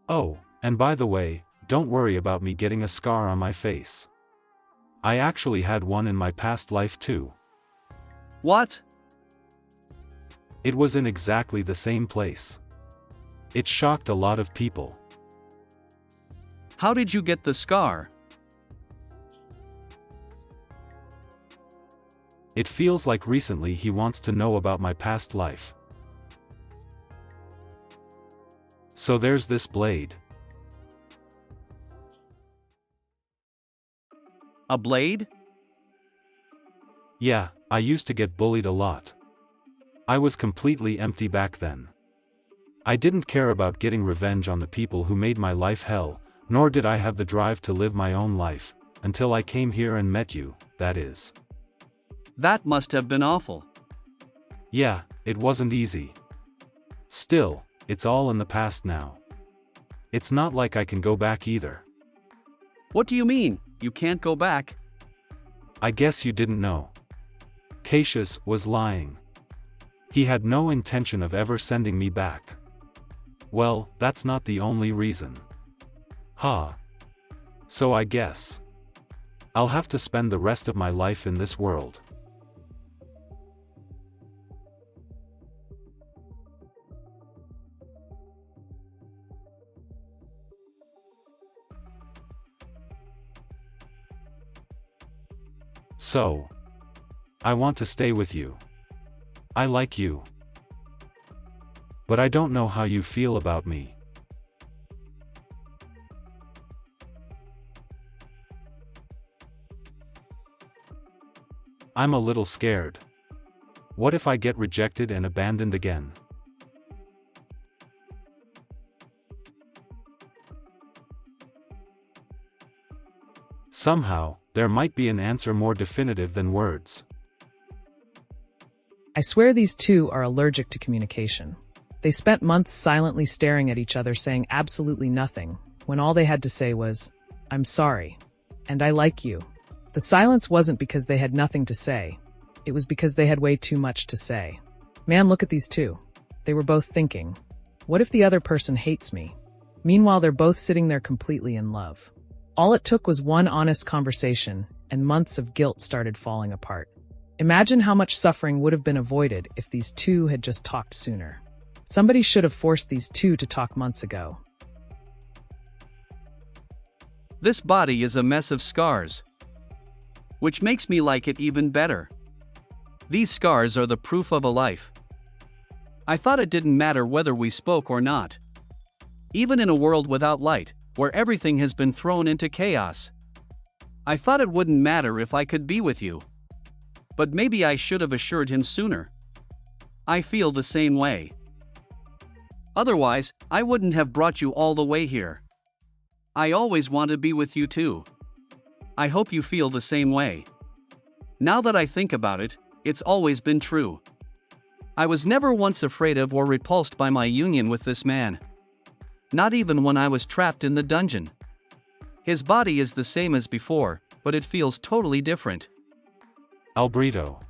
Oh, and by the way, don't worry about me getting a scar on my face. I actually had one in my past life too. What? It was in exactly the same place. It shocked a lot of people. How did you get the scar? It feels like recently he wants to know about my past life. So there's this blade. A blade? Yeah, I used to get bullied a lot. I was completely empty back then. I didn't care about getting revenge on the people who made my life hell, nor did I have the drive to live my own life, until I came here and met you, that is. That must have been awful. Yeah, it wasn't easy. Still, it's all in the past now. It's not like I can go back either. What do you mean, you can't go back? I guess you didn't know. Cassius was lying. He had no intention of ever sending me back. Well, that's not the only reason. Huh. So I guess I'll have to spend the rest of my life in this world. So, I want to stay with you. I like you. But I don't know how you feel about me. I'm a little scared. What if I get rejected and abandoned again? Somehow, there might be an answer more definitive than words. I swear these two are allergic to communication. They spent months silently staring at each other saying absolutely nothing, when all they had to say was, "I'm sorry. And I like you." The silence wasn't because they had nothing to say. It was because they had way too much to say. Man, look at these two. They were both thinking, what if the other person hates me? Meanwhile, they're both sitting there completely in love. All it took was one honest conversation, and months of guilt started falling apart. Imagine how much suffering would have been avoided if these two had just talked sooner. Somebody should have forced these two to talk months ago. This body is a mess of scars, which makes me like it even better. These scars are the proof of a life. I thought it didn't matter whether we spoke or not. Even in a world without light, where everything has been thrown into chaos, I thought it wouldn't matter if I could be with you. But maybe I should have assured him sooner. I feel the same way. Otherwise, I wouldn't have brought you all the way here. I always want to be with you too. I hope you feel the same way. Now that I think about it, it's always been true. I was never once afraid of or repulsed by my union with this man. Not even when I was trapped in the dungeon. His body is the same as before, but it feels totally different. Albrito.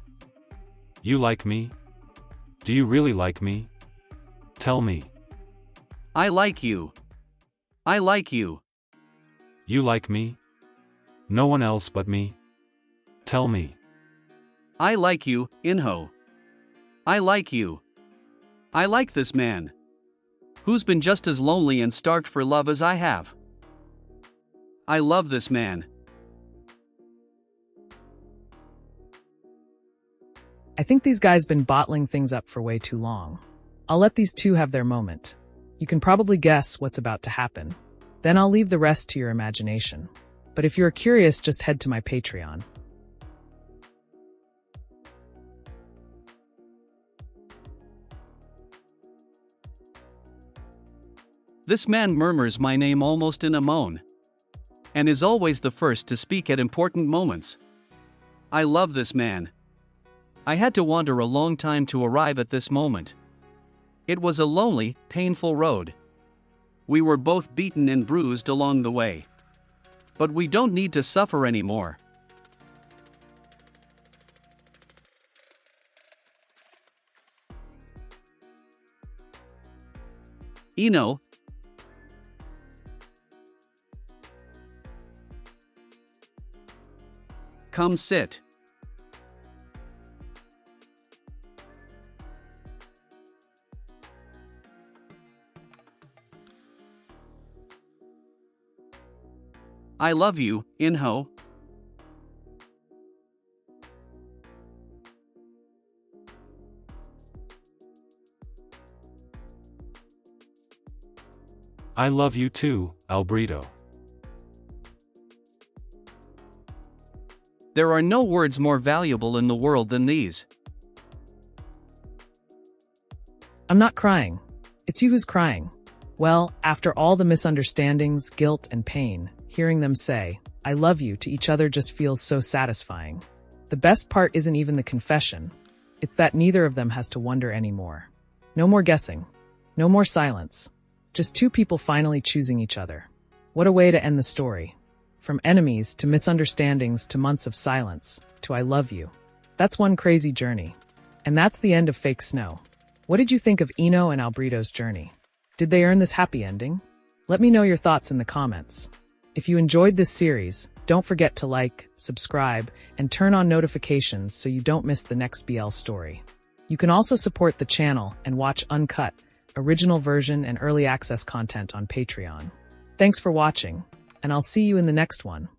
You like me? Do you really like me? Tell me. I like you. I like you. You like me? No one else but me? Tell me. I like you, Inho. I like you. I like this man, who's been just as lonely and starved for love as I have. I love this man. I think these guys been bottling things up for way too long. I'll let these two have their moment. You can probably guess what's about to happen. Then I'll leave the rest to your imagination. But if you're curious, just head to my Patreon. This man murmurs my name almost in a moan, and is always the first to speak at important moments. I love this man. I had to wander a long time to arrive at this moment. It was a lonely, painful road. We were both beaten and bruised along the way. But we don't need to suffer anymore. Ino. Come sit. I love you, Inho. I love you too, Albrito. There are no words more valuable in the world than these. I'm not crying. It's you who's crying. Well, after all the misunderstandings, guilt, and pain, hearing them say, "I love you" to each other just feels so satisfying. The best part isn't even the confession. It's that neither of them has to wonder anymore. No more guessing. No more silence. Just two people finally choosing each other. What a way to end the story. From enemies to misunderstandings to months of silence to "I love you." That's one crazy journey. And that's the end of Fake Snow. What did you think of Ino and Albrito's journey? Did they earn this happy ending? Let me know your thoughts in the comments. If you enjoyed this series, don't forget to like, subscribe, and turn on notifications so you don't miss the next BL story. You can also support the channel and watch uncut, original version, and early access content on Patreon. Thanks for watching, and I'll see you in the next one.